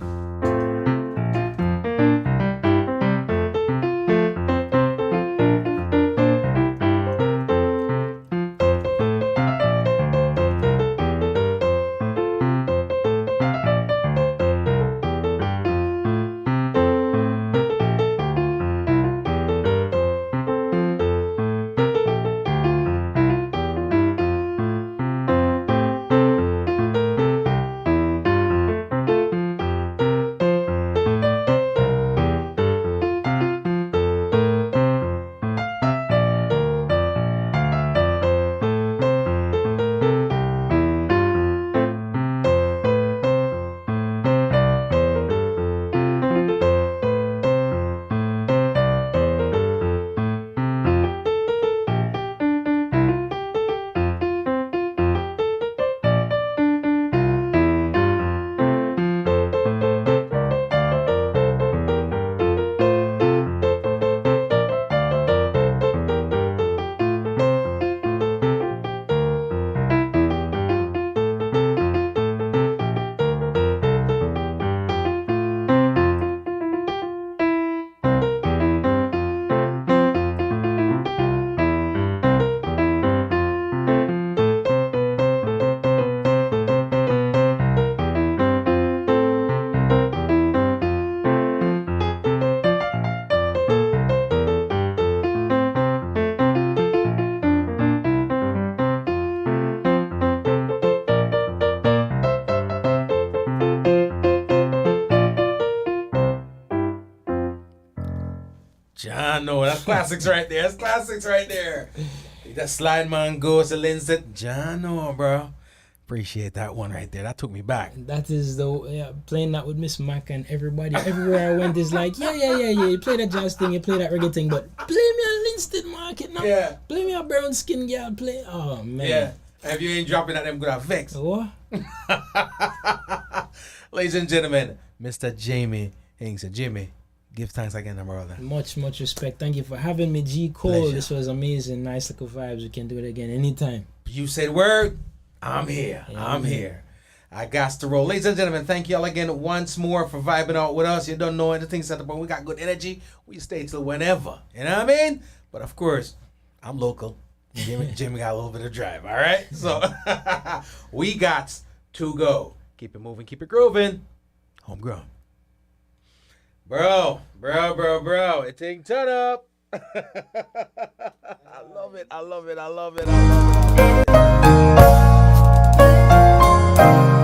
Classics right there. That Slide Man goes to Linstead. Jano, bro. Appreciate that one right there. That took me back. That is playing that with Miss Mac and everybody. Everywhere I went is like, yeah. You play that jazz thing, you play that reggae thing, but play me a Linston Market now. Yeah. Play me a brown skin girl. Oh man. Yeah. If you ain't dropping that, them gonna vex. What? Ladies and gentlemen, Mr. Jaime Hinckson. Jimmy, give thanks again, my brother. Much respect. Thank you for having me, G. Cole. Pleasure. This was amazing. Nice little vibes. We can do it again anytime. You said word, I'm here. Yeah, I'm here. I got to roll. Ladies and gentlemen, thank y'all again once more for vibing out with us. You don't know anything set up, but we got good energy. We stay till whenever. You know what I mean? But of course, I'm local. Jimmy got a little bit of drive, all right? So we got to go. Keep it moving, keep it grooving. Homegrown. Bro. It ain't turn up. I love it.